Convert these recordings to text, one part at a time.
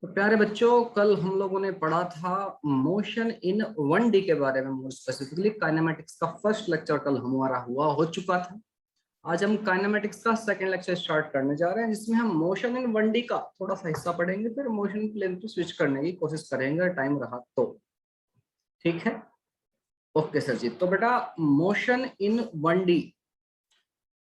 तो प्यारे बच्चों, कल हम लोगों ने पढ़ा था मोशन इन 1D के बारे में, मोर स्पेसिफिकली काइनेमेटिक्स का फर्स्ट लेक्चर कल हमारा हो चुका था। आज हम काइनेमेटिक्स का सेकंड लेक्चर स्टार्ट करने जा रहे हैं, जिसमें हम मोशन इन 1D का थोड़ा सा हिस्सा पढ़ेंगे, फिर मोशन प्लेन पे स्विच करने की कोशिश करेंगे, टाइम रहा तो। ठीक है, ओके सर जी। तो बेटा मोशन इन 1D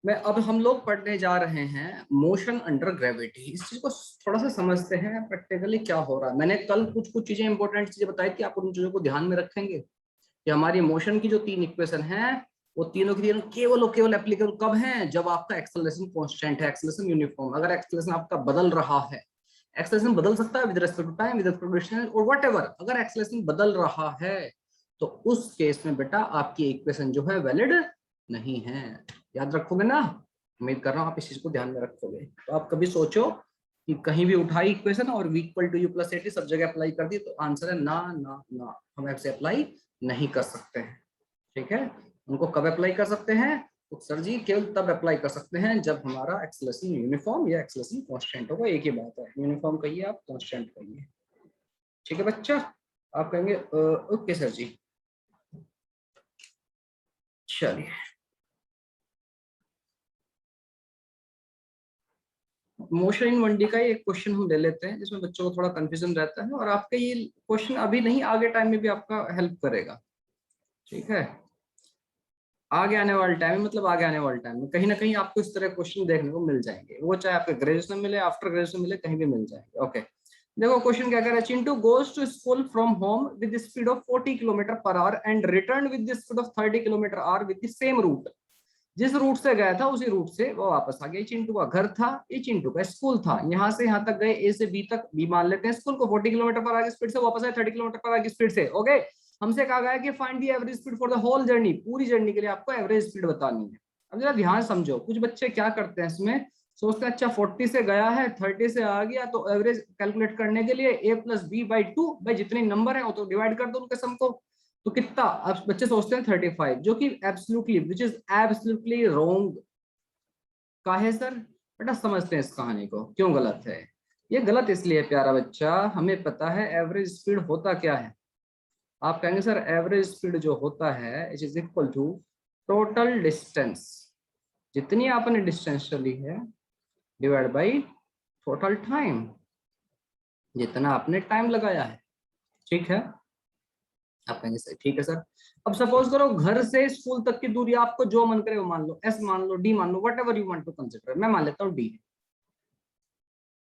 में अब हम लोग पढ़ने जा रहे हैं मोशन अंडर ग्रेविटी। इस चीज को थोड़ा सा समझते हैं प्रैक्टिकली क्या हो रहा है। मैंने कल कुछ कुछ चीजें इंपॉर्टेंट चीजें बताई थी, आप उन चीजों को ध्यान में रखेंगे कि हमारी मोशन की जो तीन इक्वेशन है वो तीनों की तीनों केवल और केवल एप्लीकेबल कब हैं, जब आपका एक्सेलरेशन कांस्टेंट है, एक्सेलरेशन यूनिफॉर्म। अगर एक्सेलरेशन आपका बदल रहा है, एक्सेलरेशन बदल सकता है with respect to time, with respect to distance और व्हाटएवर, अगर एक्सेलरेशन बदल रहा है तो उस केस में बेटा आपकी इक्वेशन जो है वैलिड नहीं है। याद रखोगे ना? उम्मीद कर रहा हूँ आप इस चीज को ध्यान में रखोगे। तो आप कभी सोचो कि कहीं भी उठाई इक्वेशन और v equal to u plus at सब जगह अप्लाई कर दी, तो आंसर है ना ना ना, हम ऐसे अप्लाई नहीं कर सकते हैं। ठीक है, उनको कब अप्लाई कर सकते हैं? तो सर जी केवल तब अप्लाई कर सकते हैं जब हमारा एक्सेलरेशन यूनिफॉर्म या एक्सेलरेशन कांस्टेंट होगा। एक ही बात है, यूनिफॉर्म कहिए आप, कांस्टेंट कहिए। ठीक है बच्चा, आप कहेंगे ओके सर जी। चलिए, मोशन इन 1D का एक क्वेश्चन हम ले लेते हैं, जिसमें बच्चों को थोड़ा कंफ्यूजन रहता है, और आपका ये क्वेश्चन अभी नहीं आगे टाइम में भी आपका हेल्प करेगा। ठीक है, आगे आने वाले टाइम में, मतलब आगे आने वाले टाइम में कहीं ना कहीं आपको इस तरह क्वेश्चन देखने को मिल जाएंगे, वो चाहे आपके ग्रेजुएशन मिले, आफ्टर ग्रेजुएशन मिले, कहीं भी मिल जाएंगे। ओके, देखो क्वेश्चन क्या कह रहा है। Chintu goes to school from home with speed of 40 kilometre per hour and return with the speed of 30 kilometre hour with the same route. जिस रूट से गया था उसी रूट से वो वापस आ गया। चिंटू का घर था, ये चिंटू का स्कूल था, यहाँ से यहाँ तक गए, ए से बी तक, बी मान लेते हैं स्कूल को, 40 किलोमीटर पर आगे स्पीड से वापस आए 30 किलोमीटर पर आगे स्पीड से। ओके, हमसे कहा गया कि find the average speed for the whole journey, पूरी जर्नी के लिए आपको एवरेज स्पीड बतानी है। अब जरा ध्यान समझो, कुछ बच्चे क्या करते हैं इसमें, सोचते हैं अच्छा 40 से गया है 30 से आ गया, तो एवरेज कैलकुलेट करने के लिए ए प्लस बी बाई 2, भाई जितने नंबर है वो तो डिवाइड कर दो उनके सम को, तो कितना, अब बच्चे सोचते हैं 35, जो कि absolutely which is absolutely wrong. का है सर? बेटा समझते हैं इस कहानी को, क्यों गलत है। ये गलत इसलिए प्यारा बच्चा, हमें पता है एवरेज स्पीड होता क्या है। आप कहेंगे सर एवरेज स्पीड जो होता है it is equal to total distance, जितनी आपने डिस्टेंस चली है डिवाइड बाई टोटल टाइम, जितना आपने टाइम लगाया है। ठीक है, आप कहेंगे सर ठीक है सर। अब सपोज करो घर से स्कूल तक की दूरी, आपको जो मन करे वो मान लो, एस मान लो, डी मान लो, whatever you want to consider. मैं मान लेता हूँ डी।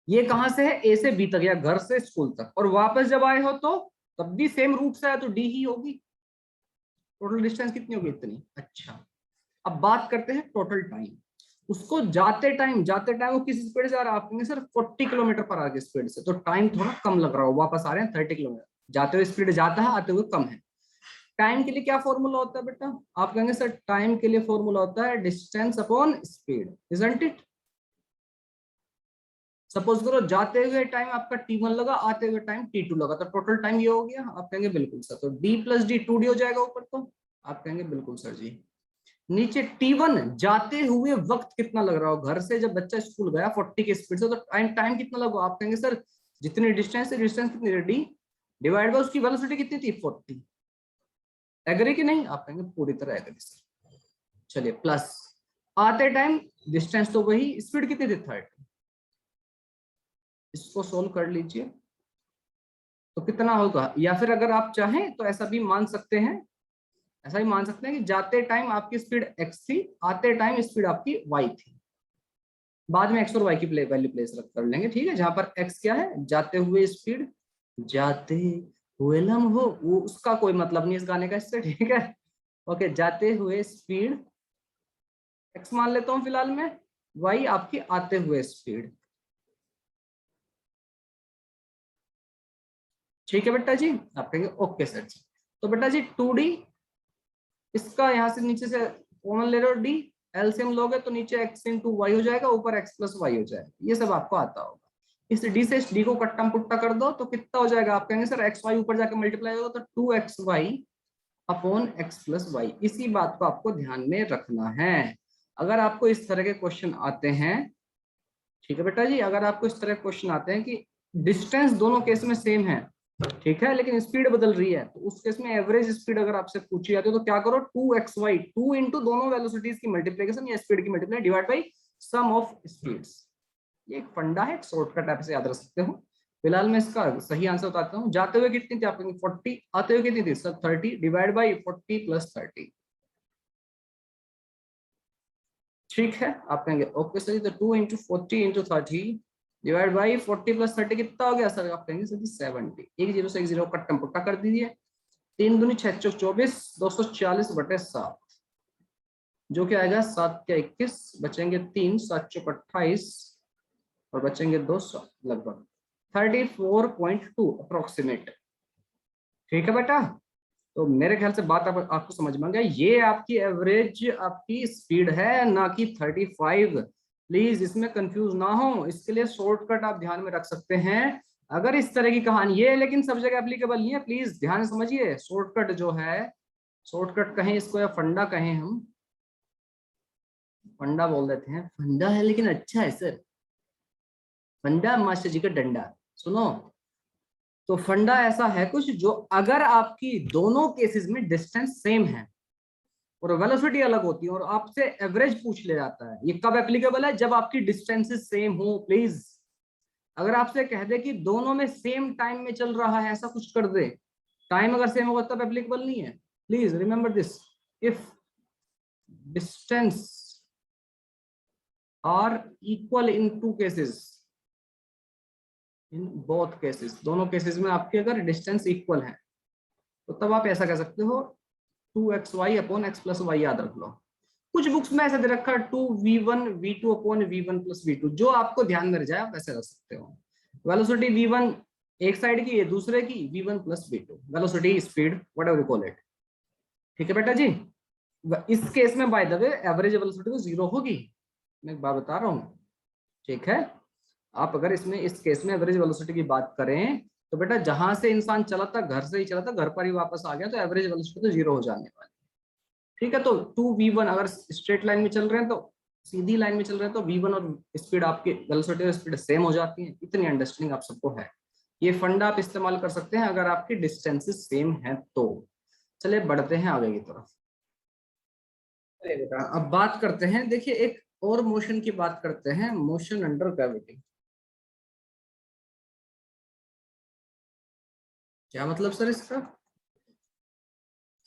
ये कहां से है? ए से बी तक या घर से स्कूल तक, और वापस जब आए हो तो तब भी सेम रूट से आए तो डी ही होगी। टोटल डिस्टेंस कितनी होगी? इतनी। अच्छा, अब बात करते हैं टोटल टाइम। उसको जाते टाइम वो किस स्पीड से आ रहा है? आप कहेंगे सर 40 किलोमीटर पर आगे स्पीड से, तो टाइम थोड़ा कम लग रहा हो, वापस आ रहे हैं 30 किलोमीटर। जाते हुए स्पीड जाता है, आते हुए कम है। टाइम के लिए क्या फॉर्मूला होता है बेटा? आप कहेंगे सर टाइम के लिए फॉर्मूला होता है distance upon speed, isn't it? Suppose करो जाते हुए टाइम आपका t1 लगा, आते हुए टाइम t2 लगा, तो टोटल टाइम ये हो गया। आप कहेंगे बिल्कुल सर, तो d प्लस डी 2d हो जाएगा ऊपर, तो आप कहेंगे बिल्कुल सर जी। नीचे t1 जाते हुए वक्त कितना लग रहा हो, घर से जब बच्चा स्कूल गया 40 की स्पीड से, तो टाइम कितना लगा? आप कहेंगे सर जितनी डिस्टेंस है, डिस्टेंस कितनी है d डिवाइड बाय उसकी वेलोसिटी कितनी थी 40। एग्री कि नहीं? आप कहेंगे पूरी तरह एग्री सर। चलिए, प्लस आते टाइम डिस्टेंस तो वही, स्पीड कितनी थी 30। इसको सोल्व कर लीजिए तो कितना होगा, या फिर अगर आप चाहें तो ऐसा भी मान सकते हैं, ऐसा ही मान सकते हैं कि जाते टाइम आपकी स्पीड x थी, आते टाइम स्पीड आपकी y थी। बाद में x और y की वैल्यू प्लेस रख कर लेंगे। ठीक है, जहां पर x क्या है, जाते हुए स्पीड, जाते हुए लम्ब हो, वो उसका कोई मतलब नहीं इस गाने का इससे। ठीक है, ओके, जाते हुए स्पीड x मान लेता हूं फिलहाल में, y आपकी आते हुए स्पीड। ठीक है बेटा जी, आप कहेंगे ओके सर जी। तो बेटा जी 2d, इसका यहाँ से नीचे से कॉमन ले लो, डी एलसीएम लोगे तो नीचे x इंटू वाई हो जाएगा, ऊपर x प्लस वाई हो जाएगा। ये सब आपको आता होगा। इस डी से डी को कट्टा पुट्टा कर दो तो कितना हो जाएगा? आप कहेंगे सर एक्स वाई ऊपर जाकर मल्टीप्लाई होगा तो 2xy upon x plus Y. इसी बात को आपको ध्यान में रखना है अगर आपको इस तरह के क्वेश्चन आते हैं। ठीक है बेटा जी, अगर आपको इस तरह क्वेश्चन आते हैं कि डिस्टेंस दोनों केस में सेम है, ठीक है, लेकिन स्पीड बदल रही है, तो उस केस में एवरेज स्पीड अगर आपसे पूछी जाती है तो क्या करो, 2xy 2 इंटू दोनों वेलोसिटीज की मल्टीप्लिकेशन या स्पीड की multiply divide by sum of speeds. ये एक फंडा है, शॉर्टकट आप इसे याद रख सकते हो। फिलहाल मैं इसका सही आंसर बताता हूँ। जाते हुए कितनी थी आपकी 40, आते हुए कितनी थी सर 30 डिवाइड बाई 40 प्लस 30। ठीक है, आप कहेंगे ओके सर, तो 2 into 40 into 30 divide by 40 plus 30 कितना हो गया सर, आप कहेंगे सर 70। एक जीरो से एक जीरो कट्टम पुट्टा कर दीजिए, 3 दूनी 6 चौक 24, 240 बटे 7, जो कि आएगा 7 के 21, बचेंगे 3, 7 चौक 28 और बचेंगे 200 लगभग 34.2 अप्रोक्सीमेट। ठीक है बेटा, तो मेरे ख्याल से बात आपको समझ में आ गया। ये आपकी एवरेज आपकी स्पीड है, ना कि 35। प्लीज इसमें कंफ्यूज ना हो, इसके लिए शॉर्टकट आप ध्यान में रख सकते हैं। अगर इस तरह की कहानी ये, लेकिन सब जगह एप्लीकेबल नहीं है, प्लीज ध्यान से समझिए। शॉर्टकट जो है, शॉर्टकट कहें इसको या फंडा कहें, हम फंडा बोल देते हैं, फंडा है लेकिन अच्छा है सर, फंडा मास्टर जी का डंडा। सुनो, तो फंडा ऐसा है कुछ जो अगर आपकी दोनों केसेस में डिस्टेंस सेम है और वेलोसिटी अलग होती है और आपसे एवरेज पूछ ले जाता है, ये कब एप्लीकेबल है, जब आपकी डिस्टेंसेस सेम हो। प्लीज अगर आपसे कह दे कि दोनों में सेम टाइम में चल रहा है, ऐसा कुछ कर दे, टाइम अगर सेम होगा तब एप्लीकेबल नहीं है। Please remember this, if distance are equal in two cases, in both cases, दोनों केसेस में आपके अगर डिस्टेंस इक्वल है तो तब आप ऐसा कह सकते हो 2xy upon x plus Y, याद रख लो। कुछ बुक्स में ऐसा दे रखा है 2v1 v2 अपॉन v1 प्लस v2, जो आपको ध्यान में जाए आप ऐसे रख सकते हो। वेलोसिटी v1 एक साइड की, ये दूसरे की, v1 प्लस v2, velocity speed what ever you call it. ठीक है बेटा जी, इस केस में bye the way average velocity तो जीरो होगी, मैं एक बात बता रहा हूँ। ठीक है, आप अगर इसमें इस केस में एवरेज वेलोसिटी की बात करें तो बेटा जहां से इंसान चला था, घर से ही चला था, घर पर ही वापस आ गया, तो एवरेज वेलोसिटी तो जीरो हो जाने वाली। ठीक है, तो 2v1 अगर स्ट्रेट लाइन में चल रहे हैं, तो सीधी लाइन में चल रहे हैं, तो v1 और स्पीड आपकी वेलोसिटी और स्पीड सेम हो जाती है। इतनी अंडरस्टैंडिंग आप सबको है। ये फंडा आप इस्तेमाल कर सकते हैं अगर आपकी डिस्टेंसेस सेम है तो। चलिए बढ़ते हैं आगे की तरफ। चलिए बेटा अब बात करते हैं, देखिए एक और मोशन की बात करते हैं, मोशन अंडर ग्रेविटी। क्या मतलब सर इसका,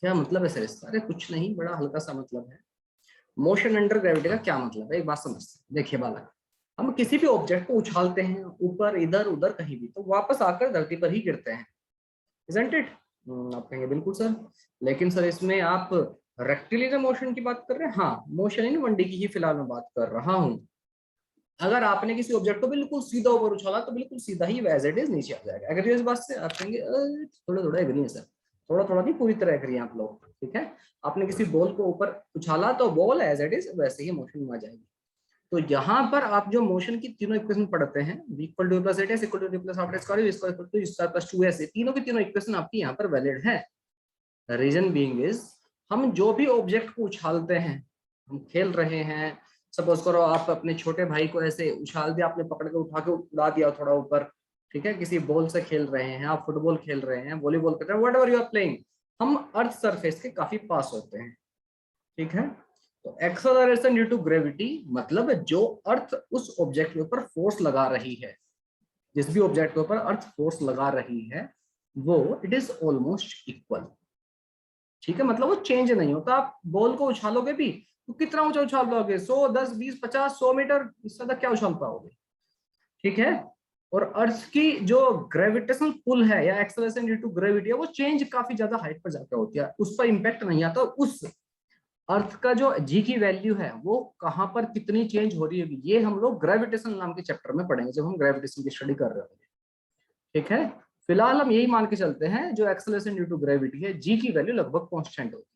क्या मतलब है सर इसका? अरे कुछ नहीं, बड़ा हल्का सा मतलब है। मोशन अंडर ग्रेविटी का क्या मतलब है, एक बात समझते हैं। देखिए बालक, हम किसी भी ऑब्जेक्ट को उछालते हैं ऊपर इधर उधर कहीं भी, तो वापस आकर धरती पर ही गिरते हैं, इजंट इट? आप कहेंगे बिल्कुल सर, लेकिन सर इसमें आप रेक्टिलिनियर मोशन की बात कर रहे हैं। हाँ, मोशन इन 1D की ही फिलहाल मैं बात कर रहा हूँ। अगर आपने किसी ऑब्जेक्ट को बिल्कुल सीधा ऊपर उछाला तो बिल्कुल सीधा ही एज इट इज नीचे आ जाएगा। अगर इस बात से आप कहेंगे थोड़ा थोड़ा एग्री है सर, थोड़ा थोड़ा नहीं, पूरी तरह एग्री हैं आप लोग। ठीक है, आपने किसी बॉल को ऊपर उछाला तो बॉल एज इट इज वैसे ही मोशन में आ जाएगी। तो यहाँ पर आप जो मोशन की तीनों इक्वेशन पढ़ते हैं, v equal to plus 8s equal to plus half square equal to square plus 2s, तीनों की तीनों इक्वेशन आपकी यहाँ पर वैलिड है। रीजन बीइंग इज, हम जो भी ऑब्जेक्ट को उछालते हैं, हम खेल रहे हैं, सपोज करो आप अपने छोटे भाई को ऐसे उछाल दिया, आपने पकड़ के उठा के उड़ा दिया थोड़ा ऊपर, ठीक है, किसी बॉल से खेल रहे हैं, आप फुटबॉल खेल रहे हैं, वॉलीबॉल कर रहे हैं, व्हाटएवर यू आर प्लेइंग, हम अर्थ सरफेस के काफी पास होते हैं। ठीक है, तो एक्सेलरेशन ड्यू टू ग्रेविटी मतलब जो अर्थ उस ऑब्जेक्ट के ऊपर फोर्स लगा रही है, जिस भी ऑब्जेक्ट के ऊपर अर्थ फोर्स लगा रही है, वो इट इज ऑलमोस्ट इक्वल। ठीक है, मतलब वो चेंज नहीं होता। आप बॉल को उछालोगे भी तो कितना ऊंचा उछाल पाओगे, 100, 10, 20, 50, 100 मीटर, इससे तक क्या उछाल पाओगे? ठीक है, और अर्थ की जो ग्रेविटेशनल पुल है या एक्सेलरेशन ड्यू टू ग्रेविटी है, वो चेंज काफी ज्यादा हाइट पर जाकर होती है, उस पर इंपैक्ट नहीं आता। उस अर्थ का जो जी की वैल्यू है वो कहां पर कितनी चेंज हो रही है, ये हम लोग ग्रेविटेशन नाम के चैप्टर में पढ़ेंगे जब हम ग्रेविटेशन की स्टडी कर रहे होंगे। ठीक है, फिलहाल हम यही मान के चलते हैं जो एक्सेलरेशन ड्यू टू ग्रेविटी है, जी की वैल्यू लगभग कांस्टेंट होती है,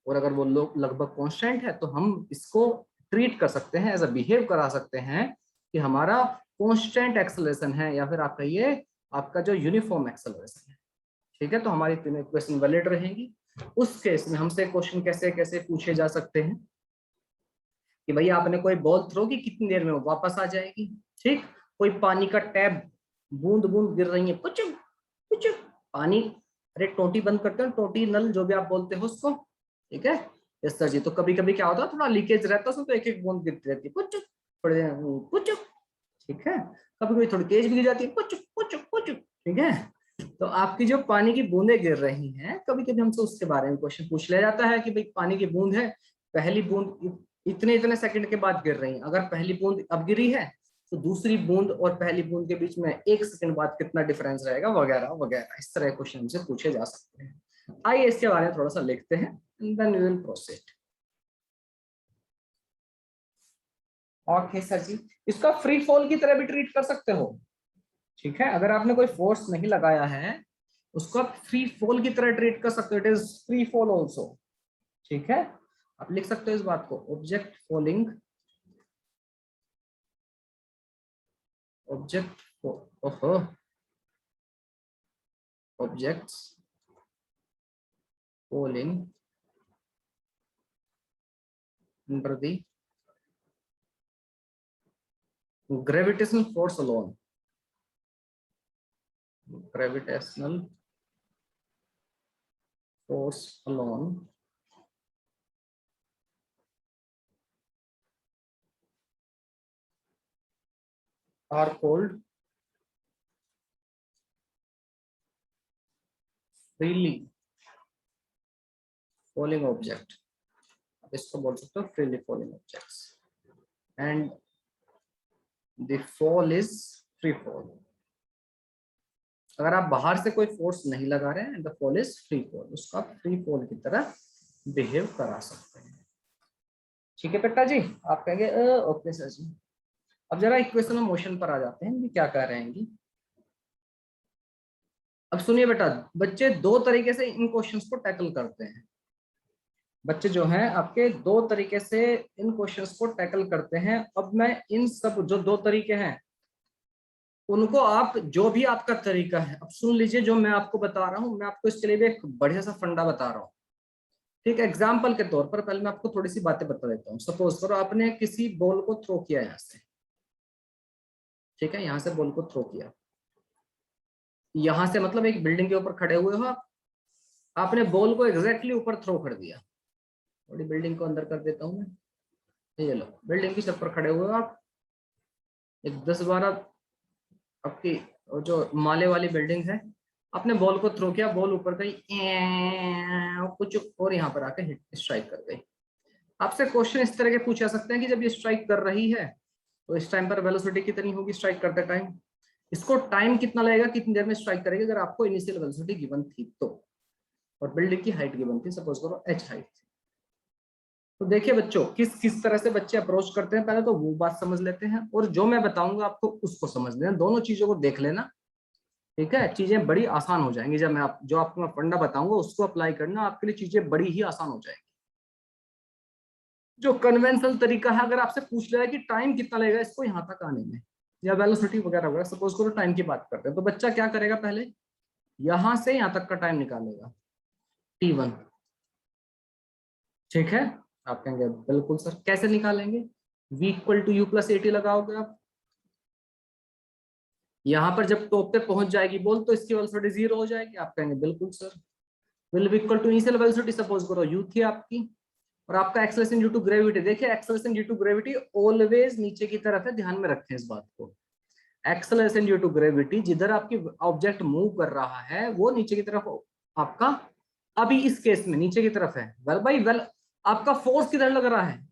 और अगर वो लोग लगभग कांस्टेंट है तो हम इसको ट्रीट कर सकते हैं, एज अ बिहेव करा सकते हैं कि हमारा कांस्टेंट एक्सेलरेशन है, या फिर आप कहिए आपका जो यूनिफॉर्म एक्सेलरेशन है। ठीक है, तो हमारी तीनों इक्वेशन वैलिड रहेंगी। उस केस में हमसे क्वेश्चन कैसे कैसे पूछे जा सकते हैं कि भाई आपने कोई बॉल थ्रो की, कितनी देर में वो वापस आ जाएगी। ठीक, कोई पानी का टैब बूंद बूंद गिर रही है, पुचुक पुचुक पानी। अरे टोटी बंद करते हैं, टोटी नल जो भी आप बोलते हो उसको, ठीक है। Yes sir ji. तो कभी कभी क्या होता है, थोड़ा लीकेज रहता है उसमें, तो एक एक बूंद गिरती रहती है, पुचुक पुचुक, ठीक है। कभी कभी थोड़ी तेज भी गिर जाती है, पुचुक पुचुक पुचुक, ठीक है। तो आपकी जो पानी की बूंदें गिर रही हैं, कभी कभी हमसे उसके बारे में क्वेश्चन पूछ लिया जाता है कि भाई पानी की बूंद है, पहली बूंद इतने इतने सेकंड के बाद गिर रही है, अगर पहली बूंद अब गिरी है तो दूसरी बूंद और पहली बूंद के बीच में 1 सेकंड बाद कितना डिफरेंस रहेगा, वगैरह वगैरह। इस तरह क्वेश्चन हमसे पूछे जा सकते हैं। आइए इसके बारे में थोड़ा सा लिखते हैं, then we will proceed. Okay sir ji. इसका फ्री फॉल की तरह भी ट्रीट कर सकते हो, ठीक है। अगर आपने कोई फोर्स नहीं लगाया है, उसको आप फ्री फॉल की तरह ट्रीट कर सकते हो, it is free fall also, ठीक है। आप लिख सकते हो इस बात को, object falling, object objects falling under the gravitational force alone, gravitational force alone are called freely falling object। आप इसको बोल सकते हो freely falling objects, and the fall is free fall। अगर आप बाहर से कोई फोर्स नहीं लगा रहे हैं, the fall is free fall, उसको आप फ्री फॉल की तरह बिहेव करा सकते हैं, ठीक है बेटा जी। आप कहेंगे ओके सर जी। अब जरा इक्वेशन में मोशन पर आ जाते हैं, क्या कह रहे हैं। अब सुनिए बेटा, बच्चे दो तरीके से इन क्वेश्चंस को टैकल करते हैं। बच्चे जो हैं आपके दो तरीके से इन क्वेश्चंस को टैकल करते हैं। अब मैं इन सब जो दो तरीके हैं उनको, आप जो भी आपका तरीका है, अब सुन लीजिए जो मैं आपको बता रहा हूं। मैं आपको इसके लिए भी एक बढ़िया सा फंडा बता रहा हूँ, ठीक है। एग्जाम्पल के तौर पर पहले मैं आपको थोड़ी सी बातें बता देता हूँ। सपोज करो आपने किसी बॉल को थ्रो किया यहाँ से, ठीक है, यहाँ से बॉल को थ्रो किया, यहाँ से मतलब एक बिल्डिंग के ऊपर खड़े हुए हो आप, आपने बॉल को एग्जैक्टली ऊपर थ्रो कर दिया। थोड़ी बिल्डिंग को अंदर कर देता हूँ मैं, ये लो बिल्डिंग की छत पर खड़े हुए हो आप, एक 10-12 आपकी जो माले वाली बिल्डिंग है, आपने बॉल को थ्रो किया, बॉल ऊपर गई कुछ और यहाँ पर आके हिट स्ट्राइक कर गई। आपसे क्वेश्चन इस तरह के पूछे जा सकते हैं कि जब ये स्ट्राइक कर रही है तो इस टाइम पर वेलोसिटी कितनी होगी स्ट्राइक करते टाइम, इसको टाइम कितना लगेगा, कितनी देर में स्ट्राइक करेगी, अगर आपको इनिशियल वेलोसिटी गिवन थी तो, और बिल्डिंग की हाइट गिवन थी, सपोज करो h हाइट थी। तो देखिए बच्चों, किस किस तरह से बच्चे अप्रोच करते हैं, पहले तो वो बात समझ लेते हैं, और जो मैं बताऊंगा आपको उसको समझ लेना, दोनों चीजों को देख लेना, ठीक है। चीजें बड़ी आसान हो जाएंगी जब मैं जो आपको मैं फंडा बताऊंगा उसको अप्लाई करना, आपके लिए चीजें बड़ी ही आसान हो जाएंगी। जो कन्वेंशनल तरीका है, अगर आपसे पूछ लिया है कि टाइम कितना लगेगा इसको यहाँ तक आने में, या वेलोसिटी वगैरह वगैरह, सपोज करो टाइम की बात करते हैं, तो बच्चा क्या करेगा, पहले यहां से यहाँ तक का टाइम निकालेगा t1, ठीक है। आप कहेंगे बिल्कुल सर, कैसे निकालेंगे, v equal to u plus at लगाओगे आप, यहाँ पर जब टॉप पे पहुंच जाएगी बोल तो इसकी वेलोसिटी 0 हो जाएगी। आप कहेंगे बिल्कुल sir. Will be equal to initial velocity, suppose करो u थी आपकी, और आपका एक्सेलरेशन ड्यू टू ग्रेविटी, देखिए acceleration due to gravity always नीचे की तरफ है, ध्यान में रखें इस बात को। एक्सेलरेशन ड्यू टू ग्रेविटी, जिधर आपकी ऑब्जेक्ट मूव कर रहा है वो नीचे की तरफ आपका, अभी इस केस में नीचे की तरफ है। वेल भाई वेल, आपका फोर्स किधर लग रहा है,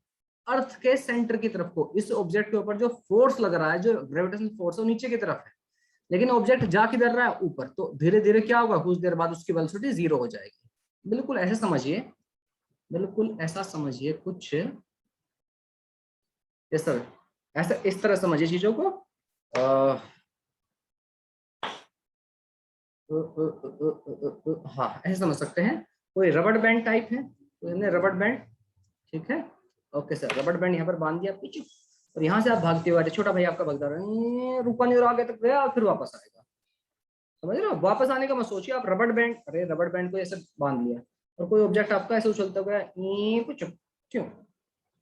अर्थ के सेंटर की तरफ को, इस ऑब्जेक्ट के ऊपर जो फोर्स लग रहा है, जो ग्रेविटेशनल फोर्स है वो नीचे की तरफ है, लेकिन ऑब्जेक्ट जा किधर रहा है, ऊपर। तो धीरे धीरे क्या होगा, कुछ देर बाद उसकी वेलोसिटी 0 हो जाएगी। बिल्कुल ऐसे समझिए, बिल्कुल ऐसा समझिए कुछ, ये सर ऐसा इस तरह समझिए चीजों को। हाँ ऐसे समझ सकते हैं, कोई रबड़ बैंड टाइप है, तो हमने रबड़ बैंड, ठीक है, ओके सर, रबड़ बैंड यहाँ पर बांध दिया पीछे, और यहाँ से आप भागते हुए, छोटा भाई आपका भागता रहा, रुका नहीं और आगे तक गया, फिर वापस आएगा, समझ रहे हो। वापस आने का मत सोचिए आप, रबड़ बैंड, अरे रबड़ बैंड को ऐसे बांध लिया और कोई ऑब्जेक्ट आपका ऐसे उछलता गया, कुछ क्यों,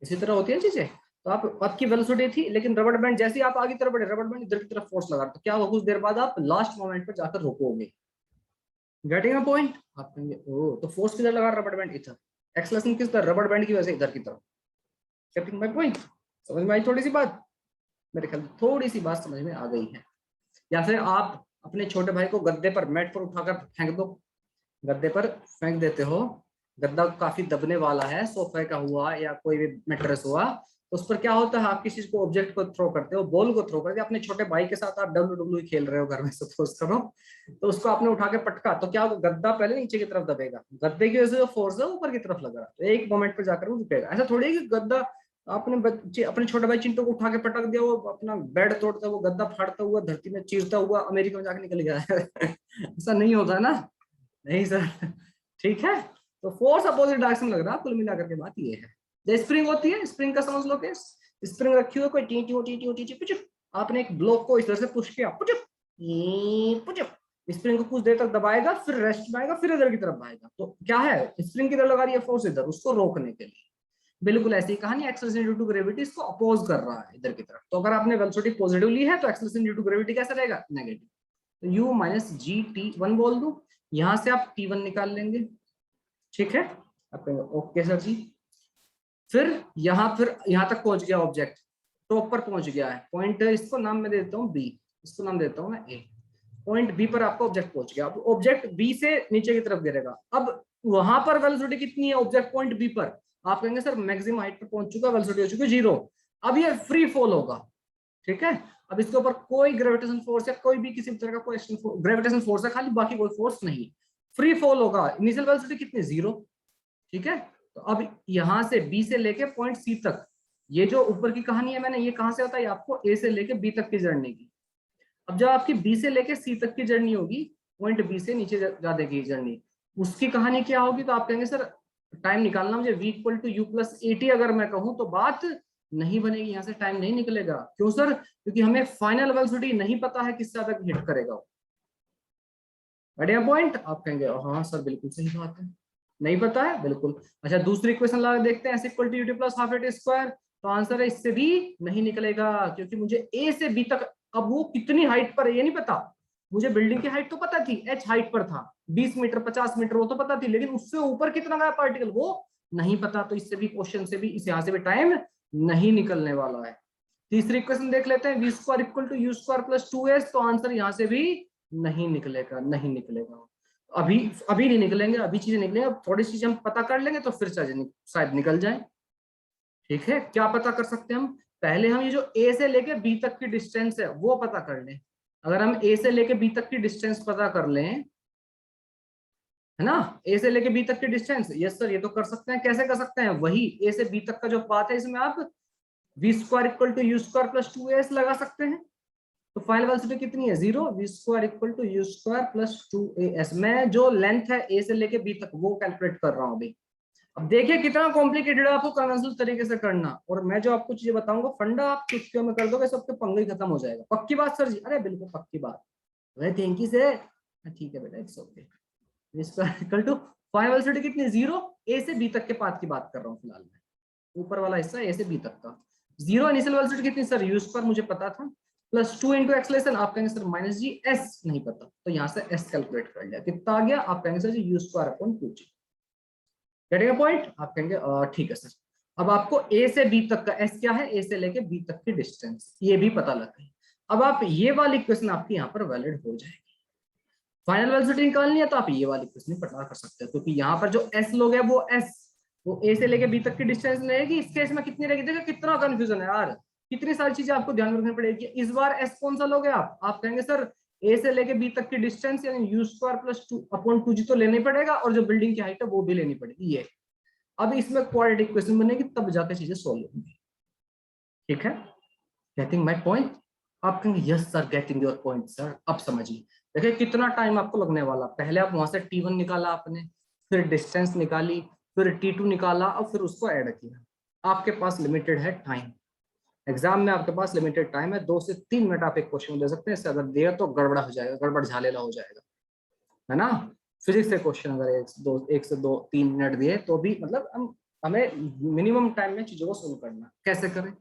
इसी तरह होती है चीजें। तो आप आपकी वेलोसिटी थी, लेकिन रबड़ बैंड जैसे ही आप आगे तरफ बढ़े, रबड़ बैंड इधर की तरफ फोर्स लगा, तो क्या होगा, कुछ देर बाद आप लास्ट मोमेंट पर जाकर रुकोगे। Getting a point? आप कहेंगे ओ, तो फोर्स किधर लगा, रबड़ बैंड इधर, एक्सेलरेशन किस तरफ, रबड़ बैंड की वजह से इधर की तरफ। Getting my point? समझ में आई थोड़ी सी बात? मेरे ख्याल थोड़ी सी बात समझ में आ गई है। या फिर आप अपने छोटे भाई को गद्दे पर, मैट पर उठाकर फेंक दो, गद्दे पर फेंक देते हो, गद्दा काफी दबने वाला है, सोफे का हुआ या कोई भी मैट्रेस हुआ, तो उस पर क्या होता है, आप किसी चीज को, ऑब्जेक्ट को थ्रो करते हो, बॉल को थ्रो करते हो, अपने छोटे भाई के साथ आप WWE खेल रहे हो घर में, सपोज करो, तो उसको आपने उठा के पटका, तो क्या होगा, गद्दा पहले नीचे की तरफ दबेगा, गद्दे की वजह से जो फोर्स है ऊपर की तरफ लग रहा है, तो एक मोमेंट पर जाकर वो रुकेगा। ऐसा थोड़ी है कि गद्दा, आपने बच्चे, अपने छोटे भाई चिंटू को उठा के पटक दिया, वो अपना बेड तोड़ता हुआ, गद्दा फाड़ता हुआ, धरती में चीरता हुआ अमेरिका में जाके निकल गया ऐसा नहीं होता ना, नहीं सर। ठीक है, तो फोर्स अपोजिट डायरेक्शन लग रहा है, कुल मिलाकर के बात ये है। जो स्प्रिंग होती है, स्प्रिंग का समझ लो केस, स्प्रिंग रखी हुई, कोई T T T T T पुचुप, आपने एक ब्लॉक को इस तरह से पुश किया, पुचुप पुचुप, स्प्रिंग को कुछ देर तक दबाएगा, फिर रेस्ट में आएगा, फिर इधर की तरफ आएगा, तो क्या है, स्प्रिंग किधर लगा रही है, फोर्स इधर, उसको रोकने के लिए। बिल्कुल ऐसी कहानी, एक्सेलरेशन ड्यू टू ग्रेविटी इसको अपोज कर रहा है इधर की तरफ, तो अगर आपने वेलोसिटी पॉजिटिव ली है तो एक्सेलरेशन ड्यू टू ग्रेविटी कैसा रहेगा, नेगेटिव, तो u minus G T one बोल दूं, यहां से आप t1 निकाल लेंगे, ठीक है, आप ओके सर जी। फिर यहां तक पहुंच गया ऑब्जेक्ट, टॉप पर पहुंच गया है, पॉइंट इसको नाम मैं देता हूँ b, इसको नाम देता हूँ मैं a, पॉइंट b पर आपका ऑब्जेक्ट पहुंच गया, अब ऑब्जेक्ट b से नीचे की तरफ गिरेगा, अब वहां पर वेलोसिटी कितनी है ऑब्जेक्ट पॉइंट b पर, आप कहेंगे सर मैक्सिमम हाइट पर पहुंच चुका, वेलोसिटी हो चुकी 0, अब ये फ्री फॉल होगा, ठीक है, अब इसके ऊपर कोई ग्रेविटेशन फोर्स या कोई भी किसी तरह का कोई ग्रेविटेशन फोर्स है खाली, बाकी कोई फोर्स नहीं, फ्री फॉल होगा, इनिशियल वेलोसिटी कितनी, 0, ठीक है। तो अब यहां से बी से लेके पॉइंट सी तक, ये जो ऊपर की कहानी है मैंने ये कहां से बताई आपको, ए से लेके बी तक की जर्नी की। अब जब आपकी बी से लेके सी तक की जर्नी होगी, पॉइंट बी से नीचे जा देगी जर्नी, उसकी कहानी क्या होगी, तो आप कहेंगे सर टाइम निकालना मुझे, v equal to u plus at अगर मैं कहूँ तो बात नहीं बनेगी, यहाँ से टाइम नहीं निकलेगा, क्यों सर, क्योंकि हमें फाइनल वेलोसिटी नहीं पता है किस तक हिट करेगा, बढ़िया पॉइंट। आप कहेंगे हाँ सर बिल्कुल सही बात है, नहीं पता है, बिल्कुल। अच्छा दूसरी इक्वेशन लगा देखते हैं, equal to u plus half at square, तो आंसर है इससे भी नहीं निकलेगा, क्योंकि मुझे ए से बी तक, अब वो कितनी हाइट पर है ये नहीं पता, मुझे बिल्डिंग की हाइट तो पता थी, h हाइट पर था, 20 मीटर 50 मीटर वो तो पता थी, लेकिन उससे ऊपर कितना गया पार्टिकल वो नहीं पता, तो इससे भी क्वेश्चन से भी, इस यहाँ से भी टाइम नहीं निकलने वाला है। तीसरी इक्वेशन देख लेते हैं, v square equal to u square plus 2s, तो आंसर यहाँ से भी नहीं निकलेगा, नहीं निकलेगा, अभी अभी नहीं निकलेंगे, अभी चीजें निकलेंगे, अब थोड़ी चीजें हम पता कर लेंगे तो फिर शायद निकल जाए, ठीक है। क्या पता कर सकते हैं हम, पहले हम ये जो ए से लेके बी तक की डिस्टेंस है वो पता कर लें, अगर हम ए से लेके बी तक की डिस्टेंस पता कर लें, है ना, ए से लेके बी तक की डिस्टेंस, यस सर ये तो कर सकते हैं, कैसे कर सकते हैं, वही ए से बी तक का जो पाथ है इसमें आप v square equal to u square plus 2s लगा सकते हैं, तो फाइनल वेलोसिटी कितनी है 0, v square equal to u square plus 2as, मैं जो लेंथ है ए से लेके बी तक वो कैलकुलेट कर रहा हूँ अभी। अब देखिए कितना कॉम्प्लिकेटेड है, आपको कन्वेंशनल तरीके से करना, और मैं जो आपको चीजें बताऊंगा फंडा आप चुटकियों में कर दोगे, सबके पंगे ही खत्म हो जाएगा, पक्की बात सर जी, अरे बिल्कुल पक्की बात, अरे थैंक यू से, ठीक है बेटा it's okay, equal to final velocity कितनी 0, ए से बी तक के पाथ की बात कर रहा हूँ फिलहाल मैं, ऊपर वाला हिस्सा ए से बी तक का, 0 इनिशियल वेलोसिटी कितनी सर, यू स्क्वायर मुझे पता था, प्लस 2 इंटू एक्सलेशन, आप कहेंगे सर माइनस जी, एस नहीं पता, तो यहाँ से एस कैलकुलेट कर लिया, कितना आ गया, आप कहेंगे sir ji u square upon 2g, getting a point, आप कहेंगे ठीक है सर। अब आपको ए से बी तक का एस क्या है, ए से लेके बी तक की डिस्टेंस ये भी पता लग गई, अब आप ये वाली इक्वेशन आपकी यहाँ पर वैलिड हो जाएगी, फाइनल वेलोसिटी निकालनी है तो आप ये वाली इक्वेशन पता कर सकते हो, क्योंकि यहाँ पर जो एस लोग है वो एस, वो ए से लेके बी तक की डिस्टेंस रहेगी, इस केस में कितनी रहेगी, देखो कितना कंफ्यूजन है यार, कितनी सारी चीजें आपको ध्यान रखनी पड़ेगी, इस बार एस कौन सा लोगे आप कहेंगे सर ए से लेके बी तक की डिस्टेंस यानी you square plus 2 upon 2g तो लेना ही पड़ेगा, और जो बिल्डिंग की हाइट है वो भी लेनी पड़ेगी, ये अब इसमें क्वाड्रेटिक इक्वेशन बनेगी तब जाकर चीजें सॉल्व होंगी, ठीक है, गेटिंग माय पॉइंट, आप कहेंगे yes sir getting your point sir, अब समझिए, देखिए कितना टाइम आपको लगने वाला, पहले आप वहां से t1 निकाला आपने, फिर डिस्टेंस निकाली, फिर t2 निकाला और फिर उसको ऐड किया, आपके पास लिमिटेड है टाइम, एग्जाम में आपके पास लिमिटेड टाइम है, 2 से 3 मिनट आप एक क्वेश्चन दे सकते हैं, इससे अगर दिया तो गड़बड़ा हो जाएगा, गड़बड़ झालेला हो जाएगा, है ना, फिजिक्स से क्वेश्चन अगर 1 से 2 3 मिनट दिए तो भी मतलब हमें मिनिमम टाइम में चीजों को सोल्व करना, कैसे करें,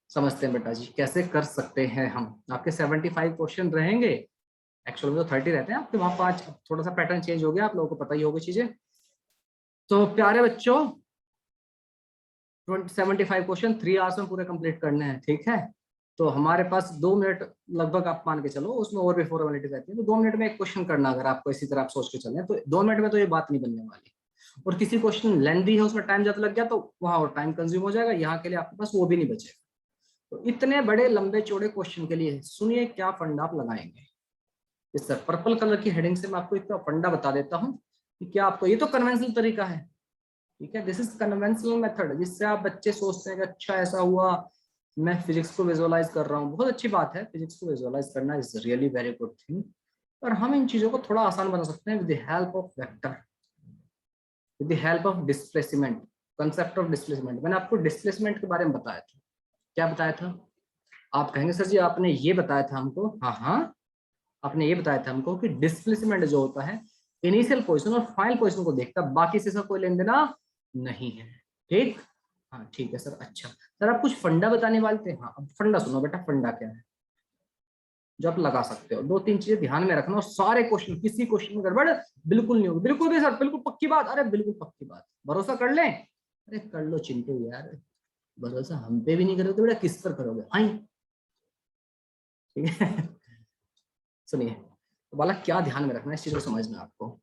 समझते हैं बेटा जी, कैसे कर सकते हैं हम। आपके 75 क्वेश्चन रहेंगे, एक्चुअल में तो 30 रहते हैं आपके, वहां 5 थोड़ा सा पैटर्न चेंज हो गया, आप लोगों को पता ही होगी चीजें। तो प्यारे बच्चों 75 क्वेश्चन 3 आवर्स में पूरे कंप्लीट करने हैं, ठीक है। तो हमारे पास 2 मिनट लगभग आप मान के चलो, उसमें और भी फॉर्मेलिटी रहती है, तो 2 मिनट में एक क्वेश्चन करना, अगर आपको इसी तरह आप सोच के चलें तो 2 मिनट में तो ये बात नहीं बनने वाली। और किसी क्वेश्चन लेंदी है, उसमें टाइम ज्यादा लग गया तो वहां और टाइम कंज्यूम हो जाएगा, यहाँ के लिए आपके पास वो भी नहीं बचेगा। तो इतने बड़े लंबे चौड़े क्वेश्चन के लिए सुनिए क्या फंडा आप लगाएंगे। इस सर पर्पल कलर की हेडिंग से मैं आपको इतना फंडा बता देता हूँ कि क्या आपको, ये तो कन्वेंशनल तरीका है, ठीक है, दिस इज कन्वेंशनल मेथड, जिससे आप बच्चे सोचते हैं कि अच्छा ऐसा हुआ, मैं फिजिक्स को विजुअलाइज कर रहा हूँ, बहुत अच्छी बात है, फिजिक्स को विजुअलाइज करना is really very good thing. पर हम इन चीजों को थोड़ा आसान बना सकते हैं with the help of vector, with the help of displacement, concept of displacement. मैंने आपको डिस्प्लेसमेंट के बारे में बताया था, क्या बताया था? आप कहेंगे सर जी आपने ये बताया था हमको, हाँ हाँ, आपने ये बताया था हमको कि डिस्प्लेसमेंट जो होता है इनिशियल पोजीशन और फाइनल पोजीशन को देखता है, बाकी से इसका कोई लेन देना नहीं है, ठीक। हाँ ठीक है सर। अच्छा सर आप कुछ फंडा बताने वाले थे, हाँ अब फंडा सुनो बेटा, फंडा क्या है जो आप लगा सकते हो। 2-3 चीजें ध्यान में रखना, और सारे क्वेश्चन, किसी क्वेश्चन में गड़बड़ बिल्कुल नहीं होगी, बिल्कुल भी सर, बिल्कुल पक्की बात, अरे बिल्कुल पक्की बात, भरोसा कर लें, अरे कर लो चिंटू यार, भरोसा हम पे भी नहीं करोगे तो बेटा किस पर करोगे, हाँ ठीक है। सुनिए तो वाला क्या ध्यान में रखना है, इस चीज को समझना आपको।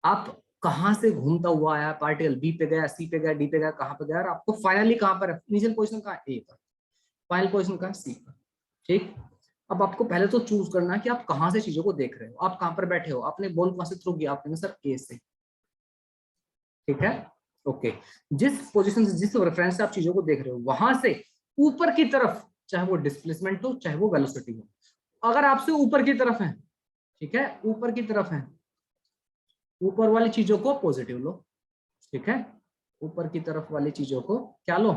आप कहां से घूमता हुआ आया, पार्टिकल बी पे गया, सी पे गया, डी पे गया, कहां पे गया, और आपको फाइनली कहां पर है, इनिशियल पोजीशन कहां है, ए पर, फाइनल पोजीशन कहां है, सी पर, ठीक। अब आपको पहले तो चूज करना है कि आप कहां से चीजों को देख रहे हो, आप कहां पर बैठे हो, आपने बॉल कहां से थ्रो किया, आपने सर ए से, ठीक है, ओके। जिस पोजीशन से, जिस रेफरेंस से आप चीजों को देख रहे हो, वहां से ऊपर की तरफ, चाहे वो डिस्प्लेसमेंट हो चाहे वो वेलोसिटी हो, अगर आपसे ऊपर की तरफ है, ठीक है, ऊपर की तरफ है, ऊपर वाली चीजों को पॉजिटिव लो, ठीक है, ऊपर की तरफ वाली चीजों को क्या लो,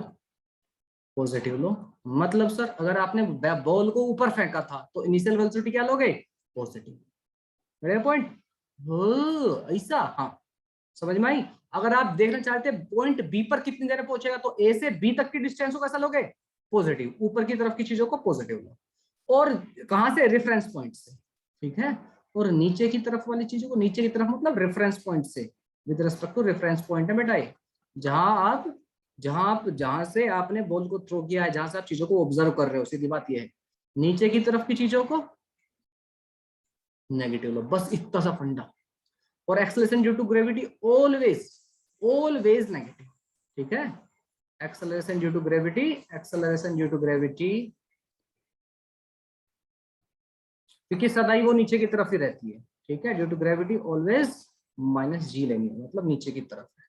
पॉजिटिव लो। मतलब सर अगर आपने बॉल को ऊपर फेंका था तो इनिशियल वेलोसिटी क्या लोगे, पॉजिटिव, मेरे पॉइंट, ऐसा, हाँ समझ में आई। अगर आप देखना चाहते हैं पॉइंट बी पर कितनी देर में पहुंचेगा, तो ए से बी तक की डिस्टेंस को कैसा लोगे, पॉजिटिव, ऊपर की तरफ की चीजों को पॉजिटिव लो, और कहां से, रेफरेंस पॉइंट से, ठीक है। और नीचे की तरफ वाली चीजों को, नीचे की तरफ मतलब रेफरेंस पॉइंट से, with respect to reference point है बेटा ये, जहां से आपने बॉल को थ्रो किया है, जहां से आप चीजों को ऑब्जर्व कर रहे हो, सीधी बात ये है, नीचे की तरफ की चीजों को नेगेटिव लो, बस इतना सा फंडा। और acceleration due to gravity always, always negative, ठीक है, acceleration due to gravity, acceleration due to gravity, क्योंकि सदाई वो नीचे की तरफ ही रहती है, ठीक है, due to gravity always minus g लेंगे, मतलब नीचे की तरफ है,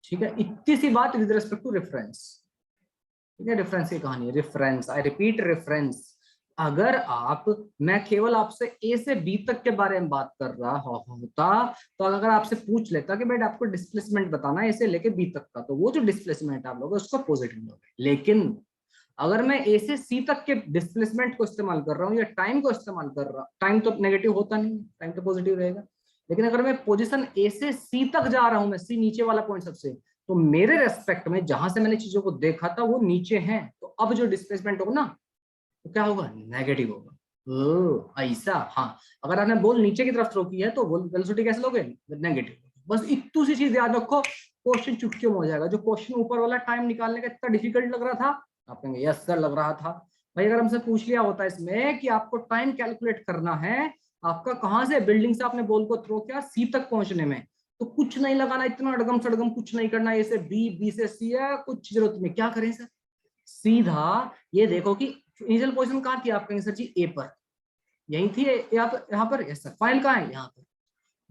ठीक है। इतनी सी बात विद रिस्पेक्ट टू रेफरेंस, ठीक है, रेफरेंस की कहानी है, रेफरेंस, आई रिपीट रेफरेंस। अगर आप, मैं केवल आपसे ए से बी तक के बारे में बात कर रहा होता, तो अगर आपसे पूछ लेता कि बेटा आपको डिस्प्लेसमेंट बताना है ए से लेके बी तक का, तो वो जो डिस्प्लेसमेंट आप लोगे उसको पॉजिटिव लोगे। लेकिन अगर मैं ए से सी तक के डिस्प्लेसमेंट को इस्तेमाल कर रहा हूँ या टाइम को इस्तेमाल कर रहा हूँ, टाइम तो नेगेटिव होता नहीं, टाइम तो पॉजिटिव रहेगा, लेकिन अगर मैं पोजीशन ए से सी तक जा रहा हूँ, मैं सी नीचे वाला पॉइंट सबसे, तो मेरे रेस्पेक्ट में जहां से मैंने चीजों को देखा था वो नीचे है, तो अब जो डिस्प्लेसमेंट होगा ना तो क्या होगा, नेगेटिव होगा। ऐसा, हाँ, अगर आपने बॉल नीचे की तरफ थ्रो की है तो वेलोसिटी कैसे लोगे, नेगेटिव। बस इतनी सी चीज याद रखो, क्वेश्चन चुटकियों में हो जाएगा। जो क्वेश्चन ऊपर वाला टाइम निकालने का इतना डिफिकल्ट लग रहा था, आप कहेंगे यस सर लग रहा था, भाई अगर हमसे पूछ लिया होता इसमें कि आपको टाइम कैलकुलेट करना है, आपका कहां से, बिल्डिंग से आपने बॉल को थ्रो किया सी तक पहुंचने में, तो कुछ नहीं लगाना, इतना अड़गम सड़गम कुछ नहीं करना, ए से बी, बी से सी है, कुछ जरूरत नहीं, क्या करें सर, सीधा ये देखो कि इनिशियल पोजीशन कहाँ थी आपके, सर जी ए पर, यही थी, यहाँ पर यस सर, फाइल कहाँ है, यहाँ पर,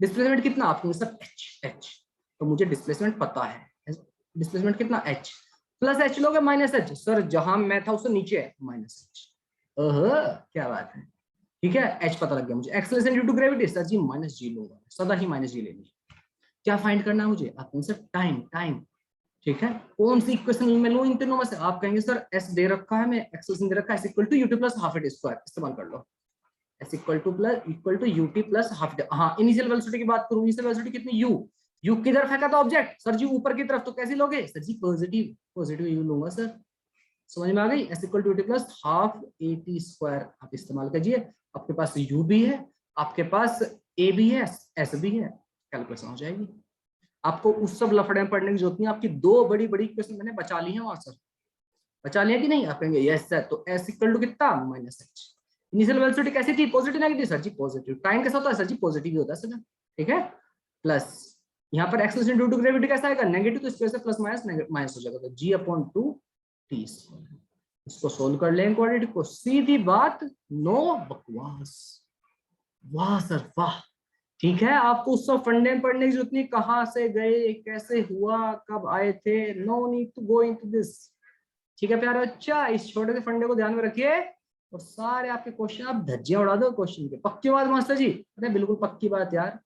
डिस्प्लेसमेंट कितना आपको सर, एच एच, तो मुझे डिस्प्लेसमेंट पता है, डिस्प्लेसमेंट कितना, एच, प्लस एच लोगे माइनस एच, सर जहां मैं था उससे नीचे है, माइनस एच, क्या बात है, ठीक है, एच पता लग गया मुझे। Acceleration due to gravity, sir ji minus g लूंगा, सदा ही माइनस जी लेंगे। क्या फाइंड करना है मुझे, आप सर टाइम, टाइम, ठीक है, कौन सी इक्वेशन में लूं इन तीनों में से, आप कहेंगे सर एस दे रखा है, मैं एक्सेलरेशन दे रखा है, s equal to ut plus half at square, इस्तेमाल कर लो, s equal to ut plus half at. हाँ इनिशियल वेलोसिटी की बात करूं, इनिशियल वेलोसिटी कितनी, यू, यू किधर फेंका था ऑब्जेक्ट, सर जी ऊपर की तरफ, तो कैसे लोगे, sir ji positive, positive u लूंगा सर, समझ में आ गई? s equal to ut plus half a t square आप इस्तेमाल कीजिए। आपके पास u भी है, आपके पास a भी है, s भी है, कैलकुलेशन हो जाएगी। आपको उस सब लफड़े में पढ़ने की जरूरत नहीं, आपकी दो बड़ी बड़ी इक्वेशन मैंने बचा ली है वहां सर, बचा लिया कि नहीं? आप कहेंगे यस सर, तो s इक्वल टू कितना माइनस एच। इनिशियल वेलोसिटी कैसी थी? Positive negative sir ji? Positive. Time कैसा होता है सर जी? पॉजिटिव ही होता है सर, ठीक है। प्लस यहाँ पर एक्सेलरेशन ड्यू टू ग्रेविटी कैसा आएगा? नेगेटिव, तो इस वजह से प्लस माइनस माइनस हो जाएगा, तो g अपॉन 2 टी। इसको सोल्व कर लें क्वाड्रेटिक को, सीधी बात, नो बकवास। वाह सर वाह, ठीक है। आपको उस सब फंडे में पढ़ने की जरूरत नहीं, कहां से गए, कैसे हुआ, कब आए थे, no need to go into this, ठीक है प्यारा बच्चा। इस छोटे से फंडे को ध्यान में रखिए और सारे आपके क्वेश्चन आप धज्जियां उड़ा दो क्वेश्चन के। पक्की बात मास्टर जी? अरे बिल्कुल पक्की बात यार।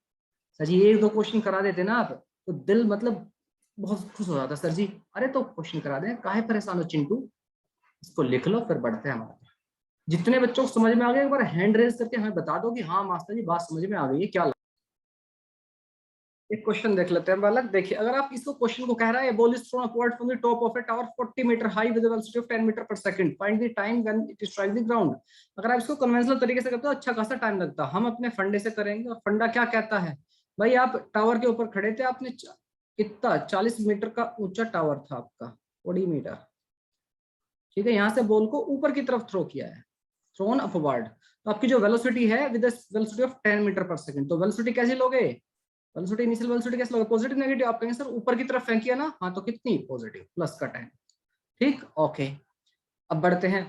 सर जी एक दो क्वेश्चन करा देते ना आप तो दिल मतलब बहुत खुश हो जाता। सर जी अरे तो क्वेश्चन करा दें, काहे परेशान हो चिंटू, इसको लिख लो फिर बढ़ते हैं हमारे। जितने बच्चों को समझ में आ गया एक बार हैंड रेज करके हमें बता दो कि हाँ मास्टर जी बात समझ में आ गई है, क्या लगा? एक क्वेश्चन देख लेते हैं बालक। देखिए अगर आप इसको क्वेश्चन को कह रहा है ball is thrown upward from the top of a tower 40 metre high with velocity of 10 metre per second, find the time when it strike the ground. अगर आप इसको कन्वेंशनल तरीके से करते हो अच्छा खासा टाइम लगता है, हम अपने फंडे से करेंगे। और फंडा क्या कहता है भाई? आप टावर के ऊपर खड़े थे, आपने कितना 40 मीटर का ऊंचा टावर था आपका, 40 मीटर, ठीक है। यहाँ से बॉल को ऊपर की तरफ थ्रो किया है, थ्रोन अपवर्ड। तो आपकी जो वेलोसिटी है with velocity of 10 metre per second, तो वेलोसिटी कैसी लोगे? वेलोसिटी इनिशियल वेलोसिटी कैसे लोगे? Positive negative? आप कहेंगे सर ऊपर की तरफ फेंकिया ना, हाँ तो कितनी? पॉजिटिव, प्लस का 10, ठीक ओके। अब बढ़ते हैं,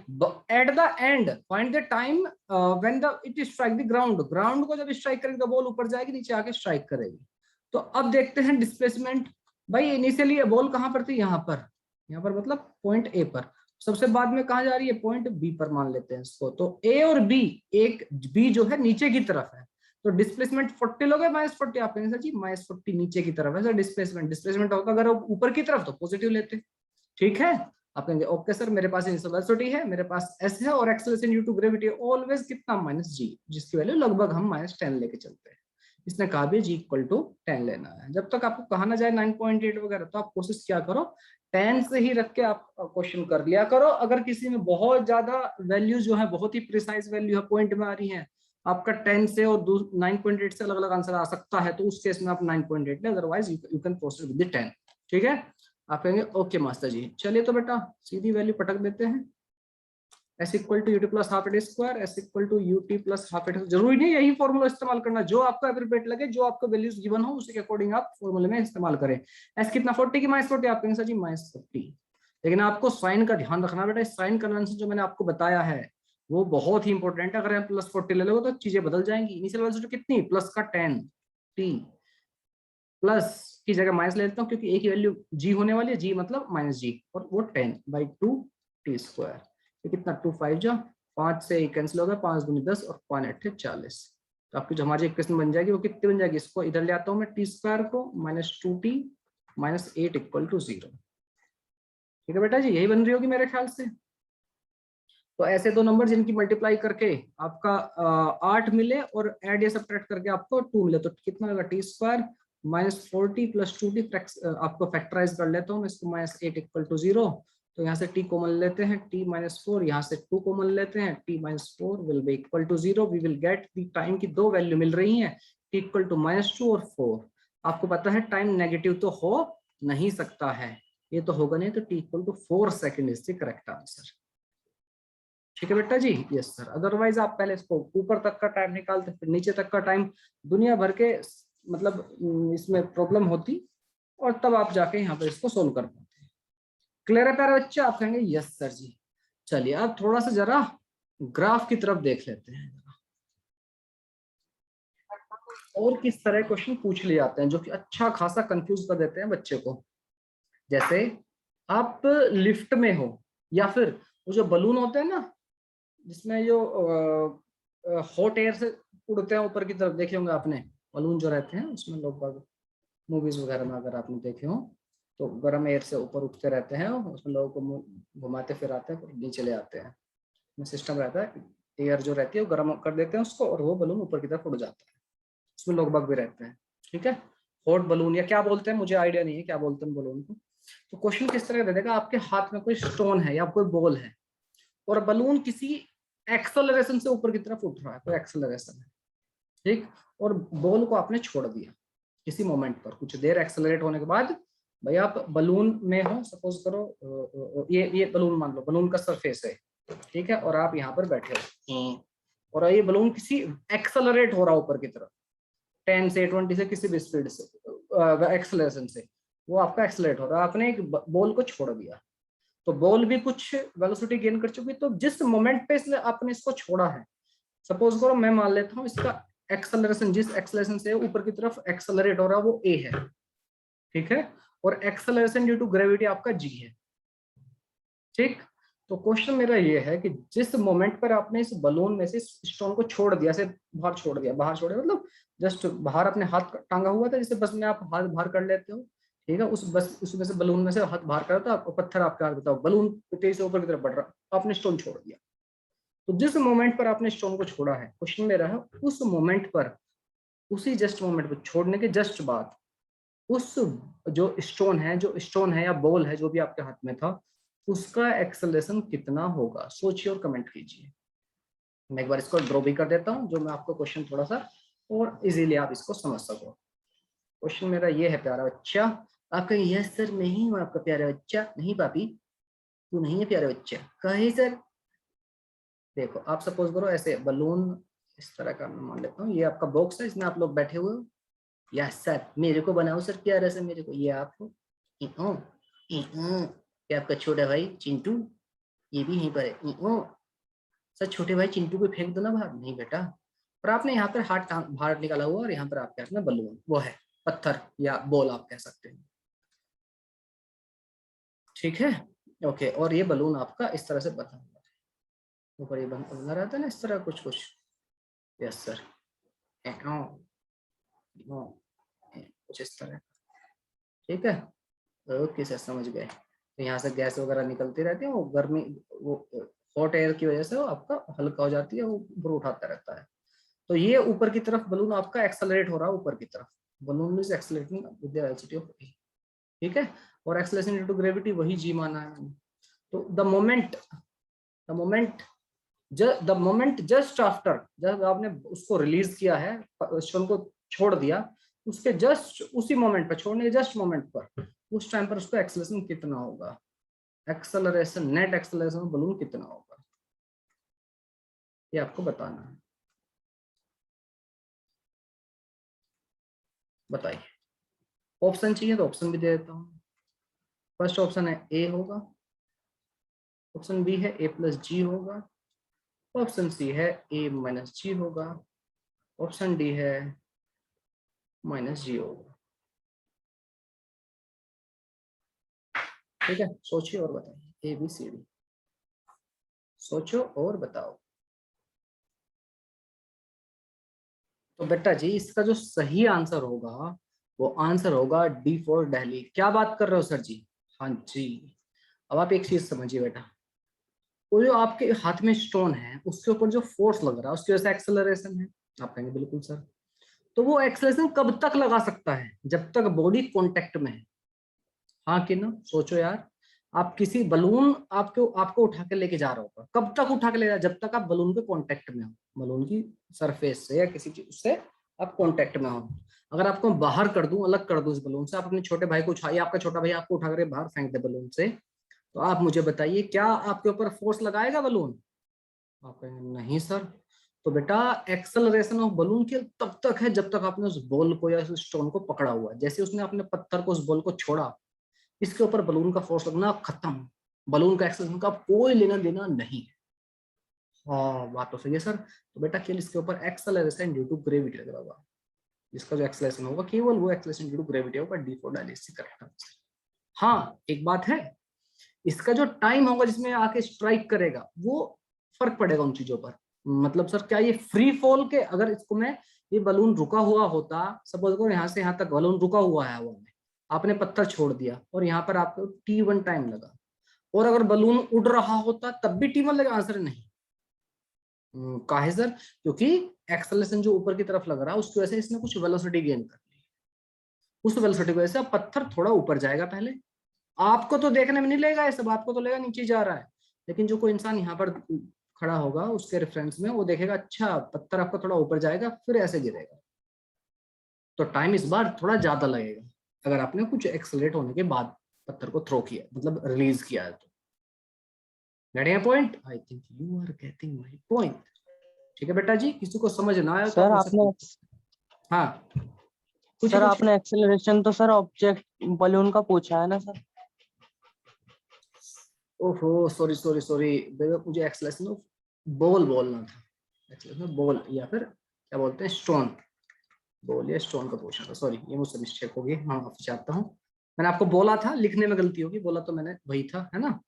at the end find the time when the it strike the ground. Ground को जब स्ट्राइक करेगी तो बॉल ऊपर जाएगी, नीचे आके स्ट्राइक करेगी। तो अब देखते हैं डिस्प्लेसमेंट। भाई इनिशियली बॉल कहां पर थी? यहाँ पर, यहाँ पर मतलब पॉइंट ए पर। सबसे बाद में कहा जा रही है? पॉइंट बी पर मान लेते हैं इसको। तो ए और बी, एक बी जो है नीचे की तरफ है, तो डिस्प्लेसमेंट 40 लोगे -40। आप कहेंगे सर जी -40 नीचे की तरफ है सर डिस्प्लेसमेंट। डिस्प्लेसमेंट होगा अगर ऊपर की तरफ तो पॉजिटिव लेते, ठीक है। आप कहेंगे ओके सर मेरे पास वेलोसिटी है, मेरे पास एस है, और acceleration due to gravity always कितना? -g, जिसकी वैल्यू लगभग हम -10 लेके चलते हैं। इसने कहा भी g इक्वल टू 10 लेना है। जब तक आपको कहा ना जाए 9.8 वगैरह, तो आप कोशिश क्या करो 10 से ही रख के आप क्वेश्चन कर लिया करो। अगर किसी में बहुत ज्यादा वैल्यू जो है, बहुत ही प्रिसाइज वैल्यू है, पॉइंट में आ रही है, आपका 10 से और 9.8 से अलग अलग आंसर आ सकता है, तो उस केस में आप 9.8 ले, otherwise you can proceed with the 10, ठीक है। आप कहेंगे ओके मास्टर जी। चलिए तो बेटा सीधी वैल्यू पटक देते हैं, s equal to ut plus half at square, s equal to ut plus half at. जरूरी नहीं यही फॉर्मूला इस्तेमाल करना, जो आपको एप्रोप्रिएट लगे, जो आपको वैल्यूज गिवन हो उसी के अकॉर्डिंग आप फॉर्मूले में इस्तेमाल करें। s कितना 40 की -40? आप कहेंगे सर जी -40। लेकिन आपको साइन का ध्यान रखना बेटा, साइन कन्वेंशन जो मैंने आपको बताया है वो बहुत ही इंपॉर्टेंट है। अगर हम +40 ले लोगे तो चीजें बदल जाएंगी। इनिशियल वेलोसिटी कितनी? प्लस का 10 t, प्लस की जगह माइनस ले लेता हूँ क्योंकि एक ही वैल्यू g होने वाली है, g मतलब -g, और वो 10/2 t स्क्वायर। ये कितना? 2 5 जो 5 से कैंसिल होगा, 5 दूनी 10 और 5 8 40। तो आपकी जो हमारी इक्वेशन बन जाएगी वो कितनी बन जाएगी? इसको इधर ले आता हूँ मैं, टी स्क्वायर को -2t -8 इक्वल टू 0, ठीक है बेटा जी, यही बन रही होगी मेरे ख्याल से। तो ऐसे दो नंबर जिनकी मल्टीप्लाई करके आपका 8 मिले और ऐड या सब्ट्रैक्ट करके आपको 2 मिले, तो कितना होगा? टी स्क्वायर -40 + 2t, आपको फैक्टराइज कर लेता हूँ मैं इसको, -8 इक्वल टू 0। तो यहाँ से t कॉमन लेते हैं, t -4, यहाँ से 2 कॉमन लेते हैं, t -4 will be equal to 0। We will get the time की दो वैल्यू मिल रही हैं, t इक्वल टू -2 और 4। आपको पता है टाइम नेगेटिव तो हो नहीं सकता है, ये तो होगा नहीं, तो t equal to 4 second is the correct answer, ठीक है बेटा जी। यस सर, अदरवाइज आप पहले इसको ऊपर तक का टाइम निकालते, फिर नीचे तक का टाइम, दुनिया भर के मतलब इसमें प्रॉब्लम होती, और तब आप जाके यहाँ पर इसको सोल्व कर पाते। क्लियर है प्यारे बच्चे? आप कहेंगे यस सर जी। चलिए अब थोड़ा सा जरा ग्राफ की तरफ देख लेते हैं, और किस तरह क्वेश्चन पूछ लिए जाते हैं जो कि अच्छा खासा कंफ्यूज कर देते हैं बच्चे को। जैसे आप लिफ्ट में हो, या फिर वो जो बलून होते हैं ना, जिसमें जो हॉट एयर से उड़ते हैं ऊपर की तरफ, देखे होंगे आपने बलून जो रहते हैं, उसमें लोग मूवीज वगैरह में अगर आपने देखे हो, तो गर्म एयर से ऊपर उठते रहते हैं, उसमें लोगों को घुमाते फिराते हैं, फिर नीचे ले आते हैं। सिस्टम रहता है, एयर जो रहती है वो गर्म कर देते हैं उसको, और वो बलून ऊपर की तरफ उड़ जाता है, उसमें लोग बग भी रहते हैं, ठीक है। हॉट बलून या क्या बोलते हैं, मुझे आइडिया नहीं है क्या बोलते हैं बलून को। तो क्वेश्चन किस तरह का दे देगा, आपके हाथ में कोई स्टोन है या कोई बॉल है और बलून किसी एक्सेलरेशन से ऊपर की तरफ उठ रहा है, कोई एक्सेलरेशन है, ठीक, और बॉल को आपने छोड़ दिया किसी मोमेंट पर, कुछ देर एक्सेलरेट होने के बाद, भाई आप बलून में हो, सपोज करो ये बलून मान लो, बलून का सरफेस है, ठीक है, और आप यहाँ पर बैठे हो और ये बलून किसी एक्सेलरेट हो रहा है ऊपर की तरफ 10 से 20 से किसी भी स्पीड से, एक्सेलरेशन से वो आपका एक्सेलरेट हो रहा है, आपने एक बॉल को छोड़ दिया, तो बॉल भी कुछ वेलोसिटी गेन कर चुकी, तो जिस मोमेंट पे इसलिए आपने इसको छोड़ा है, सपोज करो मैं मान लेता हूँ इसका एक्सेलरेशन, जिस एक्सेलरेशन से ऊपर की तरफ एक्सेलरेट हो रहा है वो ए है, ठीक है, और एक्सेलरेशन ड्यू टू ग्रेविटी आपका जी है, ठीक। तो क्वेश्चन मेरा ये है कि जिस मोमेंट पर आपने इस बलून में से स्टोन को छोड़ दिया, से बाहर छोड़ दिया, बाहर छोड़ दिया मतलब जस्ट बाहर अपने हाथ टांगा हुआ था, जैसे बस में आप हाथ बाहर कर लेते हो, ठीक है, उस बस उसमें से बलून में से हाथ बाहर करा था, पत्थर आपके हाथ, बताओ बलून तेजी से ऊपर की तरफ बढ़ रहा, आपने स्टोन छोड़ दिया, तो जिस मोमेंट पर आपने स्टोन को छोड़ा है, क्वेश्चन मेरा है उस मोमेंट पर, उसी जस्ट मोमेंट पर छोड़ने के जस्ट बाद, उस जो स्टोन है या बॉल है जो भी आपके हाथ में था, उसका एक्सेलरेशन कितना होगा, सोचिए और कमेंट कीजिए। मैं एक बार इसको ड्रॉ भी कर देता हूँ, जो मैं आपको क्वेश्चन थोड़ा सा और इजीली आप इसको समझ सको। क्वेश्चन मेरा ये है प्यारा बच्चा, आप कहें यस सर नहीं हूँ आपका प्यारा बच्चा, नहीं पापी तू नहीं है प्यारा बच्चा, कहे सर। देखो आप सपोज करो ऐसे बलून इस तरह का, मैं मान लेता हूँ ये आपका बॉक्स है, इसमें आप लोग बैठे हुए हो, यस सर मेरे को बनाओ सर प्यारा से, मेरे को, ये आप हो, ये आपका छोटा भाई चिंटू, ये भी यहीं पर है, सर छोटे भाई चिंटू को फेंक दो ना बाहर, नहीं बेटा, और आपने यहाँ पर हाथ बाहर निकाला हुआ और यहाँ पर आपके हाथ में बलून, वो है पत्थर या बॉल आप कह सकते हैं, ठीक है, ओके, और ये बलून आपका इस तरह से बना हुआ है, ऊपर ये बना रहता है ना इस तरह कुछ कुछ, यस सर, कुछ इस तरह, ठीक है, ओके सर समझ गए। तो यहाँ से गैस वगैरह निकलती रहती है, वो गर्मी, वो हॉट एयर की वजह से वो आपका हल्का हो जाती है, वो ऊपर उठाता रहता है, तो ये ऊपर की तरफ बलून आपका एक्सेलरेट हो रहा है ऊपर की तरफ, balloon is accelerating with the velocity of a, ठीक है, और एक्सेलरेशन ड्यू टू ग्रेविटी वही जी माना है मैंने, तो द मोमेंट जस्ट आफ्टर, जब आपने उसको रिलीज किया है, स्टोन को छोड़ दिया, उसके जस्ट उसी मोमेंट पर, छोड़ने के जस्ट मोमेंट पर, उस टाइम पर उसका एक्सेलरेशन कितना होगा, एक्सेलरेशन, नेट एक्सेलरेशन बलून कितना होगा, ये आपको बताना है, बताइए। ऑप्शन चाहिए तो ऑप्शन भी दे देता हूँ। फर्स्ट ऑप्शन है ए होगा, ऑप्शन बी है ए प्लस जी होगा, ऑप्शन सी है ए माइनस जी होगा, ऑप्शन डी है माइनस जी होगा, ठीक है, सोचिए और बताइए, ए बी सी डी, सोचो और बताओ। तो बेटा जी इसका जो सही आंसर होगा वो आंसर होगा डी फॉर दिल्ली। क्या बात कर रहे हो सर जी, हाँ जी। अब आप एक चीज समझिए बेटा, वो जो आपके हाथ में स्टोन है उसके ऊपर जो फोर्स लग रहा है उसकी वजह से एक्सेलरेशन है, आप कहेंगे बिल्कुल सर, तो वो एक्सेलरेशन कब तक लगा सकता है, जब तक बॉडी कांटेक्ट में है, हाँ कि ना, सोचो यार, आप किसी बलून आपको आपको उठा के लेके जा रहा होगा, कब तक उठा के ले जा, जब तक आप बलून के कांटेक्ट में हो, बलून की सरफेस से या किसी चीज से आप कांटेक्ट में हो। अगर आपको बाहर कर दूं, अलग कर दूं इस बलून से, आप अपने छोटे भाई को उठाइए, आपका छोटा भाई आपको उठा कर बाहर फेंक दे बलून से, तो आप मुझे बताइए क्या आपके ऊपर फोर्स लगाएगा बलून, आप कहेंगे नहीं सर। तो बेटा एक्सेलरेशन ऑफ बलून के तब तक है जब तक आपने उस बॉल को या उस स्टोन को पकड़ा हुआ है, जैसे उसने अपने पत्थर को उस बॉल को छोड़ा, इसके ऊपर बलून का फोर्स लगना खत्म, बलून का एक्सेलरेशन का कोई लेना देना नहीं है। हाँ बात तो सही है सर, तो बेटा केवल इसके ऊपर एक्सेलरेशन ड्यू टू ग्रेविटी लग रहा होगा, इसका जो एक्सेलरेशन होगा केवल वो एक्सेलरेशन ड्यू टू ग्रेविटी होगा, D for dialysis correct answer. हाँ एक बात है, इसका जो टाइम होगा जिसमें आके स्ट्राइक करेगा वो फर्क पड़ेगा उन चीजों पर, मतलब सर क्या ये फ्री फॉल के, अगर इसको मैं, ये बलून रुका हुआ होता, सपोज करो यहाँ से यहाँ तक बलून रुका हुआ है हवा में, आपने पत्थर छोड़ दिया और यहाँ पर आपको t1 टाइम लगा, और अगर बलून उड़ रहा होता तब भी t1 लगा, आंसर नहीं। काहे सर, क्योंकि एक्सेलरेशन जो ऊपर की तरफ लग रहा है उसकी वजह से इसने कुछ वेलोसिटी गेन कर ली, उस वेलोसिटी की वजह से अब पत्थर थोड़ा ऊपर जाएगा पहले, आपको तो देखने में नहीं लगेगा ये सब, आपको तो लगेगा नीचे जा रहा है, लेकिन जो कोई इंसान यहाँ पर खड़ा होगा उसके रेफरेंस में वो देखेगा अच्छा पत्थर आपका थोड़ा ऊपर जाएगा फिर ऐसे गिरेगा, तो टाइम इस बार थोड़ा ज्यादा लगेगा अगर आपने कुछ एक्सेलरेट होने के बाद पत्थर को थ्रो किया, मतलब रिलीज किया है तो। Getting point? I think you are getting my point. ठीक है बेटा जी, किसी को समझ ना आया तो आप सर मुझसे आपने हाँ पूछिए सर पूछिए। आपने एक्सेलरेशन तो सर ऑब्जेक्ट बलून का पूछा है ना सर? ओहो सॉरी सॉरी सॉरी, मुझे एक्सेलरेशन ऑफ बॉल बोलना था, एक्सेलरेशन ऑफ बॉल या फिर क्या बोलते हैं स्टोन, बॉल या स्टोन का पूछना था, सॉरी ये मुझसे मिस्टेक होगी, हाँ माफी चाहता हूँ। मैंने आपको बोला था, लिखने में गलती होगी, बोला तो मैंने वही था, है ना।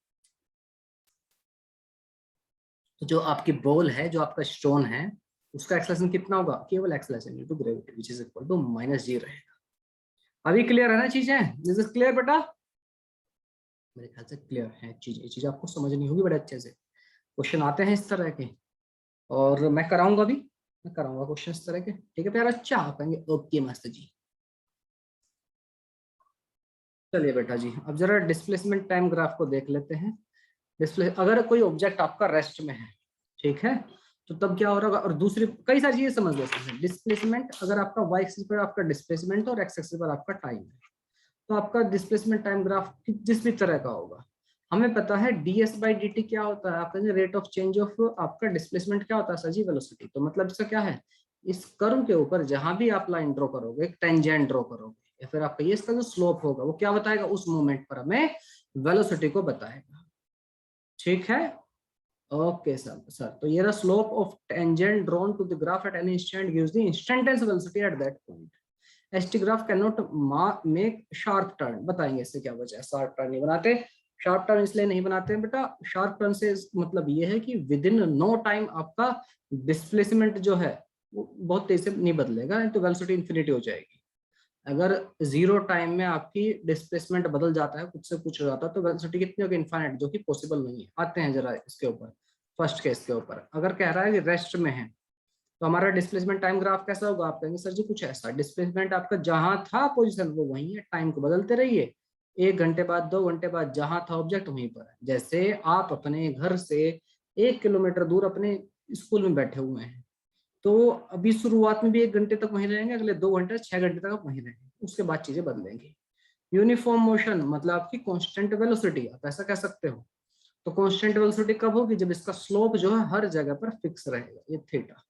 तो जो आपकी बॉल है, जो आपका स्टोन है, उसका एक्सेलरेशन कितना होगा, केवल acceleration into gravity which is equal to -g रहेगा। अभी क्लियर है ना चीजें? दिस इज क्लियर बेटा? मेरे ख्याल से क्लियर है चीज, ये चीज आपको समझनी होगी बड़े अच्छे से, क्वेश्चन आते हैं इस तरह के, और मैं कराऊंगा भी, मैं कराऊंगा क्वेश्चन इस तरह के। ठीक है प्यारा, अच्छा आप कहेंगे ओके मास्टर जी। चलिए बेटा जी, अब जरा डिस्प्लेसमेंट टाइम ग्राफ को देख लेते हैं। डिस्प्ले, अगर कोई ऑब्जेक्ट आपका रेस्ट में है, ठीक है, तो तब क्या हो रहा होगा, और दूसरी कई सारी चीजें समझ लेते हैं। डिस्प्लेसमेंट, अगर आपका वाई एक्सिस पर आपका डिस्प्लेसमेंट और एक्स एक्सिस पर आपका टाइम है, तो आपका डिस्प्लेसमेंट टाइम ग्राफ जिस भी तरह का होगा, हमें पता है ds बाई dt क्या होता है, आपका रेट ऑफ चेंज ऑफ आपका डिस्प्लेसमेंट क्या होता है सर जी, वेलोसिटी। तो मतलब इसका क्या है, इस कर्व के ऊपर जहां भी आप लाइन ड्रॉ करोगे, एक टेंजेंट ड्रॉ करोगे, या फिर आपका ये इसका जो स्लोप होगा वो क्या बताएगा, उस मोमेंट पर हमें वेलोसिटी को बताएगा। ठीक है, ओके सर तो ये रहा slope of tangent drawn to the graph at any instant gives the instantaneous velocity at that point. ST graph can not make sharp turn, बताएंगे इससे क्या वजह है शार्प टर्न नहीं बनाते। शार्प टर्न इसलिए नहीं बनाते हैं बेटा, शार्प टर्न से मतलब ये है कि विद इन नो टाइम आपका डिस्प्लेसमेंट जो है वो बहुत तेजी से नहीं बदलेगा, तो वेलोसिटी इन्फिनिटी हो जाएगी। अगर जीरो टाइम में आपकी डिस्प्लेसमेंट बदल जाता है, कुछ से कुछ हो जाता है, तो वेलोसिटी कितनी होगी, इनफाइनाइट, जो कि पॉसिबल नहीं है। आते हैं जरा इसके ऊपर, फर्स्ट केस के ऊपर। अगर कह रहा है कि रेस्ट में है, तो हमारा डिस्प्लेसमेंट टाइम ग्राफ कैसा होगा, आप कहेंगे सर जी कुछ ऐसा, डिस्प्लेसमेंट आपका जहां था पोजीशन वो वही है, टाइम को बदलते रहिए, 1 घंटे बाद 2 घंटे बाद जहां था ऑब्जेक्ट वहीं पर है। जैसे आप अपने घर से 1 किलोमीटर दूर अपने स्कूल में बैठे हुए हैं, तो अभी शुरुआत में भी 1 घंटे तक वहीं रहेंगे, अगले 2 घंटे 6 घंटे तक आप वहीं रहेंगे, उसके बाद चीजें बदलेंगी। यूनिफॉर्म मोशन मतलब आपकी कांस्टेंट वेलोसिटी, आप ऐसा कह सकते हो। तो कांस्टेंट वेलोसिटी कब होगी, जब इसका स्लोप जो है हर जगह पर फिक्स रहेगा, ये थीटा।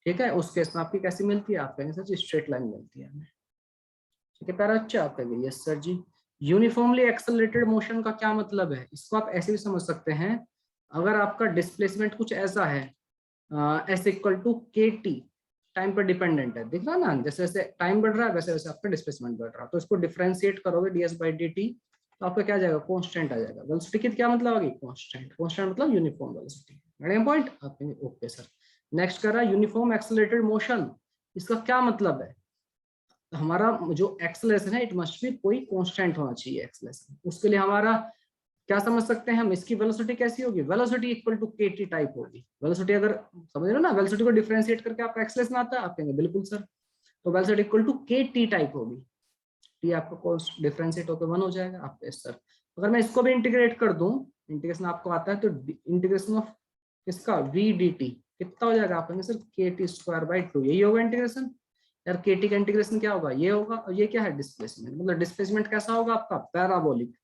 ठीक है, उस केस में आपकी कैसी मिलती है, आप कहेंगे सर जी स्ट्रेट लाइन मिलती है हमें। ठीक है प्यारा, अच्छा आप कहेंगे यस सर जी। यूनिफॉर्मली एक्सेलरेटेड मोशन का क्या मतलब है, इसको आप ऐसे भी समझ सकते हैं, अगर आपका डिस्प्लेसमेंट कुछ ऐसा है, एस इक्वल टू के टी, टाइम पर डिपेंडेंट है, दिख रहा ना, जैसे जैसे टाइम बढ़ रहा है वैसे वैसे आपका डिस्प्लेसमेंट बढ़ रहा है, तो इसको डिफरेंशिएट करोगे ds बाई डी टी, तो आपका क्या जाएगा, कांस्टेंट आ जाएगा। वेलोसिटी की क्या मतलब आ गई, कांस्टेंट, कांस्टेंट मतलब यूनिफॉर्म वेलोसिटी। बड़े पॉइंट आप कहेंगे ओके सर। नेक्स्ट कर रहा है यूनिफॉर्म एक्सेलरेटेड मोशन, इसका क्या मतलब है, हमारा जो एक्सेलरेशन है इट मस्ट बी कोई कांस्टेंट होना चाहिए एक्सेलरेशन, उसके लिए हमारा क्या समझ सकते हैं हम, इसकी वेलोसिटी कैसी होगी, वेलोसिटी इक्वल टू के टी टाइप होगी। वेलोसिटी अगर समझ रहे हो ना, वेलोसिटी को डिफरेंशिएट करके आपका एक्सेलरेशन आता है, आप कहेंगे बिल्कुल सर, तो वेलोसिटी इक्वल टू के टी टाइप होगी, टी आपका कोस डिफरेंशिएट होकर 1 हो जाएगा आपका सर। अगर मैं इसको भी इंटीग्रेट कर दूं, इंटीग्रेशन आपको आता है, तो इंटीग्रेशन ऑफ इसका वी डी टी कितना हो जाएगा, आप कहेंगे सर के टी स्क्वायर बाई 2, यही होगा इंटीग्रेशन। यार के टी का इंटीग्रेशन क्या होगा, ये होगा, और ये क्या है डिस्प्लेसमेंट, मतलब डिस्प्लेसमेंट कैसा होगा आपका, parabolic.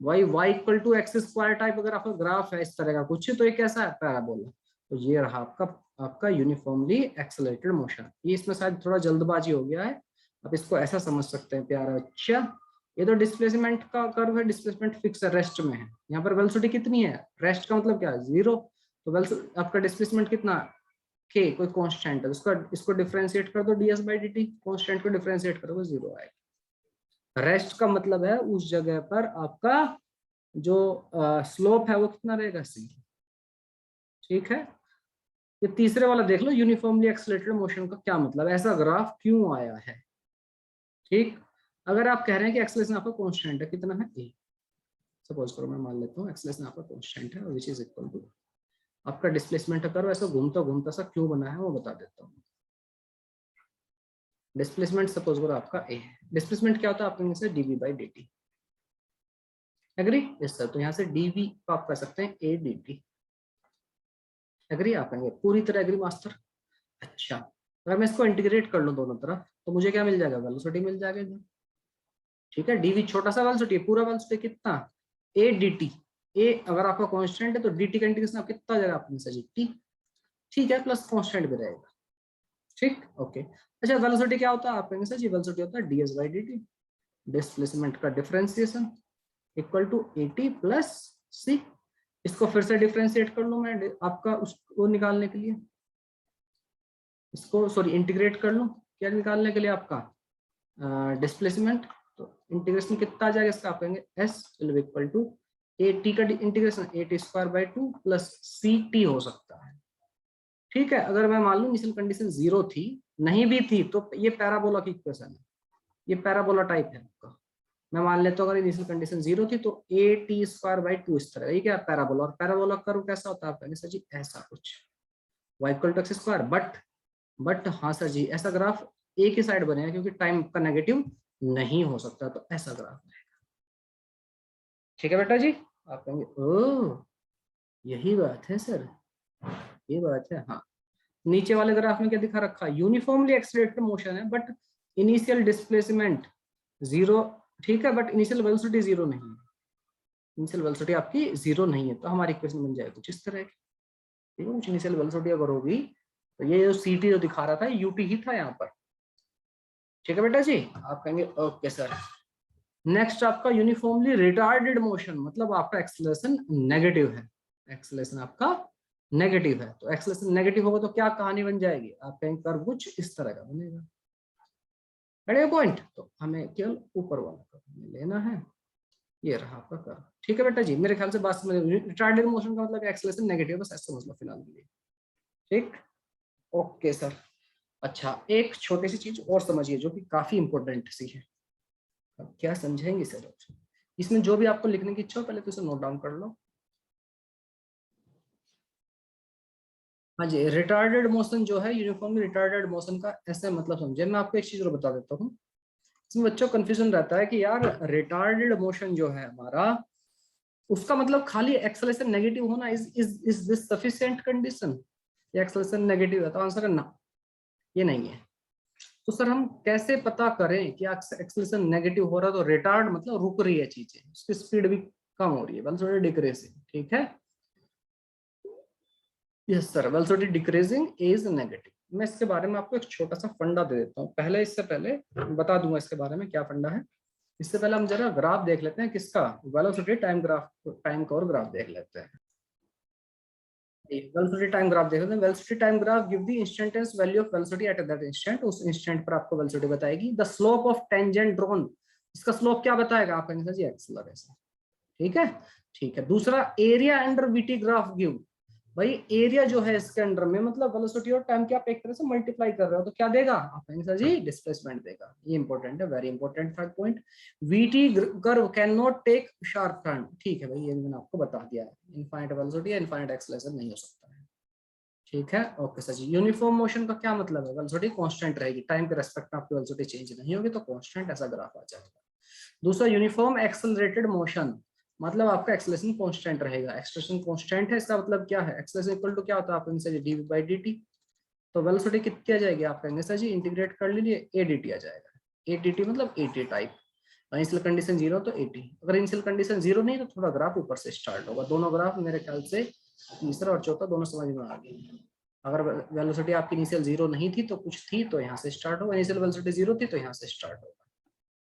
Y y equal to x square type अगर आपका ग्राफ है इस तरह का कुछ, तो ये कैसा है, पैराबोला। तो ये रहा आपका आपका यूनिफॉर्मली एक्सेलरेटेड मोशन। ये इसमें शायद थोड़ा जल्दबाजी हो गया है, आप इसको ऐसा समझ सकते हैं प्यारा। अच्छा, ये तो डिस्प्लेसमेंट का कर्व है, डिस्प्लेसमेंट फिक्स है, रेस्ट में है, यहाँ पर वेलोसिटी कितनी है, रेस्ट का मतलब क्या है, 0। तो वेलोसिटी आपका डिस्प्लेसमेंट कितना, के कोई कांस्टेंट है, उसका इसको डिफरेंशिएट कर दो ds बाई dt, कांस्टेंट को डिफरेंशिएट करोगे 0 आएगा। रेस्ट का मतलब है उस जगह पर आपका जो स्लोप है वो कितना रहेगा, सी। ठीक है, ये तीसरे वाला देख लो, यूनिफॉर्मली एक्सेलरेटेड मोशन का क्या मतलब, ऐसा ग्राफ क्यों आया है। ठीक, अगर आप कह रहे हैं कि एक्सेलरेशन आपका कांस्टेंट है, कितना है, ए, सपोज करो मैं मान लेता हूँ एक्सेलरेशन आपका कांस्टेंट है, व्हिच इज इक्वल टू आपका डिस्प्लेसमेंट करो, ऐसा घूमता घूमता सा क्यों बना है वो बता देता हूँ। डिस्प्लेसमेंट सपोज करो आपका ए है, डिस्प्लेसमेंट क्या होता है, आप कहेंगे sir dv by d t. Agree? Yes sir. तो यहाँ से डीवी को आप कर सकते हैं ए डी टी। एग्री? आप कहेंगे पूरी तरह एग्री मास्टर। अच्छा, अगर मैं इसको इंटीग्रेट कर लूँ दोनों तरफ तो मुझे क्या मिल जाएगा? वेलोसिटी मिल जाएगा इधर। ठीक है, डीवी छोटा सा वेलोसिटी है, पूरा वेलोसिटी कितना? A D T. ए अगर आपका कांस्टेंट है तो डी टी का इंटीग्रेशन आप कितना आ जाएगा आपने सर जी? टी। ठीक है, प्लस कांस्टेंट भी रहेगा। ठीक, ओके। अच्छा, वेलोसिटी क्या होता है? आप कहेंगे सर जी वेलोसिटी होता है ds by d t, displacement का differentiation, equal to a t plus c. इसको फिर से डिफरेंशिएट कर लूं मैं आपका उसको निकालने के लिए, इसको सॉरी इंटीग्रेट कर लूं क्या निकालने के लिए? आपका डिस्प्लेसमेंट। तो इंटीग्रेशन कितना आ जाएगा इसका? आप कहेंगे s will equal to a t का integration a t square by 2 प्लस सी टी हो सकता है। ठीक है, अगर मैं मान लूं इनिशियल कंडीशन 0 थी, नहीं भी थी, तो ये पैराबोला की इक्वेशन है, ये पैराबोला टाइप है आपका। मैं मान लेता हूँ अगर इनिशियल कंडीशन 0 थी तो ए टी स्क्वायर बाई 2 इस तरह, ये क्या पैराबोला। और पैराबोला कर्व कैसा होता है? आप कहेंगे सर जी ऐसा कुछ, y equal to x square. But हाँ सर जी, ऐसा ग्राफ एक ही साइड बनेगा क्योंकि टाइम का नेगेटिव नहीं हो सकता, तो ऐसा ग्राफ रहेगा। ठीक है बेटा जी? आप कहेंगे ओ यही बात है सर, ये बात है। हाँ, नीचे वाले ग्राफ में क्या दिखा रखा है? यूनिफॉर्मली एक्सीलरेटेड मोशन है बट इनिशियल डिस्प्लेसमेंट 0। ठीक है, बट इनिशियल वेलोसिटी 0 नहीं है, इनिशियल वेलोसिटी आपकी 0 नहीं है, तो हमारी इक्वेशन बन जाएगी कुछ इस तरह की। ठीक है, कुछ इनिशियल वेलोसिटी अगर होगी तो ये जो सी टी जो दिखा रहा था यूटी ही था यहाँ पर। ठीक है बेटा जी? आप कहेंगे ओके सर। नेक्स्ट आपका यूनिफॉर्मली रिटार्डेड मोशन, मतलब आपका एक्सेलरेशन नेगेटिव है, एक्सेलरेशन आपका नेगेटिव है। तो एक्सेलरेशन नेगेटिव होगा तो क्या कहानी बन जाएगी? आप कहेंगे कर्व कुछ इस तरह का बनेगा। बड़े पॉइंट, तो हमें केवल ऊपर वाला कर्व लेना है, ये रहा आपका कर्व। ठीक है बेटा जी, मेरे ख्याल से बात समझ। रिटार्डेड मोशन का मतलब एक्सेलरेशन नेगेटिव, बस ऐसा समझ लो फिलहाल के लिए। ठीक, ओके सर। अच्छा, एक छोटी सी चीज और समझिए जो कि काफी इंपॉर्टेंट सी है। अब क्या समझेंगे सर? इसमें जो भी आपको लिखने की इच्छा हो पहले तो इसे नोट डाउन कर लो। हाँ जी, रिटार्डेड मोशन जो है, यूनिफॉर्मली रिटार्डेड मोशन का ऐसे मतलब समझे। मैं आपको एक चीज और बता देता हूँ, इसमें बच्चों को कंफ्यूजन रहता है कि यार रिटार्डेड मोशन जो है हमारा, उसका मतलब खाली एक्सेलरेशन नेगेटिव होना इज दिस सफिशिएंट कंडीशन? ये एक्सेलरेशन नेगेटिव है तो आंसर है ना, ये नहीं है। तो सर हम कैसे पता करें कि एक्सेलरेशन नेगेटिव हो रहा है? तो रिटार्ड मतलब रुक रही है चीजें, उसकी स्पीड भी कम हो रही है, वेलोसिटी डिक्रीजिंग। ठीक है, yes sir, velocity decreasing is negative. मैं इसके बारे में आपको एक छोटा सा फंडा दे देता हूँ पहले, इससे पहले बता दूंगा इसके बारे में क्या फंडा है। इससे पहले हम जरा ग्राफ देख लेते हैं किसका, वेलोसिटी टाइम ग्राफ, टाइम का और ग्राफ देख लेते हैं। वेलोसिटी टाइम ग्राफ देख लेते हैं। Velocity time graph give the instantaneous value of velocity at that instant, उस इंस्टेंट पर आपको वेलोसिटी बताएगी। The slope of tangent drawn, इसका स्लोप क्या बताएगा? आप कहेंगे सर जी एक्सेलरेशन। ठीक है, ठीक है। दूसरा, area under VT graph give, भाई एरिया जो है इसके अंडर में, मतलब वेलोसिटी और टाइम के आप एक तरह से मल्टीप्लाई कर रहे हो तो क्या देगा? आप कहेंगे सर जी डिस्प्लेसमेंट देगा। ये इंपॉर्टेंट है, very important third point. VT curve can not take sharp turn. ठीक है भाई, ये मैंने आपको बता दिया है, इनफाइनाइट वेलोसिटी या इनफाइनाइट एक्सेलरेशन नहीं हो सकता है। ठीक है, okay sir ji. Uniform motion का क्या मतलब है? वेलोसिटी कांस्टेंट रहेगी, टाइम के रेस्पेक्ट में आपकी वेलोसिटी चेंज नहीं होगी, तो कांस्टेंट ऐसा ग्राफ आ जाएगा। दूसरा, यूनिफॉर्म एक्सेलरेटेड मोशन, मतलब आपका एक्सेलरेशन कांस्टेंट रहेगा। एक्सेलरेशन कांस्टेंट है, इसका मतलब क्या है? एक्सेलरेशन इक्वल टू क्या होता है? आप कहेंगे डी बाई डी टी। तो वेलोसिटी कितनी आ जाएगी? आप कहेंगे सर जी इंटीग्रेट कर लीजिए, ए डी टी आ जाएगा। ए डी टी मतलब A T type. Initial condition 0 तो 80, अगर इनिशियल कंडीशन 0 नहीं तो थोड़ा ग्राफ ऊपर से स्टार्ट होगा। दोनों ग्राफ मेरे ख्याल से तीसरा और चौथा दोनों समझ में आ गए। अगर वेलोसिटी आपकी इनिशियल 0 नहीं थी तो कुछ थी तो यहाँ से स्टार्ट होगा, इनिशियल वेलोसिटी 0 थी तो यहाँ से स्टार्ट होगा।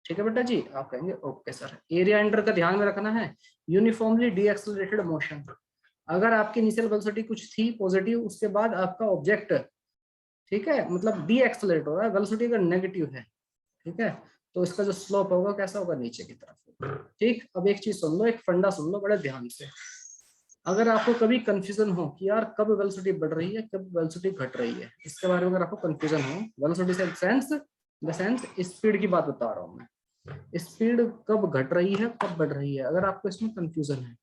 ठीक है बेटा जी? आप कहेंगे ओके सर। एरिया अंडर का ध्यान में रखना है, यूनिफॉर्मली डी एक्सेलरेटेड मोशन, अगर आपकी इनिशियल वेलोसिटी कुछ थी पॉजिटिव, उसके बाद आपका ऑब्जेक्ट, ठीक है, मतलब डी एक्सेलरेट हो रहा है, वेलोसिटी अगर नेगेटिव है, ठीक है, तो इसका जो स्लोप होगा कैसा होगा? नीचे की तरफ। ठीक, अब एक चीज सुन लो, एक फंडा सुन लो बड़े ध्यान से। अगर आपको कभी कंफ्यूजन हो कि यार कब वेलोसिटी बढ़ रही है कब वेलोसिटी घट रही है, इसके बारे में अगर आपको कंफ्यूजन हो, वेलोसिटी से सेंस स्पीड की बात बता रहा हूँ मैं, स्पीड कब घट रही है कब बढ़ रही है, अगर आपको इसमें कंफ्यूजन है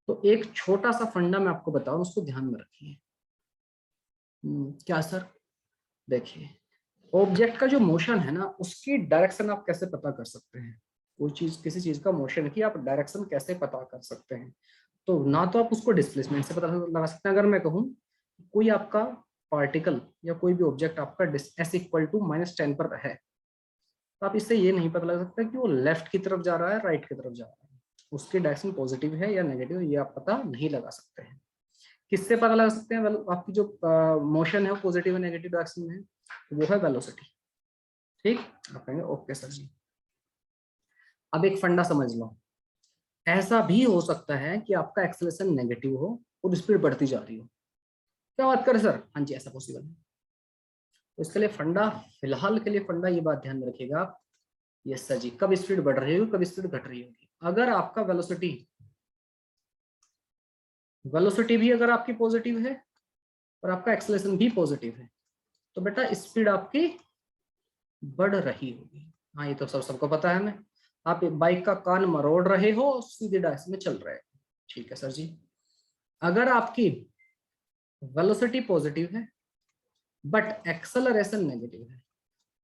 तो एक छोटा सा फंडा मैं आपको बताऊं, उसको ध्यान में रखिए। क्या सर? देखिए, ऑब्जेक्ट का जो मोशन है ना, उसकी डायरेक्शन आप कैसे पता कर सकते हैं? कोई चीज, किसी चीज का मोशन की आप डायरेक्शन कैसे पता कर सकते हैं? तो ना तो आप उसको डिस्प्लेसमेंट से पता लगा सकते हैं, अगर मैं कहूँ कोई आपका पार्टिकल या कोई भी ऑब्जेक्ट आपका s इक्वल टू -10 पर है, तो आप इससे ये नहीं पता लगा सकते कि वो लेफ्ट की तरफ जा रहा है राइट की तरफ जा रहा है, उसकी डायरेक्शन पॉजिटिव है या नेगेटिव, ये आप पता नहीं लगा सकते हैं। किससे पता लगा सकते हैं? आपकी जो मोशन है वो पॉजिटिव या नेगेटिव डायरेक्शन में है, वो है वेलोसिटी। ठीक, आप कहेंगे ओके सर जी। अब एक फंडा समझ लो, ऐसा भी हो सकता है कि आपका एक्सेलरेशन नेगेटिव हो और स्पीड बढ़ती जा रही हो। क्या बात करें सर? हाँ जी, ऐसा पॉसिबल है। तो इसके लिए फंडा, फिलहाल के लिए फंडा ये बात ध्यान में रखिएगा आप, यस सर जी, कब स्पीड बढ़ रही होगी कब स्पीड घट रही होगी। अगर आपका वेलोसिटी भी अगर आपकी पॉजिटिव है और आपका एक्सेलरेशन भी पॉजिटिव है, तो बेटा स्पीड आपकी बढ़ रही होगी। हाँ, ये तो सबको पता है हमें। आप बाइक का कान मरोड़ रहे हो, सीधे डायरेक्शन में चल रहे हो, ठीक है सर जी। अगर आपकी वेलोसिटी पॉजिटिव है बट एक्सेलरेशन नेगेटिव है,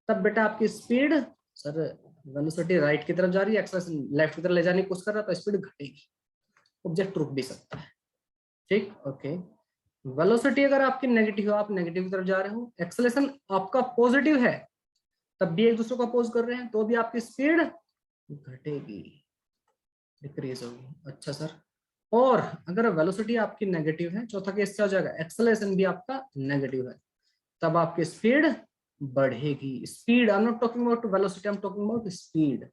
तब बेटा आपकी स्पीड, सर वेलोसिटी राइट की तरफ जा रही है, एक्सेलरेशन लेफ्ट की तरफ ले जाने की कोशिश कर रहा है, तो स्पीड घटेगी, ऑब्जेक्ट रुक भी सकता है। ठीक, ओके। वेलोसिटी अगर आपकी नेगेटिव हो, आप नेगेटिव की तरफ जा रहे हो, एक्सेलरेशन आपका पॉजिटिव है, तब भी एक दूसरे को अपोज कर रहे हैं, तो भी आपकी स्पीड घटेगी, डिक्रीज होगी। अच्छा सर, और अगर वेलोसिटी आपकी नेगेटिव है, चौथा केस क्या हो जाएगा? एक्सेलरेशन भी आपका नेगेटिव है, तब आपकी स्पीड बढ़ेगी। Speed, I am not talking about velocity, I am talking about speed.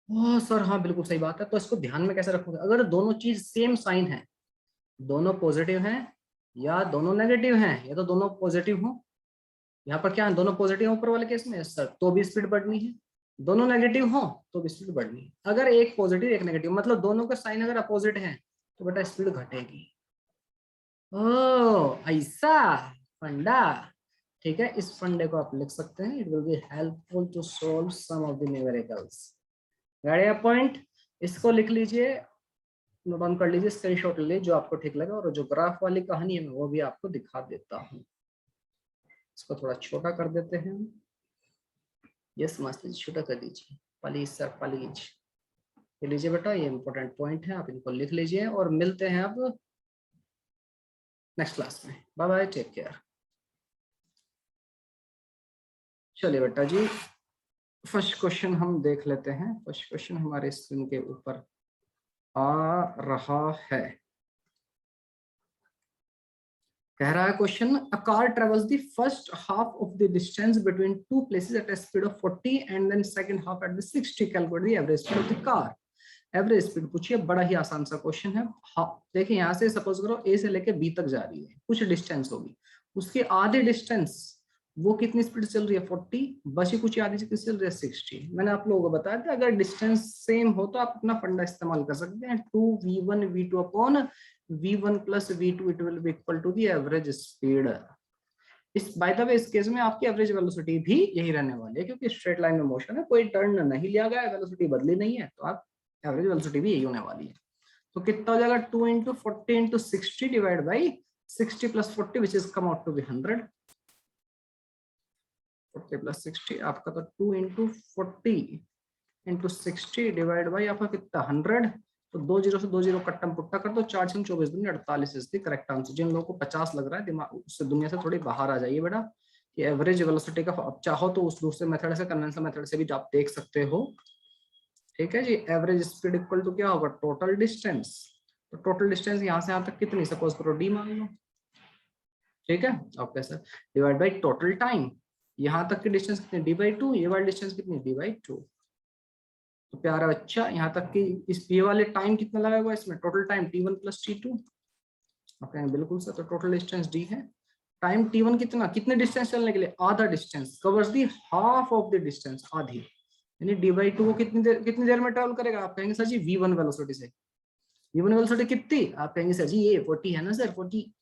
Oh sir, हाँ बिल्कुल सही बात है। तो इसको ध्यान में कैसे रखोगे? अगर दोनों चीज सेम साइन है, दोनों पॉजिटिव हैं या दोनों नेगेटिव हैं, या तो दोनों पॉजिटिव हो, यहाँ पर क्या है, दोनों पॉजिटिव ऊपर वाले केस में सर, तो भी स्पीड बढ़नी है, दोनों नेगेटिव हो तो भी स्पीड बढ़नी है। अगर एक पॉजिटिव एक नेगेटिव, मतलब दोनों के साइन अगर अपोजिट हैं, तो बेटा स्पीड घटेगी। ओह ऐसा फंडा, ठीक है। इस फंडे को आप लिख सकते हैं, it will be helpful to solve some of the numericals. गाड़िया पॉइंट, इसको लिख लीजिए, नोट डाउन कर लीजिए, स्क्रीनशॉट ले लीजिए जो आपको ठीक लगे, और जो ग्राफ वाली कहानी है वो भी आपको दिखा देता हूँ। इसको थोड़ा छोटा कर देते हैं, यस मास्टर जी छोटा कर दीजिए, प्लीज सर प्लीज। ये लीजिए बेटा, ये इंपॉर्टेंट पॉइंट है, आप इनको लिख लीजिए, और मिलते हैं अब नेक्स्ट क्लास में। Bye bye, take care. चलिए बेटा जी, फर्स्ट क्वेश्चन हम देख लेते हैं। फर्स्ट क्वेश्चन हमारे स्क्रीन के ऊपर आ रहा है। कह रहा है question, a car travels the first half of the distance between two places at a speed of 40 and then second half at the 60, calculate the average speed of the car. Average speed पूछिए, बड़ा ही आसान सा question है। हाँ देखिए, यहाँ से suppose करो ए से लेके बी तक जा रही है, कुछ डिस्टेंस होगी, उसके आधे डिस्टेंस वो कितनी स्पीड चल रही है 40, बची कुछ आधी कितनी चल रही है 60। मैंने आप लोगों को बताया था, अगर डिस्टेंस सेम हो तो आप अपना फंडा इस्तेमाल कर सकते हैं, 2v1 v2 अपॉन v1 प्लस v2, it will be equal to the average speed. इस बाय द वे इस केस में आपकी एवरेज वेलोसिटी भी यही रहने वाली है, क्योंकि स्ट्रेट लाइन में मोशन है, कोई टर्न नहीं लिया गया है, वेलोसिटी बदली नहीं है, तो आप एवरेज वेलोसिटी भी यही होने वाली है। तो कितना हो जाएगा, 2 into 40 into 60 divide by 60 plus 40 which is come out to be 100। 40 plus 60 आपका, तो 2 इंटू 40 इंटू 60 डिवाइड बाई आपका कितना 100। तो 2 जीरो से 2 जीरो कट्टम पुट्टा कर दो, 4 से 24 दूनी 48 इज द करेक्ट आंसर। जिन लोगों को 50 लग रहा है दिमाग, उससे दुनिया से थोड़ी बाहर आ जाइए बेटा। ये एवरेज वेलोसिटी का आप चाहो तो उस दूसरे मेथड से, कन्वेंशनल मेथड से भी आप देख सकते हो। ठीक है जी, एवरेज स्पीड इक्वल टू क्या होगा, टोटल डिस्टेंस। तो टोटल डिस्टेंस यहाँ से यहाँ तक कितनी, सपोज करो डी मान लो, ठीक है okay sir, divide by total time. यहाँ तक की डिस्टेंस कितनी, डी बाई 2, ये वाली डिस्टेंस कितनी, डी बाई 2। तो प्यारा बच्चा, यहाँ तक की इस ये वाले टाइम कितना लगा हुआ इसमें, total time t1 plus t2। Okay बिल्कुल सर, तो टोटल डिस्टेंस d है। टाइम t1 कितना, कितने डिस्टेंस चलने के लिए, आधा distance, covers the half of the distance, आधी, यानी d बाई 2 को कितनी देर में ट्रेवल करेगा। आप कहेंगे सर जी v1 वेलोसिटी से, v1 वेलोसिटी कितनी, आप कहेंगे सर जी ये 40 है ना सर, 40।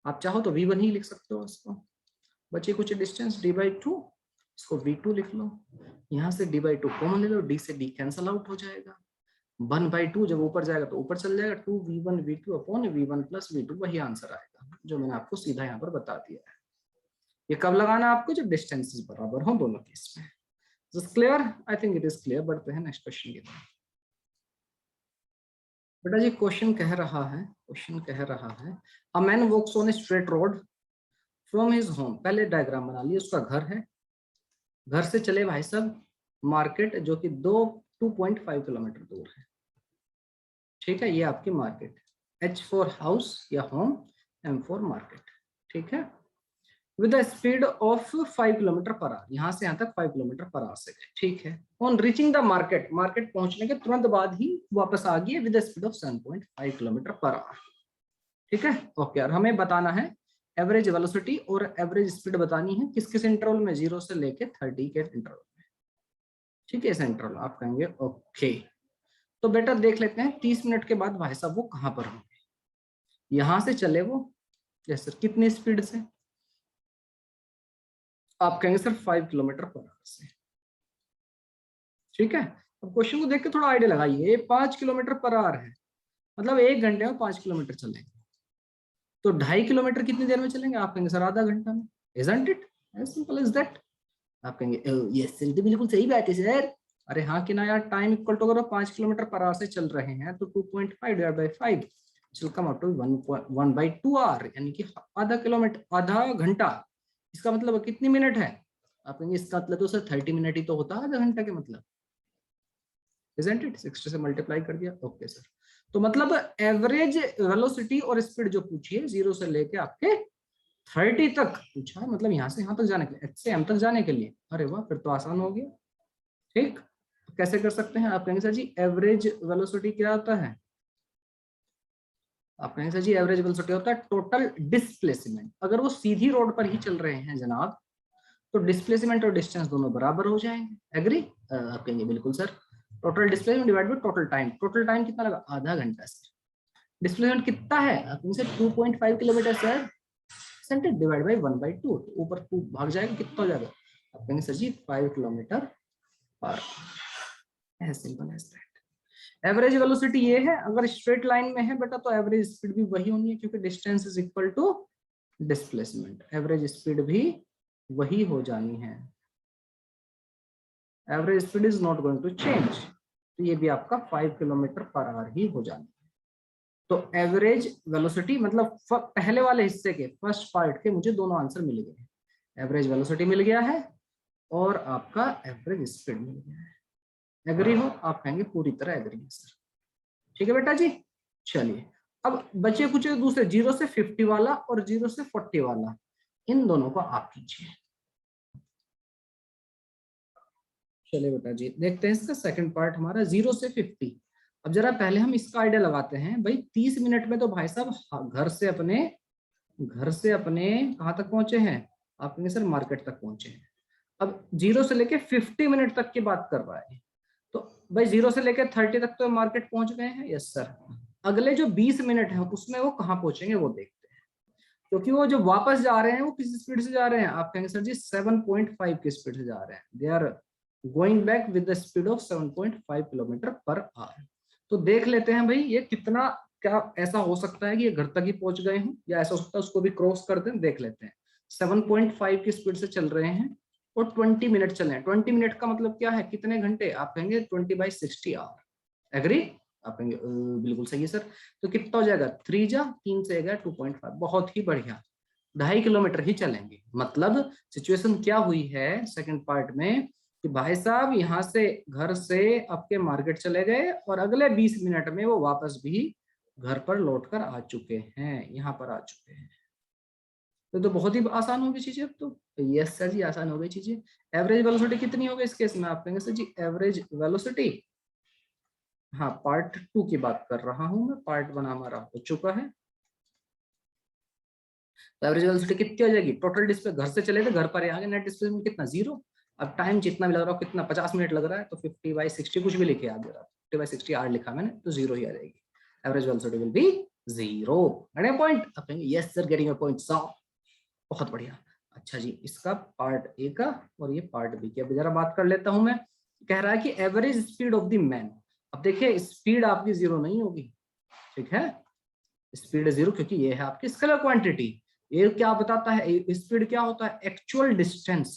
आप चाहो तो v1 ही लिख सकते हो इसको। बचे कुछ डिस्टेंस d बाई 2, इसको v2 लिख लो। यहाँ से d बाई 2 कॉमन ले लो, d से d कैंसल आउट हो जाएगा। 1/2 जब ऊपर जाएगा तो ऊपर चल जाएगा, 2v1 v2 अपॉन v1 प्लस v2, वही आंसर आएगा जो मैंने आपको सीधा यहाँ पर बता दिया है। ये कब लगाना है आपको, जब डिस्टेंसेस बराबर हो दोनों केस में। Is clear? I think it is clear. बढ़ते हैं नेक्स्ट क्वेश्चन की तरफ। बेटा जी क्वेश्चन कह रहा है a man walks on a straight road from his home. पहले डायग्राम बना लिया, उसका घर है, घर से चले भाई साहब मार्केट जो कि 2.5 किलोमीटर दूर है। ठीक है, ये आपकी मार्केट, H फॉर हाउस या होम, M फॉर मार्केट। ठीक है, with the speed of 5 kilometre per our, यहाँ से यहाँ तक 5 किलोमीटर पर आवर से गए। ठीक है, on reaching the market, market पहुंचने के तुरंत बाद ही वापस आ गए with the speed of 7.5 kilometre per our. ठीक है, ओके। और हमें बताना है एवरेज वेलोसिटी और एवरेज स्पीड बतानी है किस किस इंटरवल में, 0 से लेके 30 के इंटरवल में। ठीक है, इस इंटरवल आप कहेंगे ओके। तो बेटा देख लेते हैं 30 मिनट के बाद भाई साहब वो कहां पर होंगे। यहां से चले वो जैसे कितनी स्पीड से, आप कहेंगे सर 5 किलोमीटर पर आवर से। ठीक है, अब क्वेश्चन को देख के थोड़ा आइडिया लगाइए। ये 5 किलोमीटर पर आवर है, मतलब 1 घंटे में 5 किलोमीटर चलेंगे। तो 2.5 किलोमीटर कितनी देर में चलेंगे, आप कहेंगे सर आधा घंटा में। Isn't it as simple as that? आप कहेंगे यस सर, तो बिल्कुल सही बात है सर। अरे हाँ कि ना यार, टाइम इक्वल टू अगर 5 किलोमीटर पर आवर से चल रहे हैं तो 2.5 divide by 5 will come out to 1/2 hour, यानी कि आधा किलोमीटर, आधा घंटा। इसका मतलब कितनी मिनट है, आप कहेंगे इसका मतलब तो सर 30 मिनट ही तो होता है आधा घंटा के मतलब। Isn't it? 60 से मल्टीप्लाई कर दिया, ओके सर। तो मतलब एवरेज वेलोसिटी और स्पीड जो पूछी है 0 से लेके आपके 30 तक पूछा है, मतलब यहाँ से यहाँ तक जाने के लिए, H से M तक जाने के लिए। अरे वाह, फिर तो आसान हो गया। ठीक, कैसे कर सकते हैं, आप कहेंगे सर जी एवरेज वेलोसिटी क्या होता है, आप कहेंगे सर जी एवरेज वेलोसिटी होता है टोटल डिस्प्लेसमेंट। अगर वो सीधी रोड पर ही चल रहे हैं जनाब, तो डिस्प्लेसमेंट और डिस्टेंस दोनों बराबर हो जाएंगे। एग्री? आप कहेंगे बिल्कुल sir. Total displacement divide by total time, total time कितना लगा, आधा घंटा सर। डिस्प्लेसमेंट कितना है, आप कहेंगे sir 2.5 kilometre sir, centre divide by 1/2, ऊपर 2 भाग जाएगा, कितना हो जाएगा, आप कहेंगे सर जी 5 किलोमीटर पर। As simple as that. Average velocity ये है, अगर स्ट्रेट लाइन में है बेटा तो एवरेज स्पीड भी वही होनी है, क्योंकि distance is equal to displacement, average speed भी वही हो जानी है। Average speed is not going to change, तो ये भी आपका 5 किलोमीटर पर आवर ही हो जानी है। तो एवरेज वेलोसिटी मतलब पहले वाले हिस्से के, फर्स्ट पार्ट के मुझे दोनों आंसर मिल गए, एवरेज वेलोसिटी मिल गया है और आपका एवरेज स्पीड मिल गया है। एग्री हो? आप कहेंगे पूरी तरह एग्री है सर। ठीक है बेटा जी, चलिए अब बचे कुछ दूसरे 0 से 50 वाला और 0 से 40 वाला, इन दोनों को आप कीजिए। चलिए बेटा जी देखते हैं इसका सेकंड पार्ट हमारा 0 से 50। अब जरा पहले हम इसका आइडिया लगाते हैं भाई। 30 मिनट में तो भाई साहब घर से अपने कहां तक पहुंचे हैं, आप कहेंगे सर मार्केट तक पहुंचे हैं। अब 0 से लेके 50 मिनट तक की बात कर रहा है, तो भाई 0 से लेके 30 तक तो मार्केट पहुंच गए हैं। Yes sir. अगले जो 20 मिनट है उसमें वो कहाँ पहुंचेंगे वो देखते हैं, क्योंकि वो जो वापस जा रहे हैं वो किस स्पीड से जा रहे हैं, आप कहेंगे सर जी 7.5 की स्पीड से जा रहे हैं। They are going back with the speed of 7.5 kilometre per hour. तो देख लेते हैं भाई ये कितना, क्या ऐसा हो सकता है कि ये घर तक ही पहुंच गए हों, या ऐसा हो सकता है उसको भी क्रॉस कर दें। देख लेते हैं, 7.5 की स्पीड से चल रहे हैं और 20 मिनट चले। 20 मिनट का मतलब क्या है, कितने घंटे, आप कहेंगे 20/60 आवर। एग्री? आप कहेंगे बिल्कुल सही है सर। तो कितना हो जाएगा, 3 जा 3 से 2.5, बहुत ही बढ़िया। 2.5 किलोमीटर ही चलेंगे। मतलब सिचुएशन क्या हुई है सेकंड पार्ट में कि भाई साहब यहाँ से घर से आपके मार्केट चले गए और अगले 20 मिनट में वो वापस भी घर पर लौट कर आ चुके हैं, यहाँ पर आ चुके हैं। तो बहुत ही आसान होगी चीजें अब तो। यस सर जी आसान हो गई चीजें। एवरेज वेलोसिटी कितनी होगी इस केस में, आप कहेंगे सर जी एवरेज वेलोसिटी, हाँ पार्ट 2 की बात कर रहा हूं मैं, पार्ट 1 हमारा हो चुका है। तो एवरेज वेलोसिटी कितनी हो जाएगी, टोटल डिस्प्ले घर से चले थे घर पर आ गए, नेट डिस्प्ले में कितना 0। अब टाइम जितना भी लग रहा हो, कितना 50 मिनट लग रहा है, तो 50/60 कुछ भी लिखे आ दे रहा है, 50/60 आर लिखा मैंने, तो 0 ही आ जाएगी। Average velocity will be 0। Getting point? आप कहेंगे yes sir getting a point, so बहुत बढ़िया। अच्छा जी, इसका पार्ट ए का और ये पार्ट बी की अब जरा बात कर लेता हूं मैं। कह रहा है कि average speed of the man. अब देखिए स्पीड आपकी 0 नहीं होगी, ठीक है, स्पीड 0 क्योंकि ये है आपकी स्केलर क्वांटिटी। ये क्या बताता है, स्पीड क्या होता है, एक्चुअल डिस्टेंस।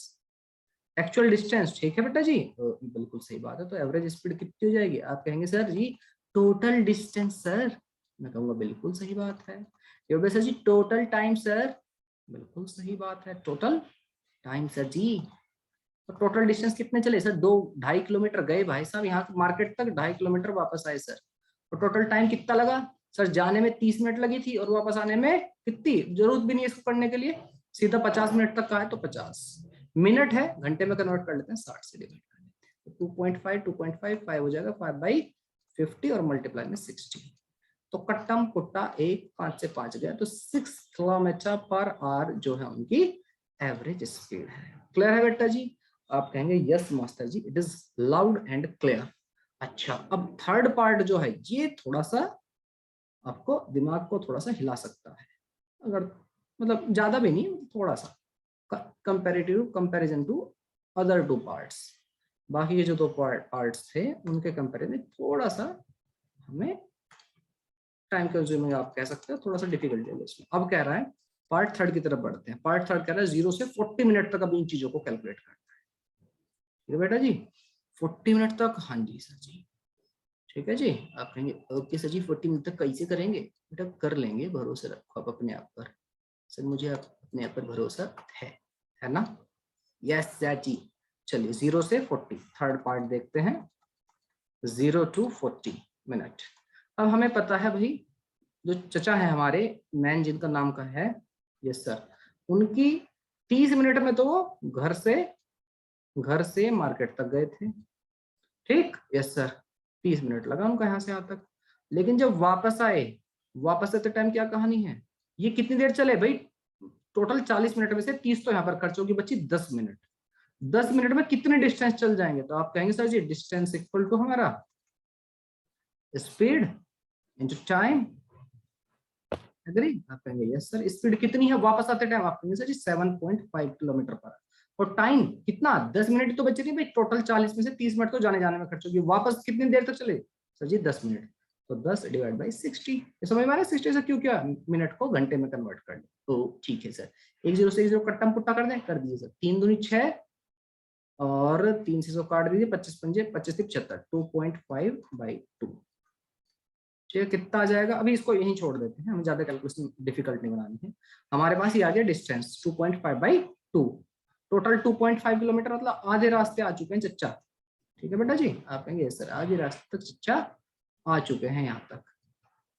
एक्चुअल डिस्टेंस, ठीक है बेटा जी, बिल्कुल सही बात है। तो एवरेज स्पीड कितनी हो जाएगी? आप कहेंगे सर जी टोटल डिस्टेंस सर, मैं कहूंगा बिल्कुल सही बात है। ये हो गया सर जी टोटल टाइम सर, बिल्कुल सही बात है, टोटल टाइम सर जी। तो टोटल डिस्टेंस कितने चले सर? 2-2.5 किलोमीटर गए भाई साहब यहाँ मार्केट तक, 2.5 किलोमीटर वापस आए सर। तो टोटल टाइम कितना लगा सर? जाने में 30 मिनट लगी थी और वापस आने में कितनी, जरूरत भी नहीं है इसको करने के लिए, सीधा 50 मिनट तक का है तो 50 मिनट है, घंटे में कन्वर्ट कर लेते हैं, 60 से डिवाइड कर लेते हैं। 2.5 हो जाएगा 5/50 और मल्टीप्लाई में 60। तो कट्टम कुट्टा 1 5 से 5 गया, तो 6 किलोमीटर पर आवर जो है उनकी एवरेज स्पीड है। क्लियर है बेटा जी? आप कहेंगे yes master ji, it is loud and clear. अच्छा, अब थर्ड पार्ट जो है ये थोड़ा सा आपको दिमाग को थोड़ा सा हिला सकता है, अगर मतलब ज्यादा भी नहीं, थोड़ा सा comparative comparison to other 2 parts. बाकी के जो 2 पार्ट्स थे उनके कंपैरिजन में थोड़ा सा हमें टाइम कंज्यूमिंग आप कह सकते हो, थोड़ा सा डिफिकल्टी है इसमें। अब कह रहा है पार्ट थर्ड की तरफ बढ़ते हैं। पार्ट थर्ड कह रहा है 0 से 40 मिनट तक अब इन चीजों को कैलकुलेट करना है। ठीक है बेटा जी, 40 मिनट तक, हाँ जी सर जी, ठीक है जी। आप कहेंगे ओके सर जी 40 मिनट तक कैसे करेंगे? बेटा कर लेंगे, भरोसा रखो आप अपने आप पर। सर मुझे अपने आप पर भरोसा है ना? यस सर जी। चलिए 0 से 40 थर्ड पार्ट देखते हैं, 0 to 40 मिनट। अब हमें पता है भाई जो चचा है हमारे मैन जिनका नाम का है, यस सर, उनकी 30 मिनट में तो वो घर से मार्केट तक गए थे, ठीक, यस सर, 30 मिनट लगा उनका यहाँ से यहाँ तक। लेकिन जब वापस आए, वापस आते टाइम क्या कहानी है? ये कितनी देर चले भाई? टोटल 40 मिनट में से 30 तो यहाँ पर खर्च होगी, बची 10 मिनट। 10 मिनट में कितने डिस्टेंस चल जाएंगे? तो आप कहेंगे sir ji distance equal to हमारा स्पीड इंटू टाइम। एग्री? आप कहेंगे यस सर। स्पीड कितनी है वापस आते टाइम? आप कहेंगे sir ji 7.5 kilometre per our. और टाइम कितना? 10 मिनट तो बचे नहीं भाई, टोटल 40 में से 30 मिनट तो जाने जाने में खर्च होगी, वापस कितनी देर तक चले सर जी? 10 मिनट। तो 10 डिवाइड बाई 60, ये समझ में आ रहा है? 60 से क्यों किया? मिनट को घंटे में कन्वर्ट कर ले। तो ठीक है सर, 1 0 से 1 0 कट्टा पुट्टा कर दें, कर दीजिए सर। 3 दूनी 6 और 3 से 100 काट दीजिए, 25 पंजे 25 75, 2.5/2। कितना आ जाएगा? अभी इसको यहीं छोड़ देते हैं, हमें ज्यादा कैलकुलेशन डिफिकल्ट नहीं बनानी है। हमारे पास ये आ गया डिस्टेंस 2.5/2, टोटल 2.5 किलोमीटर, मतलब आधे रास्ते आ चुके हैं चच्चा। ठीक है बेटा जी? आप कहेंगे सर आधे रास्ते तक चच्चा आ चुके हैं यहाँ तक,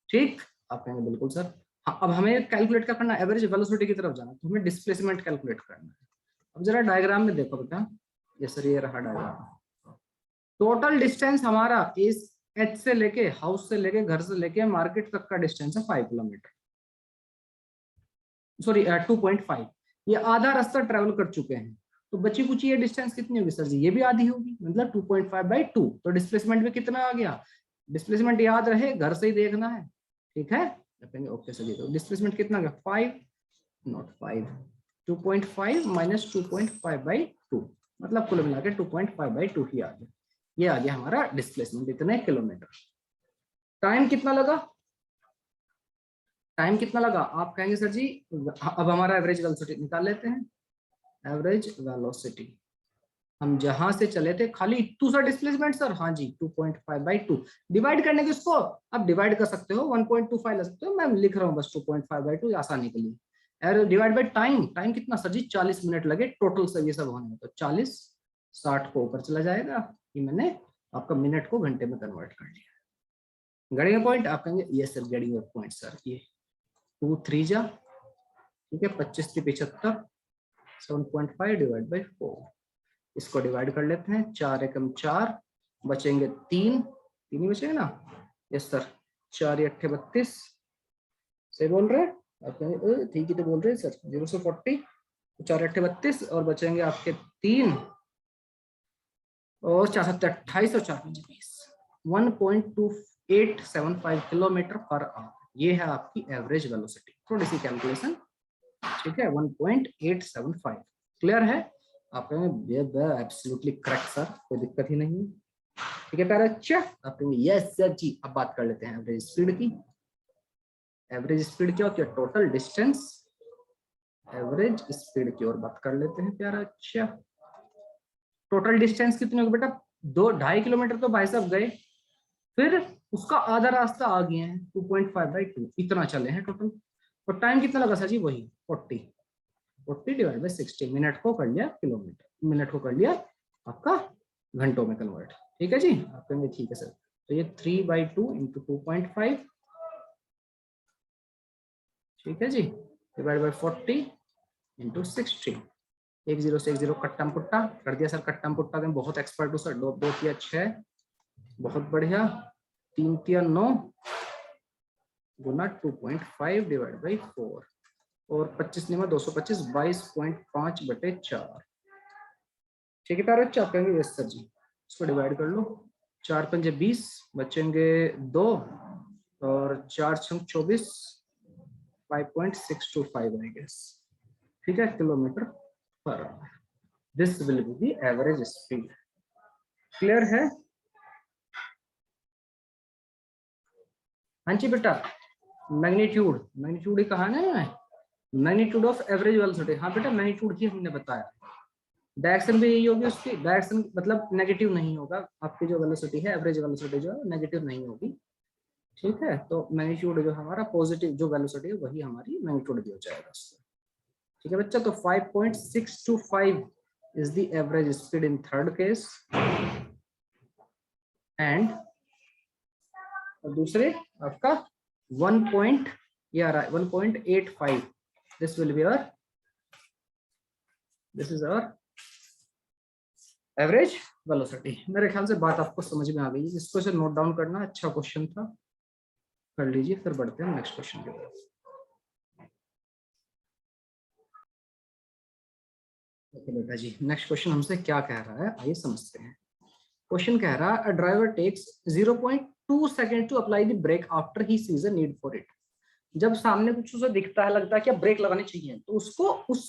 ठीक। आप कहेंगे बिल्कुल सर। हाँ, अब हमें कैलकुलेट क्या करना है? एवरेज वेलोसिटी की तरफ जाना, तो हमें डिस्प्लेसमेंट कैलकुलेट करना है। अब जरा डायग्राम में देखो बेटा, ये सर ये रहा डायग्राम। टोटल डिस्टेंस हमारा इस एच से लेके, हाउस से लेके, घर से लेके मार्केट तक का डिस्टेंस है 5 किलोमीटर, सॉरी 2.5। ये आधा रास्ता ट्रेवल कर चुके हैं, तो बची कुची ये डिस्टेंस कितनी होगी सर जी? ये भी आधी होगी, मतलब 2.5/2। तो डिस्प्लेसमेंट में कितना आ गया? डिस्प्लेसमेंट याद रहे, घर से ही देखना है, ठीक है? ओके सर जी, तो डिस्प्लेसमेंट कितना गया? 5, नॉट 5, 2.5 माइनस 2.5/2, मतलब कुल मिला के 2.5/2 ही आ गया। ये आ गया हमारा डिस्प्लेसमेंट, इतने किलोमीटर। टाइम कितना लगा? टाइम कितना लगा? आप कहेंगे सर जी अब हमारा एवरेज वेलोसिटी निकाल लेते हैं। एवरेज वेलोसिटी हम जहां से चले थे, खाली इतू सा डिस्प्लेसमेंट सर, हाँ जी 2.5/2 डिवाइड करने के, इसको आप डिवाइड कर सकते हो, 1.25 ले सकते हो, मैं लिख रहा हूँ बस 2.5/2 आसानी के लिए। Average divide by time, time कितना सर जी? 40 मिनट लगे टोटल सब ये सब होने में, तो 40 60 को ऊपर चला जाएगा, कि मैंने आपका मिनट को घंटे में कन्वर्ट कर लिया। Getting a point? आप कहेंगे yes sir getting a point sir. ये 2 3 जा, ठीक है, 25 से 75, 7.5 डिवाइड बाई 4, इसको डिवाइड कर लेते हैं, 4 एकम 4, बचेंगे 3 ही बचेंगे ना? यस सर, 4 8 32, सही बोल रहे हैं आप? कहेंगे ठीक ही तो बोल रहे हैं सर। 0 से 40, 4 8 32 और बचेंगे आपके 3 और 4 7 28 और 4 5 20, 1.2875 किलोमीटर पर आवर। ये है आपकी एवरेज वेलोसिटी, थोड़ी सी कैलकुलेशन, ठीक है, 1.875। क्लियर है? आप कहेंगे एब्सोल्युटली करेक्ट सर, कोई दिक्कत ही नहीं। ठीक है प्यारे अच्छा, आप कहेंगे यस सर जी। अब बात कर लेते हैं एवरेज स्पीड की। एवरेज स्पीड क्या होती है? टोटल डिस्टेंस एवरेज स्पीड की ओर बात कर लेते हैं प्यारा अच्छा। टोटल डिस्टेंस कितनी होगी बेटा, 2.5 किलोमीटर तो भाई साहब गए, फिर उसका आधा रास्ता आ गए हैं, 2.5/2 इतना चले हैं टोटल। और टाइम कितना लगा सर जी, वही 40 डिवाइड बाई 60, मिनट को कर लिया किलोमीटर, मिनट को कर लिया आपका घंटों में कन्वर्ट। ठीक है जी, आप कहेंगे ठीक है सर, तो ये 3/2 इंटू 2.5, ठीक है जी, डिवाइड बाई 40 इंटू 60। 10 से 10 कट्टम पुट्टा कर दिया सर, कट्टम पुट्टा में बहुत एक्सपर्ट हूँ सर। 2 2 3 6, बहुत बढ़िया, 3 3 9 गुना 2.5 डिवाइड बाई 4, और 25 निमा 225, 22.5/4। ठीक है प्यारे बच्चे, आप कहेंगे यस सर जी, इसको डिवाइड कर लो, 4 पंजे 20, बचेंगे 2, और 4 छंग 24, 5.625 आई गेस। ठीक है, kilometre per our. This will be the average speed. Clear है? हाँ जी बेटा, मैग्नीट्यूड, मैग्नीट्यूड ही कहा ना, मैग्नीट्यूड ऑफ एवरेज वेलोसिटी। हाँ बेटा, मैग्नीट्यूड ही हमने बताया। डायरेक्शन भी यही होगी उसकी, डायरेक्शन मतलब नेगेटिव नहीं होगा, आपकी जो वेलोसिटी है, एवरेज वेलोसिटी जो है नेगेटिव नहीं होगी। ठीक है, तो मैग्नीट्यूड जो हमारा पॉजिटिव जो वेलोसिटी है वही हमारी मैग्नीट्यूड भी हो जाएगा उससे। ठीक है बच्चा, तो 5.625 is the average speed in third case, and दूसरे आपका 1.85, this will be our, this is our average velocity। मेरे ख्याल से बात आपको समझ में आ गई है, इसको से नोट डाउन करना, अच्छा क्वेश्चन था, कर लीजिए। फिर बढ़ते हैं नेक्स्ट क्वेश्चन की तरफ। ओके बेटा जी, नेक्स्ट क्वेश्चन हमसे क्या कह रहा है, आइए समझते हैं। क्वेश्चन कह रहा है, a driver takes 0.2 second to apply the brake after he sees a need for it. जब सामने कुछ उसे दिखता है, लगता है कि अब ब्रेक लगानी चाहिए, तो उसको उस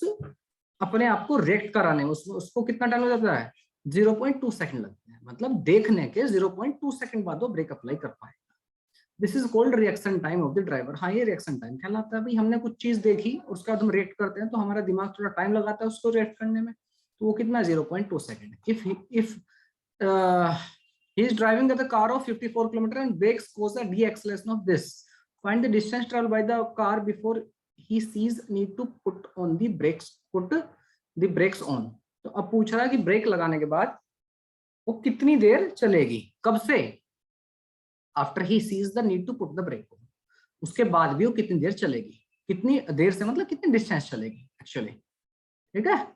अपने आप को रिएक्ट कराने में उसको कितना टाइम लग जाता है, 0.2 सेकंड लगते हैं। मतलब देखने के 0.2 सेकंड बाद वो ब्रेक अप्लाई कर पाए। This is called reaction time of the driver. हाँ, ये रिएक्शन टाइम कहलाता है। भाई हमने कुछ चीज देखी, उसका हम रिएक्ट करते हैं, तो हमारा दिमाग थोड़ा टाइम लगाता है उसको रिएक्ट करने में, तो वो कितना 0.2 second. If he is driving at the car of 54 km and brakes cause a deceleration of this, find the distance traveled by the car before he sees need to put on the brakes, put the brakes on। तो अब पूछ रहा है कि break लगाने के बाद वो कितनी देर चलेगी, कब से, after he sees the need to put the brake on, उसके बाद भी वो कितनी देर चलेगी। कितनी देर से मतलब कितनी डिस्टेंस चलेगी एक्चुअली। ठीक है,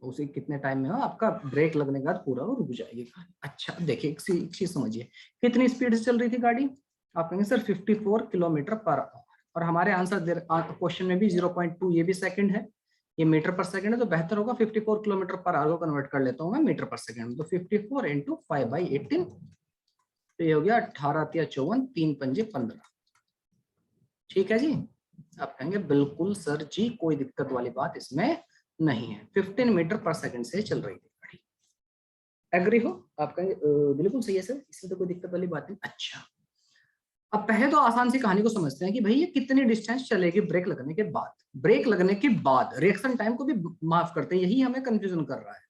उसे कितने टाइम में हो आपका ब्रेक लगने के बाद पूरा वो रुक जाएगी। अच्छा देखिए, एक चीज समझिए, कितनी स्पीड से चल रही थी गाड़ी, आप कहेंगे सर 54 किलोमीटर पर आवर, और हमारे आंसर क्वेश्चन में भी 0.2 ये भी सेकंड है, ये मीटर पर सेकंड है, तो बेहतर होगा 54 किलोमीटर पर आवर को कन्वर्ट कर लेता हूँ मैं मीटर पर सेकंड। तो 54 इंटू 5/18, तो ये हो गया 18 × 54, 3 पंजे 15। ठीक है जी, आप कहेंगे बिल्कुल सर जी, कोई दिक्कत वाली बात इसमें नहीं है, 15 मीटर पर सेकंड से चल रही थी गाड़ी। एग्री हो? आप कहेंगे बिल्कुल सही है सर, इसमें तो कोई दिक्कत वाली बात नहीं। अच्छा, अब पहले तो आसान सी कहानी को समझते हैं कि भाई ये कितनी डिस्टेंस चलेगी ब्रेक लगने के बाद। ब्रेक लगने के बाद रिएक्शन टाइम को भी माफ करते हैं, यही हमें कंफ्यूजन कर रहा है।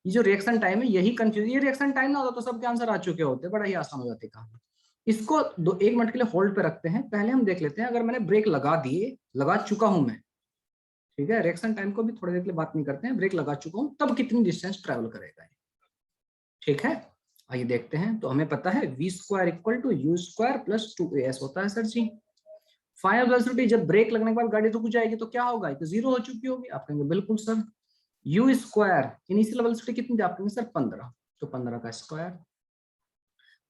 ये जो रिएक्शन टाइम है यही कंफ्यूजन, ये रिएक्शन टाइम ना होता तो सबके आंसर आ चुके होते, बड़ा ही आसान हो जाती कहानी। इसको 1 मिनट के लिए होल्ड पे रखते हैं। पहले हम देख लेते हैं, अगर मैंने ब्रेक लगा चुका हूं मैं, ठीक है, रिएक्शन टाइम को भी थोड़ी देर के लिए बात नहीं करते हैं, ब्रेक लगा चुका हूं तब कितनी डिस्टेंस ट्रैवल करेगा। ठीक है, आइए देखते हैं। तो हमें पता है v² = u² + 2as होता है सर जी। फाइनल वेलोसिटी जब ब्रेक लगने के बाद गाड़ी रुक जाएगी तो क्या होगा, तो 0 हो चुकी होगी। आप कहेंगे बिल्कुल सर। u² इनिशियल वेलोसिटी कितनी थी, आप कहेंगे सर 15, तो 15 का स्क्वायर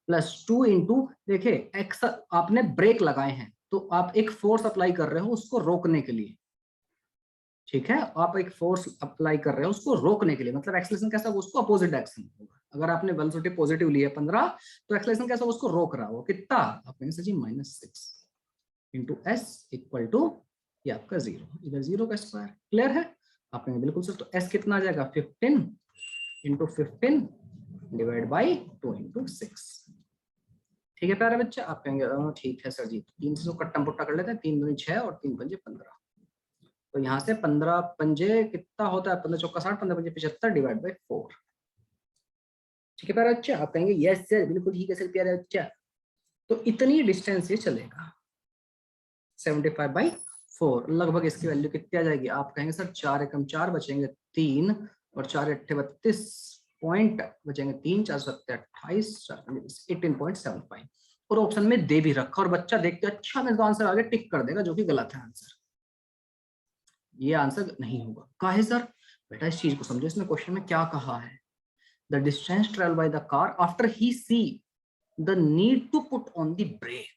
प्लस 2 इंटू, देखिए एक्स आपने ब्रेक लगाए हैं तो आप एक फोर्स अप्लाई कर रहे हो उसको रोकने के लिए। ठीक है, आप एक फोर्स अप्लाई कर रहे हो उसको रोकने के लिए, मतलब एक्सेलरेशन कैसा होगा, उसको अपोजिट डायरेक्शन होगा। अगर आपने वेलोसिटी पॉजिटिव ली है 15, तो एक्सेलरेशन कैसा होगा, उसको रोक रहा हो कितना, आप कहेंगे सर जी -6 इंटू s = ये आपका 0, इधर 0 का स्क्वायर। क्लियर है? आप कहेंगे बिल्कुल सर, तो s कितना आ जाएगा, 15 इंटू 15 डिवाइड बाई 2 इंटू 6। ठीक है प्यारे बच्चे, आप कहेंगे ठीक है सर जी। 3 से कट्टम पुट्टा कर लेते हैं, 3 दूनी 6 और 3 पंजे 15। तो यहाँ से 15 पंजे कितना होता है, 15 चौका 60, 15 पंजे 75 डिवाइड बाई 4। ठीक है प्यारे बच्चे, आप कहेंगे यस सर बिल्कुल ठीक है सर प्यारे बच्चा। तो इतनी डिस्टेंस ये चलेगा 75/4, लगभग इसकी वैल्यू कितनी आ जाएगी, आप कहेंगे सर 4 एकम 4 बचेंगे 3 और 4 अट्ठे 32 पॉइंट बचेंगे 3, 4 सत्ते 28, 18.75। और ऑप्शन में दे भी रखा और बच्चा देखते अच्छा मेरे को आंसर आगे टिक कर देगा, जो कि गलत है आंसर। ये आंसर नहीं होगा। काहे सर? बेटा इस चीज को समझो, इसमें क्वेश्चन में क्या कहा है, the distance travel by the car after he see the need to put on the brake.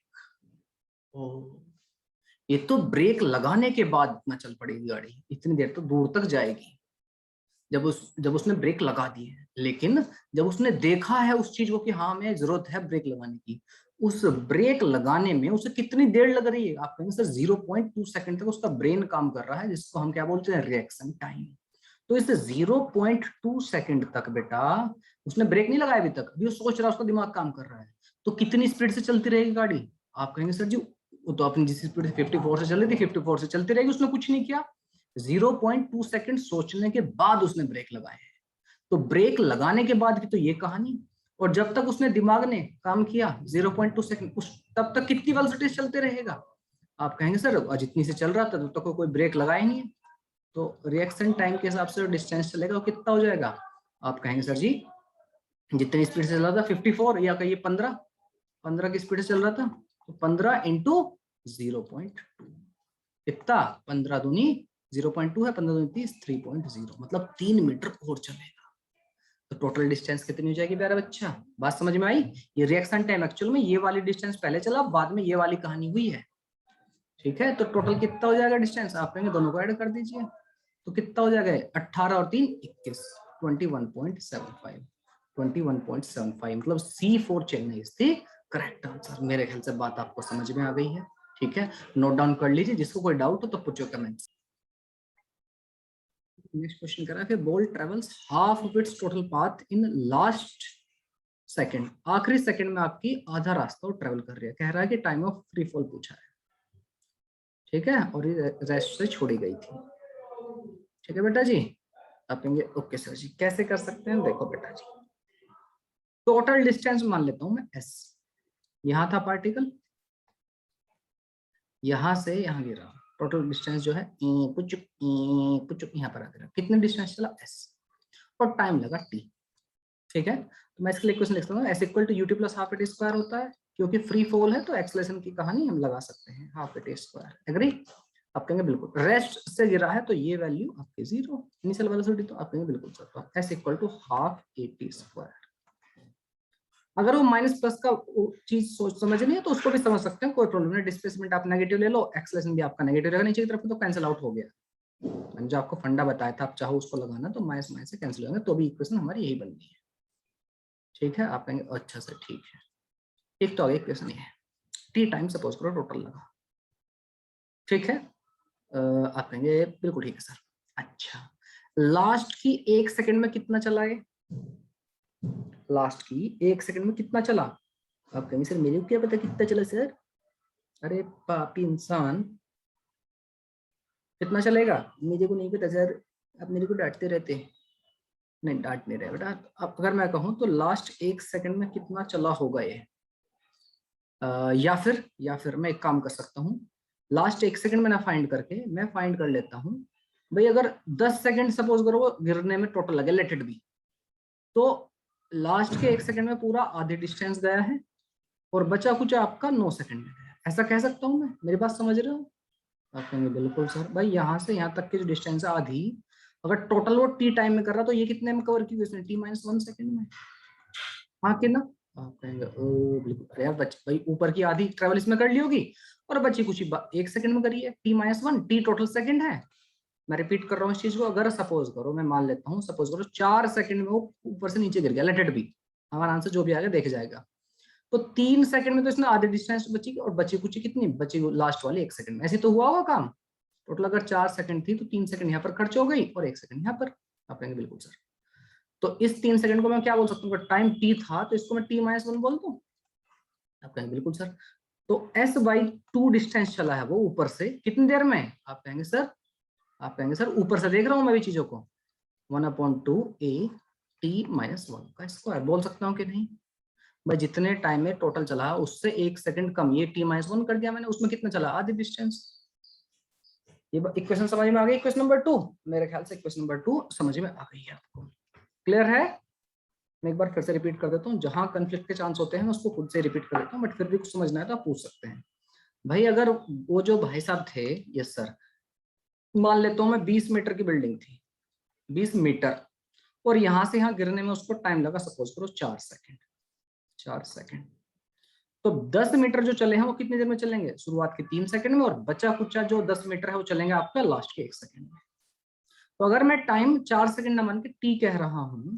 ये तो ब्रेक लगाने के बाद इतना चल पड़ेगी गाड़ी, इतनी देर तो दूर तक जाएगी जब उसने ब्रेक लगा दी है। लेकिन जब उसने देखा है उस चीज को कि हाँ हमें जरूरत है ब्रेक लगाने की, उस ब्रेक लगाने में उसे कितनी देर लग रही है, आप कहेंगे सर 0.2 सेकंड तक उसका ब्रेन काम कर रहा है, जिसको हम क्या बोलते हैं, रिएक्शन टाइम। तो इस 0.2 सेकंड तक बेटा उसने ब्रेक नहीं लगाया अभी तक, अभी वो सोच रहा है, उसका दिमाग काम कर रहा है। तो कितनी स्पीड से चलती रहेगी गाड़ी, आप कहेंगे सर जी वो तो अपनी जिस स्पीड से 54 से चल रही थी 54 से चलती रहेगी, उसने कुछ नहीं किया। 0.2 सेकंड सोचने के बाद उसने ब्रेक लगाए हैं। तो ब्रेक लगाने के बाद की तो ये कहानी, और जब तक उसने दिमाग ने काम किया 0.2 सेकंड, उस तब तक कितनी वेलोसिटी चलते रहेगा, आप कहेंगे सर जितनी से चल रहा था तब तक कोई ब्रेक लगाया नहीं है। तो रिएक्शन टाइम के हिसाब से डिस्टेंस चलेगा वो कितना हो जाएगा, आप कहेंगे सर जी जितनी स्पीड से चल रहा था 54 या कहिए 15 की स्पीड से चल रहा था, तो 15 इंटू 0.2 कितना, 15 दूनी 0.2 है, 15 दूनी 30, 3.0 मतलब 3 मीटर और चलेगा। तो टोटल डिस्टेंस कितनी हो जाएगी प्यारा बच्चा, बात समझ में आई? ये रिएक्शन टाइम एक्चुअल में ये वाली डिस्टेंस पहले चला, बाद में ये वाली कहानी हुई है। ठीक है, तो टोटल कितना हो जाएगा डिस्टेंस, आप कहेंगे दोनों को ऐड कर दीजिए, तो कितना हो जाएगा 18 और 3 21, 21.75 मतलब C4 Chennai is the correct answer. मेरे ख्याल से बात आपको समझ में आ गई है। ठीक है, नोट डाउन कर लीजिए, जिसको कोई डाउट हो तो put your comments. Next question कह रहा है कि ball travels half of its total path in last second, आखिरी सेकंड में आपकी आधा रास्ता वो ट्रेवल कर रही है, कह रहा है कि टाइम ऑफ फ्री फॉल पूछा है। ठीक है, और ये रेस्ट से छोड़ी गई थी। ठीक है बेटा जी, आप कहेंगे ओके सर जी, कैसे कर सकते हैं, देखो बेटा जी टोटल डिस्टेंस मान लेता हूं मैं s, यहां था पार्टिकल, यहां से यहां गिरा, टोटल डिस्टेंस जो है कुछ यहाँ पर आ गया, कितने डिस्टेंस चला s, और टाइम लगा t। ठीक है, तो मैं इसके लिए क्वेश्चन लिख सकता हूँ s equal to ut plus half a t square होता है, क्योंकि फ्री फॉल है तो एक्सेलरेशन की कहानी हम लगा सकते हैं half a t square. Agree? आप कहेंगे बिल्कुल, रेस्ट से गिरा है तो ये वैल्यू आपकी 0 इनिशियल वेलोसिटी, तो आप कहेंगे बिल्कुल सर, तो s equal to half a t square. अगर वो माइनस प्लस का चीज सोच समझ नहीं है तो उसको भी समझ सकते हैं, कोई प्रॉब्लम नहीं। डिस्प्लेसमेंट आप नेगेटिव ले लो, एक्सेलरेशन भी आपका नेगेटिव रहेगा नीचे की तरफ, तो कैंसिल आउट हो गया। मैंने जो आपको फंडा बताया था, आप चाहो उसको लगाना तो माइनस माइनस से कैंसिल होंगे, तो भी इक्वेशन हमारी यही बननी है। ठीक है, आप कहेंगे अच्छा सर ठीक है, एक तो आगे इक्वेशन ये है, टी टाइम सपोज करो टोटल लगा। ठीक है, आप कहेंगे बिल्कुल ठीक है सर। अच्छा, लास्ट की 1 सेकंड में कितना चला है, लास्ट की 1 सेकंड में कितना चला, आप कहेंगे सर मेरे को क्या पता कितना चला सर, अरे पापी इंसान कितना चलेगा, मेरे को नहीं पता सर, आप मेरे को डांटते रहते हैं। नहीं डांट नहीं रहे बेटा, अब अगर मैं कहूँ तो लास्ट 1 सेकंड में कितना चला होगा ये, या फिर मैं एक काम कर सकता हूँ, लास्ट 1 सेकंड में ना फाइंड करके मैं फाइंड कर लेता हूँ भाई, अगर 10 सेकंड सपोज करो वो गिरने में टोटल लगे, लेट इट बी, तो लास्ट के 1 सेकंड में पूरा आधी डिस्टेंस गया है और बचा कुछ आपका 9 सेकंड में गया, ऐसा कह सकता हूँ मैं, मेरी बात समझ रहे हो? आप कहेंगे बिल्कुल सर, भाई यहाँ से यहाँ तक की जो डिस्टेंस है आधी, अगर टोटल वो टी टाइम में कर रहा तो ये कितने में कवर की उसने, t-1 सेकंड में। हाँ कि ना? आप कहेंगे ओ बिल्कुल, अरे यार भाई ऊपर की आधी ट्रेवल इसमें कर ली होगी और बची कुछ 1 सेकंड में करी है, t-1, t टोटल सेकंड है। मैं रिपीट कर रहा हूँ इस चीज को, अगर सपोज करो मैं मान लेता हूँ, सपोज करो 4 सेकंड में वो ऊपर से नीचे गिर गया, लेट इट बी, हमारा आंसर जो भी आएगा देख जाएगा, तो 3 सेकंड में तो इसने आधी डिस्टेंस बची और बची कुछ कितनी बची, लास्ट वाली 1 सेकंड में, ऐसे तो हुआ होगा काम। टोटल अगर 4 सेकंड थी तो 3 सेकंड यहाँ पर खर्च हो गई और 1 सेकंड यहाँ पर। आप कहेंगे बिल्कुल सर, तो इस 3 सेकंड को मैं क्या बोल सकता हूँ, टाइम t था तो इसको मैं t-1 बोल दूं। आप कहेंगे बिल्कुल सर, तो s/2 डिस्टेंस चला है वो ऊपर से कितनी देर में, आप कहेंगे सर आप कहेंगे सर ऊपर से देख रहा हूं मैं भी चीजों को, 1/2 a t - 1 का स्क्वायर बोल सकता हूँ कि नहीं? भाई जितने टाइम में टोटल चला उससे 1 सेकंड कम, ये t - 1 कर दिया मैंने, उसमें कितना चला? आधी डिस्टेंस। ये इक्वेशन समझ में आ गई? इक्वेशन नंबर 2, मेरे ख्याल से इक्वेशन नंबर 2 समझ में आ गई है आपको। क्लियर है? मैं एक बार फिर से रिपीट कर देता हूँ, जहां कंफ्लिक्ट के चांस होते हैं मैं उसको खुद से रिपीट कर देता हूँ, बट फिर भी कुछ समझना है तो आप पूछ सकते हैं। भाई अगर वो जो भाई साहब थे, यस सर, मान लेता हूँ मैं 20 मीटर की बिल्डिंग थी, 20 मीटर, और यहां से यहाँ गिरने में उसको टाइम लगा सपोज करो 4 सेकंड, 4 सेकंड। तो 10 मीटर जो चले हैं वो कितनी देर में चलेंगे? शुरुआत के 3 सेकंड में, और बचा कुचा जो 10 मीटर है वो चलेंगे आपका लास्ट के 1 सेकंड में। तो अगर मैं टाइम 4 सेकंड ना मान के टी कह रहा हूं,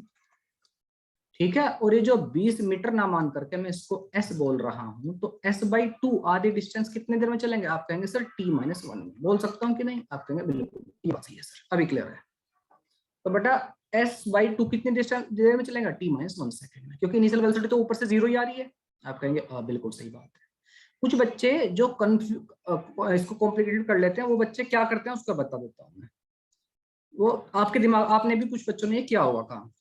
ठीक है, और ये जो 20 मीटर ना मान करके मैं इसको s बोल रहा हूं, तो s/2 आधी डिस्टेंस कितने देर में चलेंगे? आप कहेंगे सर t - 1 में। बोल सकता हूं कि नहीं? आप कहेंगे बिल्कुल, ये बात सही है सर, अभी क्लियर है। तो बेटा s/2 कितनी डिस्टेंस देर में चलेगा? t - 1 सेकंड में, क्योंकि इनिशियल वेलोसिटी तो ऊपर से 0 ही आ रही है। आप कहेंगे बिल्कुल सही बात है। कुछ बच्चे जो इसको कॉम्प्लिकेटेड कर लेते हैं, वो बच्चे क्या करते हैं उसका बता देता हूं मैं। वो आपके दिमाग, आपने भी कुछ बच्चों ने किया होगा काम,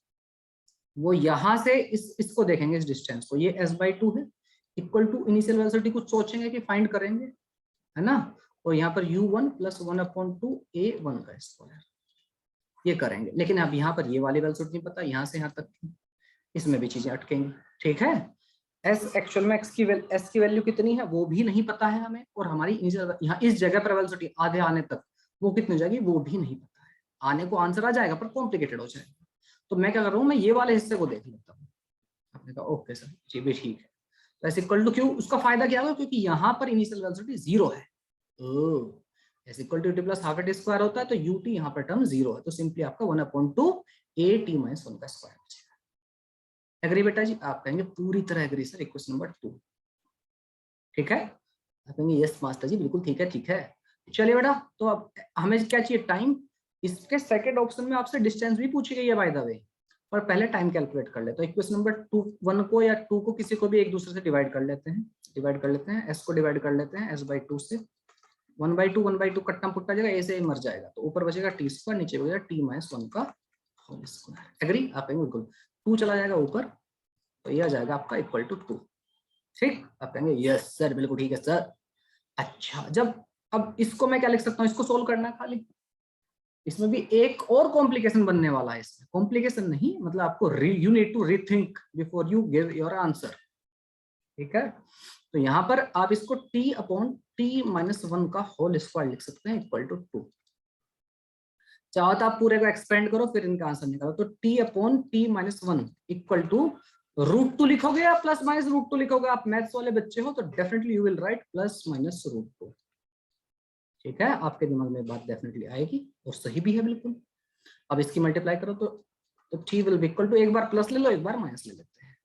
वो यहां से इसको देखेंगे, इस डिस्टेंस को, ये s/2 है, इक्वल टू इनिशियल वेलोसिटी कुछ सोचेंगे कि फाइंड करेंगे, है ना, और यहाँ पर u1 + 1/2 a1 का स्क्वायर, ये करेंगे। लेकिन अब यहाँ पर ये वाली वेलोसिटी नहीं पता, यहाँ से यहाँ तक इसमें भी चीजें अटकेंगी, ठीक है। s एक्चुअल में s की वैल्यू कितनी है वो भी नहीं पता है हमें, और हमारी यहाँ इस जगह पर वेलोसिटी आधे आने तक वो कितनी जाएगी वो भी नहीं पता है। आने को आंसर आ जाएगा पर कॉम्प्लिकेटेड हो जाएगा। तो मैं क्या कर रहा हूँ, मैं ये वाले हिस्से को देख लेता हूँ। आपने कहा ओके सर, जी भी ठीक है। तो एस इक्वल टू क्यू, उसका फायदा क्या होगा, क्योंकि यहाँ पर इनिशियल वेलोसिटी 0 है। S equal to ut plus half at square होता है, तो यूटी यहाँ पर टर्म 0 है, तो सिंपली आपका 1/2 a t - 1 का स्क्वायर बचेगा। एग्री बेटा जी? आप कहेंगे पूरी तरह एग्री सर, इक्वेशन नंबर 2, ठीक है। आप कहेंगे यस मास्टर जी, बिल्कुल ठीक है, ठीक है। चलिए बेटा, तो अब हमें क्या चाहिए? टाइम। इसके सेकंड ऑप्शन में आपसे डिस्टेंस भी पूछी गई है बाय द वे, और पहले टाइम कैलकुलेट कर लेते हैं। इक्वेशन नंबर 1 को या 2 को किसी को भी एक दूसरे से डिवाइड कर लेते हैं, s को डिवाइड कर लेते हैं s/2 से। 1/2 कट्टा पुट्टा जाएगा, a से मर जाएगा, तो ऊपर बचेगा t², नीचे बचेगा t - 1 का होल स्क्वायर। एग्री? आप कहेंगे बिल्कुल। 2 चला जाएगा ऊपर, तो ये आ जाएगा आपका इक्वल टू 2, ठीक। आप कहेंगे यस सर, बिल्कुल ठीक है सर। अच्छा, जब अब इसको मैं क्या लिख सकता हूँ, इसको सोल्व करना है खाली। इसमें भी एक और कॉम्प्लिकेशन बनने वाला है। इसमें कॉम्प्लिकेशन नहीं, मतलब आपको you need to rethink before you give your answer, ठीक है। तो यहाँ पर आप इसको t/t - 1 का होल स्क्वायर लिख सकते हैं इक्वल टू 2। चाहो तो आप पूरे को एक्सपेंड करो फिर इनका आंसर निकालो, तो t/t - 1 इक्वल टू √2 लिखोगे या +- √2 लिखोगे? आप मैथ्स वाले बच्चे हो तो डेफिनेटली यू विल राइट +- √2, ठीक है। आपके दिमाग में बात डेफिनेटली आएगी और सही भी है बिल्कुल। अब इसकी मल्टीप्लाई करो तो t will be equal to, एक बार प्लस ले लो एक बार माइनस ले लेते हैं,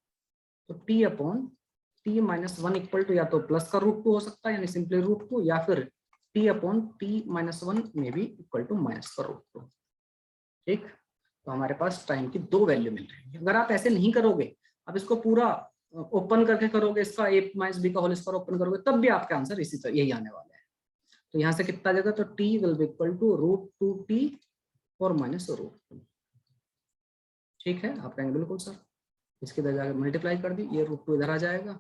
तो t/t - 1 इक्वल टू या तो प्लस का √2 हो सकता है यानी सिंपली √2, या फिर t/t - 1 में भी इक्वल टू माइनस का √2, ठीक। तो हमारे पास टाइम की 2 वैल्यू मिल रही है। अगर आप ऐसे नहीं करोगे, आप इसको पूरा ओपन करके करोगे, इसका a - b का होल स्क्वायर ओपन करोगे, तब भी आपका आंसर इसी तरह यही आने वाला है। तो यहाँ से कितना जाएगा, तो t will be equal to √2t और माइनस √2, ठीक है। आप कहेंगे बिल्कुल सर, इसके इधर जाकर मल्टीप्लाई कर दी, ये √2 इधर आ जाएगा,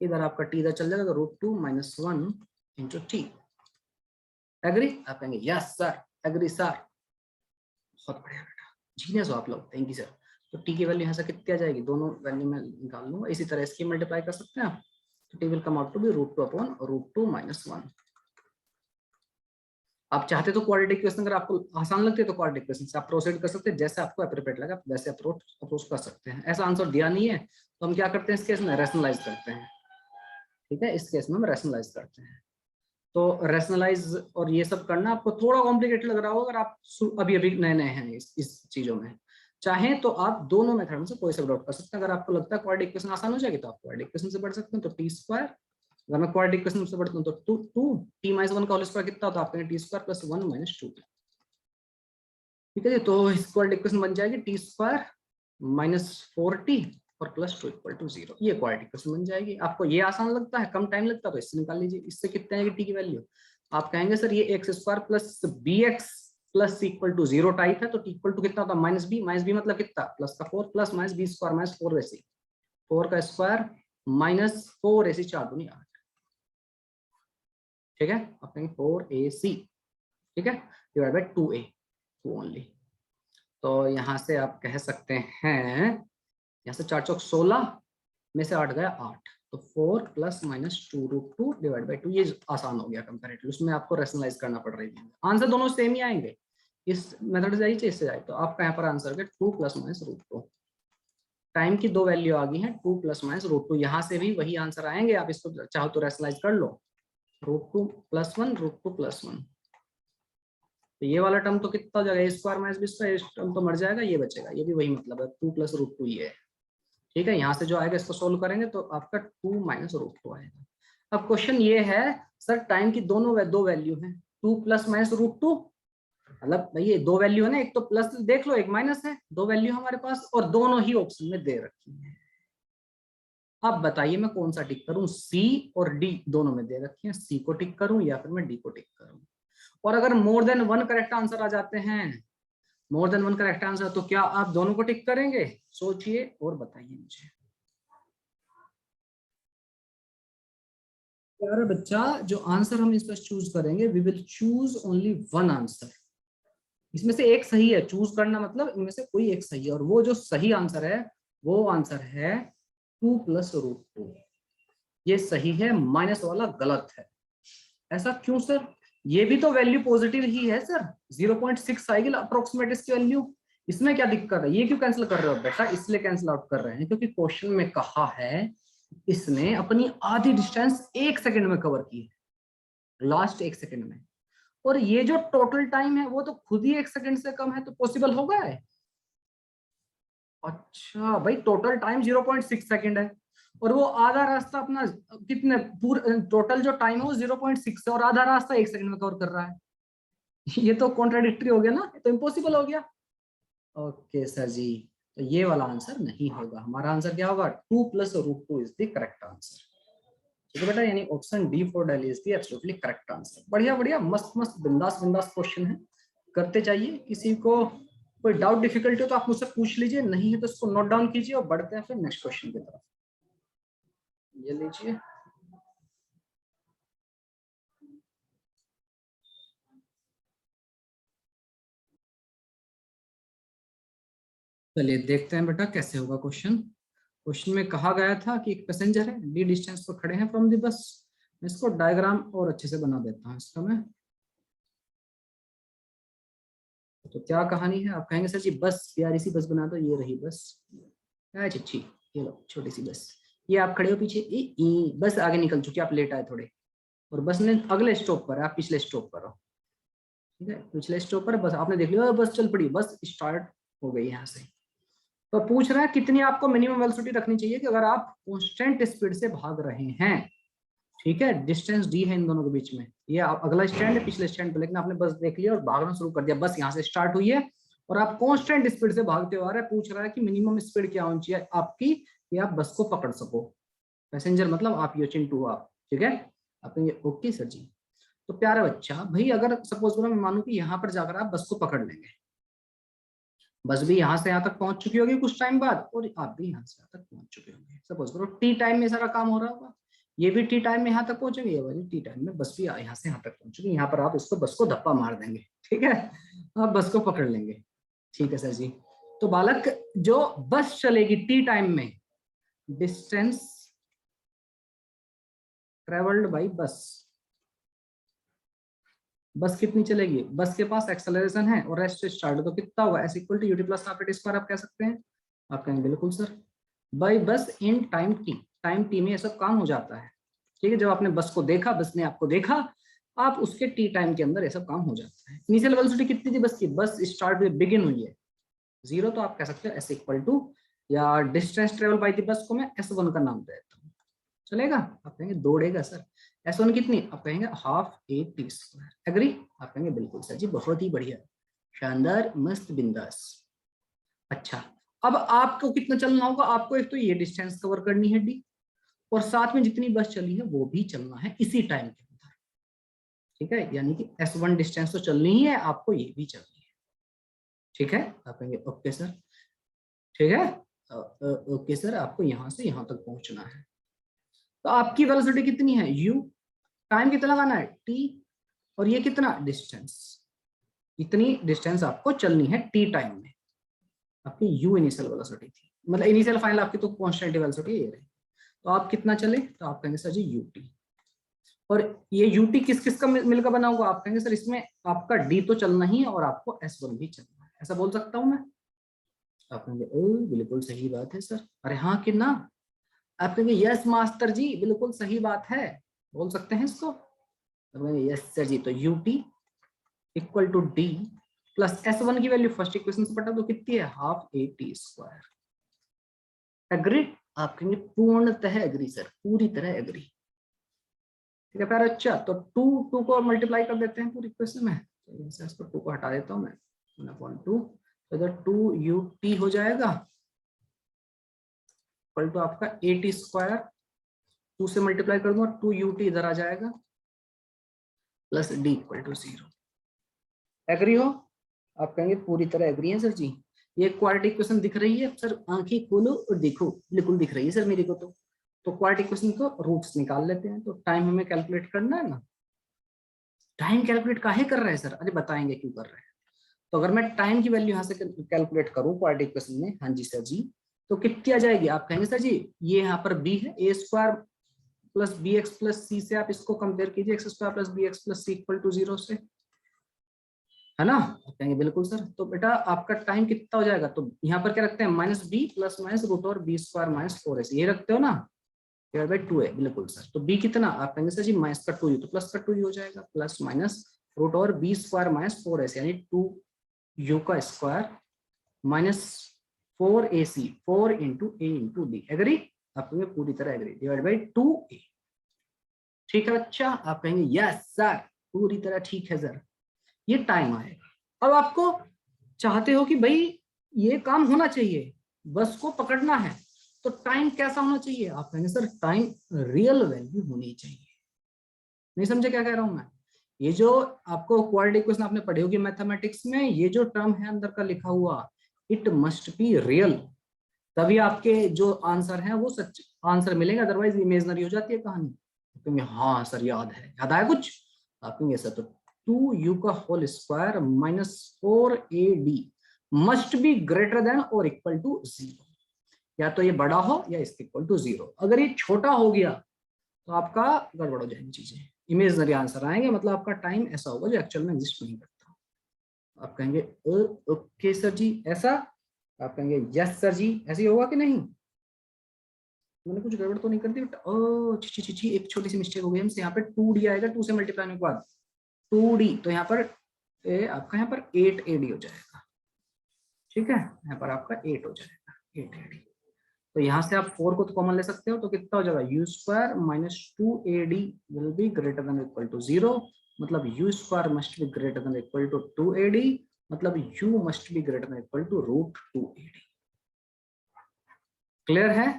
इधर आपका t इधर चल जाएगा, तो √2 - 1 इंटू t। एग्री? आप कहेंगे यस सर, एग्री सर, बहुत बढ़िया बेटा, जीनियस हो आप लोग, थैंक यू सर। तो t की वैल्यू यहाँ से कितनी आ जाएगी, दोनों वैल्यू में निकाल लूंगा, इसी तरह इसकी मल्टीप्लाई कर सकते हैं आप, तो t will come out to be √2/√2 - 1। आप चाहते तो क्वाड्रेटिक इक्वेशन, अगर आपको आसान लगती है तो क्वाड्रेटिक इक्वेशन से आप प्रोसीड कर सकते हैं, जैसे आपको एप्रोप्रिएट लगा वैसे अप्रोच कर सकते हैं। ऐसा आंसर दिया नहीं है तो हम क्या करते हैं इस केस में, रैशनलाइज करते हैं, ठीक है। इस केस में हम रैशनलाइज करते हैं। तो रैशनलाइज और ये सब करना आपको थोड़ा कॉम्प्लिकेटेड लग रहा होगा अगर आप अभी अभी नए नए हैं इस चीजों में। चाहे तो आप दोनों मेथड में से कोई सा आउट कर सकते हैं। अगर आपको लगता है क्वाड्रेटिक इक्वेशन आसान हो जाएगी तो आप क्वाड्रेटिक इक्वेशन से बढ़ सकते हैं, तो t²। अगर मैं क्वाड्रेटिक इक्वेशन से बढ़ता हूँ तो 2 t - 1 का होल स्क्वायर कितना होता है, आप कहेंगे t² + 1 - 2, ठीक है जी। तो इस क्वाड्रेटिक इक्वेशन बन जाएगी t² - 4t और +2 = 0। ये क्वाड्रेटिक इक्वेशन बन जाएगी। आपको ये आसान लगता है, कम टाइम लगता है, तो इससे निकाल लीजिए। इससे कितने आएगी t की वैल्यू, आप कहेंगे सर ये x square plus b x plus equal to 0 type है, तो इक्वल टू कितना होता है माइनस बी मतलब कितना प्लस का 4 plus minus b square minus 4 वैसे 4 का स्क्वायर माइनस 4 ऐसी 4 दूनी 8। ठीक है, आप कहेंगे 4ac, ठीक है, डिवाइड बाय 2a 2 ओनली। तो यहां से आप कह सकते हैं, यहाँ से 4 चौक 16 में से 8 गया 8, तो 4 प्लस माइनस 2√2 डिवाइड बाई 2। ये आसान हो गया कंपैरेटिव, उसमें आपको रेशनलाइज करना पड़ रही है। आंसर दोनों सेम ही आएंगे, इस मेथड से जाइए चाहे इससे जाए, तो आपका यहाँ पर आंसर है 2 प्लस माइनस √2। टाइम की दो वैल्यू आ गई है 2 प्लस माइनस √2, यहाँ से भी वही आंसर आएंगे, आप इसको चाहो तो रेशनलाइज कर लो, √2 + 1 √2 + 1। तो ये वाला टर्म तो कितना हो जाएगा, a square minus b square, इस टर्म तो मर जाएगा, ये बचेगा, ये भी वही मतलब है 2 + √2 ये है। ठीक है, यहाँ से जो आएगा इसको सोल्व करेंगे तो आपका 2 - √2 आएगा। अब क्वेश्चन ये है सर टाइम की दोनों दो वैल्यू है, 2 प्लस माइनस √2, मतलब भाई ये दो वैल्यू है ना, एक तो प्लस देख लो एक माइनस है, दो वैल्यू हमारे पास और दोनों ही ऑप्शन में दे रखी है। अब बताइए मैं कौन सा टिक करूं, सी और डी दोनों में दे रखी है, सी को टिक करूं या फिर मैं डी को टिक करूं। और अगर more than one correct answer आ जाते हैं, more than one correct answer, तो क्या आप दोनों को टिक करेंगे? सोचिए और बताइए मुझे। प्यारा बच्चा, जो आंसर हम इस पर चूज करेंगे, we will choose only one answer, इसमें से एक सही है, चूज करना मतलब इनमें से कोई एक सही है, और वो जो सही आंसर है वो आंसर है 2 + √2। ये सही है, माइनस वाला गलत है। ऐसा क्यों सर? ये भी तो वैल्यू पॉजिटिव ही है सर, 0.6 आएगी अप्रोक्सीमेट इसकी वैल्यू, इसमें क्या दिक्कत है? ये क्यों कैंसिल कर रहे हो बेटा? इसलिए कैंसिल आउट कर रहे हैं क्योंकि क्वेश्चन में कहा है इसने अपनी आधी डिस्टेंस 1 सेकंड में कवर की है, लास्ट 1 सेकंड में, और ये जो टोटल टाइम है वो तो खुद ही 1 सेकंड से कम है, तो पॉसिबल होगा है? अच्छा भाई, टोटल टाइम 0.6 सेकंड है और वो आधा रास्ता अपना कितने पूरा टोटल जो टाइम है वो 0.6 है और आधा रास्ता 1 सेकंड में कवर कर रहा है। ये तो कॉन्ट्राडिक्टरी हो गया ना, ये तो इम्पॉसिबल हो गया। ओके सर जी, तो ये वाला आंसर नहीं होगा, हमारा आंसर क्या होगा? 2 + √2 इज द करेक्ट आंसर। ठीक है बेटा, यानी option D for Delhi is the absolutely correct answer. बढ़िया बढ़िया, मस्त मस्त बिंदास बिंदास क्वेश्चन है, करते जाइए। किसी को कोई डाउट डिफिकल्टी हो तो आप मुझसे पूछ लीजिए, नहीं है तो इसको नोट डाउन कीजिए और बढ़ते हैं फिर नेक्स्ट क्वेश्चन की तरफ। ये लीजिए, चलिए देखते हैं बेटा कैसे होगा क्वेश्चन। क्वेश्चन में कहा गया था कि एक पैसेंजर है, डी डिस्टेंस पर खड़े हैं फ्रॉम द बस। मैं इसको डायग्राम और अच्छे से बना देता हूँ इसका मैं। तो क्या कहानी है? आप कहेंगे सर जी बस, प्यारी सी बस बना दो, ये रही बस, अच्छी, ये लो छोटी सी बस, ये आप खड़े हो पीछे, बस आगे निकल चुकी, आप लेट आए थोड़े, और बस ने अगले स्टॉप पर, आप पिछले स्टॉप पर हो, ठीक है, पिछले स्टॉप पर बस आपने देख लिया, बस चल पड़ी, बस स्टार्ट हो गई यहाँ से। तो पूछ रहा है कितनी आपको मिनिमम वेलोसिटी रखनी चाहिए कि अगर आप कांस्टेंट स्पीड से भाग रहे हैं, ठीक है, डिस्टेंस डी है इन दोनों के बीच में, ये अगला स्टैंड है पिछले स्टैंड पे, लेकिन आपने बस देख लिया और भागना शुरू कर दिया, बस यहाँ से स्टार्ट हुई है और आप कांस्टेंट स्पीड से भागते हुए आ रहे हैं। पूछ रहा है कि मिनिमम स्पीड क्या होनी चाहिए आपकी कि आप बस को पकड़ सको। पैसेंजर मतलब आप, ये चिंटू आप, ठीक है, आप कहेंगे ओके सर जी। तो प्यारा बच्चा भाई, अगर सपोज करो मैं मानूं कि यहाँ पर जाकर आप बस को पकड़ लेंगे, बस भी यहाँ से यहाँ तक पहुंच चुकी होगी कुछ टाइम बाद, और आप भी यहाँ से यहाँ तक पहुंच चुके होंगे, सपोज करो टी टाइम में सारा काम हो रहा होगा, ये भी टी टाइम में यहाँ तक पहुंचेंगे, ये वाली टी टाइम में बस भी यहाँ से यहाँ तक पहुंचेगी। यहाँ पर आप इसको बस को धप्पा मार देंगे, ठीक है, आप बस को पकड़ लेंगे, ठीक है सर जी। तो बालक, जो बस चलेगी टी टाइम में, डिस्टेंस ट्रेवल्ड बाई बस, बस कितनी चलेगी? बस के पास एक्सेलरेशन है और रेस्ट स्टार्ट, तो कितना होगा? S equal to ut plus half t square, आप कह सकते हैं। आप कहेंगे बिल्कुल sir, by bus in time T, time T में ये सब काम हो जाता है, ठीक है, जब आपने बस को देखा, बस ने आपको देखा, आप उसके टी टाइम के अंदर ये सब काम हो जाता है। इनिशियल वेलोसिटी कितनी थी बस की? बस स्टार्ट हुई, बिगिन हुई है 0, तो आप कह सकते हो एस इक्वल टू, या डिस्टेंस ट्रेवल बाई दी बस को मैं S1 का नाम दे देता हूँ, चलेगा? आप कहेंगे दौड़ेगा सर, S1 कितनी? आप कहेंगे half a t square, agree? आप कहेंगे बिल्कुल सर जी, बहुत ही बढ़िया, शानदार, मस्त, बिंदास। अच्छा, अब आपको कितना चलना होगा? आपको एक तो ये डिस्टेंस कवर करनी है डी, और साथ में जितनी बस चली है वो भी चलना है इसी टाइम के अंदर, ठीक है, यानी कि S1 डिस्टेंस तो चलनी ही है, आपको ये भी चलनी है। ठीक है, आप कहेंगे ओके सर, ठीक है, ओके सर, आपको यहाँ से यहाँ तक पहुंचना है। तो आपकी वेलोसिटी कितनी है u, टाइम कितना लगाना है t, और ये कितना डिस्टेंस, इतनी डिस्टेंस आपको चलनी है t टाइम में। आपकी u इनिशियल वेलोसिटी थी, मतलब इनिशियल फाइनल आपकी तो कांस्टेंट वेलोसिटी ये रही। तो आप कितना चले, तो आप कहेंगे सर जी ut, और ये ut किस किस का मिलकर बना होगा, आप कहेंगे सर इसमें आपका d तो चलना ही है और आपको S1 भी चलना है, ऐसा बोल सकता हूं मैं। आप कहेंगे बिल्कुल सही बात है सर, अरे हाँ कि ना, आप कहेंगे यस मास्टर जी बिल्कुल सही बात है, बोल सकते हैं इसको। यस सर जी, तो ut equal to d plus S1 की वैल्यू फर्स्ट इक्वेशन से पता तो कितनी है, हाफ at स्क्वायर। एग्री, आप कहेंगे पूर्णतः एग्री सर, पूरी तरह एग्री। ठीक है प्यार, अच्छा तो 2 को मल्टीप्लाई कर देते हैं पूरी इक्वेशन में, तो इसको 2 को हटा देता हूं मैं, 1/2, तो इधर 2ut हो जाएगा इक्वल टू आपका at स्क्वायर, 2 से मल्टीप्लाई कर दूंगा, 2ut इधर आ जाएगा plus d equal to 0। Agree हो, आप कहेंगे पूरी तरह एग्री है सर जी। ये क्वाड्रेटिक इक्वेशन दिख रही है सर, आंखें खोलो और देखो, बिल्कुल दिख रही है सर मेरे को। तो क्वाड्रेटिक इक्वेशन को रूट्स निकाल लेते हैं। तो टाइम हमें कैलकुलेट करना है ना, टाइम कैलकुलेट काहे कर रहे हैं सर, अरे बताएंगे क्यों कर रहे हैं। तो अगर मैं टाइम की वैल्यू यहाँ से कैलकुलेट करूँ क्वाड्रेटिक इक्वेशन में, हाँ जी सर जी, तो कितनी आ जाएगी, आप कहेंगे सर जी ये यहाँ पर b है, a square plus b x plus c से आप इसको कंपेयर कीजिए, x square plus b x plus c equal to 0 से, है ना। आप कहेंगे बिल्कुल सर, तो बेटा आपका टाइम कितना हो जाएगा, तो यहाँ पर क्या रखते हैं, minus b plus minus root और बी स्क्वायर माइनस 4ac, ये रखते हो ना, डिवाइड बाई 2 है, बिल्कुल सर। तो b कितना, आप कहेंगे सर जी माइनस का 2u, तो प्लस का 2u हो जाएगा, प्लस माइनस रूट और बी स्क्वायर माइनस 4ac, यानी 2u का स्क्वायर माइनस 4ac, 4 इंटू ए इंटू डी। एग्री, आप कहेंगे पूरी तरह एग्री, डिवाइड बाई 2a। ठीक है बच्चा, आप कहेंगे यस सर पूरी तरह ठीक है सर। ये टाइम आएगा। अब आपको चाहते हो कि भाई ये काम होना चाहिए, बस को पकड़ना है, तो टाइम कैसा होना चाहिए, आप कहेंगे सर टाइम रियल वैल्यू होनी चाहिए। नहीं समझे क्या कह रहा हूं मैं, ये जो आपको क्वाड्रेटिक इक्वेशन आपने पढ़ी होगी मैथमेटिक्स में, ये जो टर्म है अंदर का लिखा हुआ, इट मस्ट बी रियल, तभी आपके जो आंसर है वो सच आंसर मिलेंगे, अदरवाइज इमेजनरी हो जाती है कहानी। कहेंगे हाँ सर याद है, याद आया कुछ, आप कहेंगे सर तो 2u का whole square minus 4ad must be greater than और इक्वल टू 0, या तो ये बड़ा हो या इसके इक्वल टू 0। अगर ये छोटा हो गया तो आपका गड़बड़ हो जाएगी चीजें, इमेजनरी आंसर आएंगे, मतलब आपका टाइम ऐसा होगा जो एक्चुअल में एग्जिस्ट नहीं करता। आप कहेंगे ओके सर जी ऐसा, आप कहेंगे यस सर जी, ऐसे ही होगा कि नहीं, मैंने कुछ गड़बड़ तो नहीं कर दी, ओ ची एक छोटी सी मिस्टेक हो गई हमसे, यहाँ पे 2d आएगा, 2 से मल्टीप्लाई होने के बाद 2d, तो यहाँ पर आपका यहाँ पर 8ad हो जाएगा। ठीक है, यहाँ पर आपका 8 हो जाएगा, 8ad। तो यहाँ से आप 4 को तो कॉमन ले सकते हो, तो कितना हो जाएगा, u square minus 2ad will be greater than equal to 0, मतलब u square must be greater than equal to 2ad, मतलब u must be greater than equal to root 2ad। Clear है,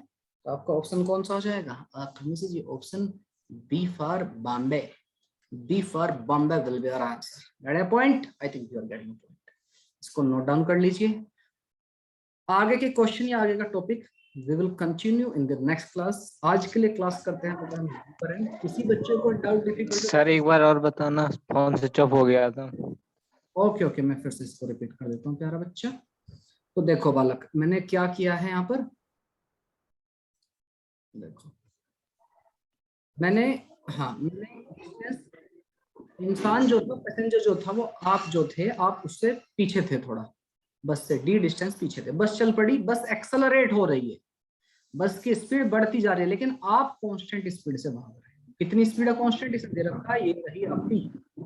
तो आपका ऑप्शन कौन सा हो जाएगा, आप कहेंगे से जी option B for Bombay, B for Bombay will be our answer. Get a point, I think you are getting a point, इसको नोट डाउन कर लीजिए। आगे के क्वेश्चन या आगे का topic we will continue in the next class. आज के लिए क्लास करते हैं तो हम यहीं पर हैं। किसी बच्चे को डाउट डिफिकल्टी, सर एक बार और बताना, फोन स्विच ऑफ हो गया था। ओके ओके, मैं फिर से इसको रिपीट कर देता हूँ प्यारा बच्चा। तो देखो बालक, मैंने क्या किया है यहाँ पर, देखो मैंने, हाँ मैंने इंसान जो था, पैसेंजर जो था, वो आप जो थे, आप उससे पीछे थे थोड़ा, बस से d डिस्टेंस पीछे थे, बस चल पड़ी, बस एक्सेलरेट हो रही है, बस की स्पीड बढ़ती जा रही है, लेकिन आप कांस्टेंट स्पीड से भाग रहे हैं। कितनी स्पीड है कांस्टेंट, इसे दे रखा है, ये रही आपकी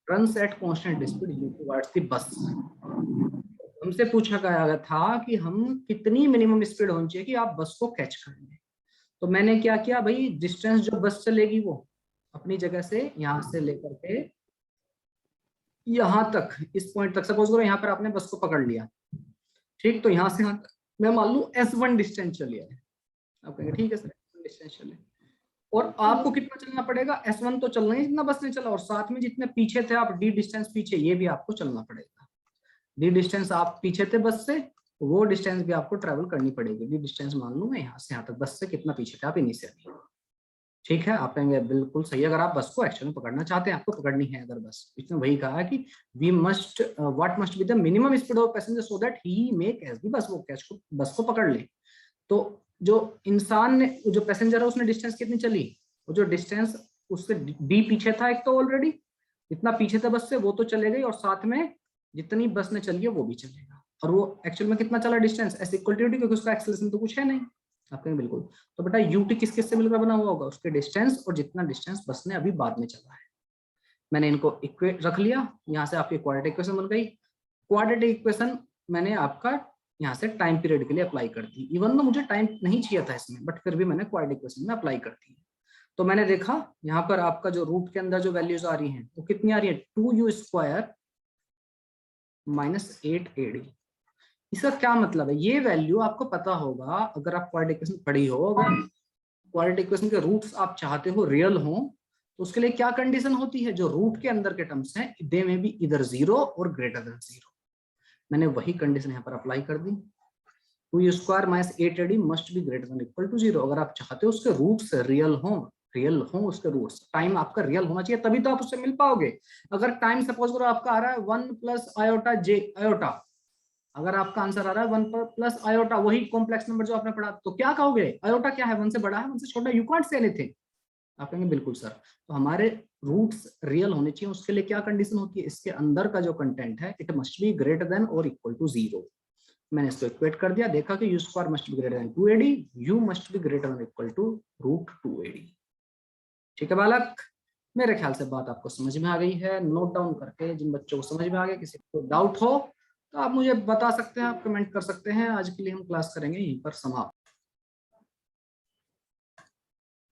runs at constant speed u towards the bus. हमसे पूछा गया था कि हम कितनी मिनिमम स्पीड होनी चाहिए कि आप बस को कैच करेंगे। तो मैंने क्या किया भाई, डिस्टेंस जो बस चलेगी वो अपनी जगह से यहाँ से लेकर के यहाँ तक, इस पॉइंट तक, सपोज करो यहाँ पर आपने बस को पकड़ लिया, ठीक, तो यहाँ से यहाँ तक मैं मान लू S1 डिस्टेंस चलिए, आप कहेंगे ठीक है सर S1 डिस्टेंस चले, और आपको कितना चलना पड़ेगा, S1 तो चलना ही जितना बस ने चला, और साथ में जितने पीछे थे आप, D डिस्टेंस पीछे, ये भी आपको चलना पड़ेगा। D डिस्टेंस आप पीछे थे बस से, वो डिस्टेंस भी आपको ट्रेवल करनी पड़ेगी। D डिस्टेंस मान लूं मैं यहाँ से यहाँ तक बस से कितना पीछे थे आप इन्हीं से अभी। ठीक है, आप कहेंगे बिल्कुल सही। अगर आप बस को एक्चुअली में पकड़ना चाहते हैं, आपको पकड़नी है अगर बस, इसने वही कहा है कि we must what must be the minimum speed of passenger so that he may catch the bus, वो कैच को बस को पकड़ ले। तो जो इंसान ने, जो पैसेंजर है उसने डिस्टेंस कितनी चली, वो जो डिस्टेंस उससे डी पीछे था एक तो ऑलरेडी, इतना पीछे था बस से वो तो चले गई, और साथ में जितनी बस ने चली है वो भी चलेगा। और वो एक्चुअल में कितना चला distance, s equal to t, क्योंकि उसका एक्सेलरेशन तो कुछ है नहीं। आप कहेंगे बिल्कुल, तो बेटा यूटी किस किस से मिलकर बना हुआ होगा, उसके डिस्टेंस और जितना डिस्टेंस बस ने अभी बाद में चला है। मैंने इनको इक्वेट रख लिया, यहाँ से आपकी क्वाड्रेटिक इक्वेशन बन गई। क्वाड्रेटिक इक्वेशन मैंने आपका यहाँ से टाइम पीरियड के लिए अप्लाई कर दी, इवन तो मुझे टाइम नहीं चाहिए था इसमें, बट फिर भी मैंने क्वाड्रेटिक इक्वेशन में अप्लाई कर दी। तो मैंने देखा यहाँ पर आपका जो रूट के अंदर जो वैल्यूज आ रही हैं वो कितनी आ रही है, 2u स्क्वायर माइनस 8ad। इसका क्या मतलब है, ये वैल्यू आपको पता होगा अगर आप क्वाड्रेटिक इक्वेशन पढ़ी हो, अगर क्वाड्रेटिक इक्वेशन के रूट्स आप चाहते हो रियल हो, तो उसके लिए क्या कंडीशन होती है, जो रूट के अंदर के टर्म्स हैं दे में बी इधर 0 और ग्रेटर देन 0। मैंने वही कंडीशन यहाँ पर अप्लाई कर दी, 2u square minus 8ad must be greater than equal to 0। अगर आप चाहते हो उसके रूट्स रियल हो उसके रूट्स, टाइम आपका रियल होना चाहिए तभी तो आप उससे मिल पाओगे। अगर टाइम सपोज करो आपका आ रहा है 1 प्लस आयोटा जे आयोटा, अगर आपका आंसर आ रहा है 1 प्लस आयोटा, वही कॉम्प्लेक्स नंबर जो आपने पढ़ा, तो क्या कहोगे, आयोटा क्या है, 1 से बड़ा है 1 से छोटा, यू कांट से एनीथिंग। आप कहेंगे बिल्कुल सर, तो हमारे रूट्स रियल होने चाहिए, उसके लिए क्या कंडीशन होती है, इसके अंदर का जो कंटेंट है it must be greater than और इक्वल टू 0। मैंने इसको इक्वेट कर दिया, देखा कि u square must be greater than 2ad, u must be greater than equal to root 2ad। ठीक है बालक, मेरे ख्याल से बात आपको समझ में आ गई है। नोट डाउन करके, जिन बच्चों को समझ में आ गया, किसी को डाउट हो तो आप मुझे बता सकते हैं, आप कमेंट कर सकते हैं। आज के लिए हम क्लास करेंगे यहीं पर समाप्त।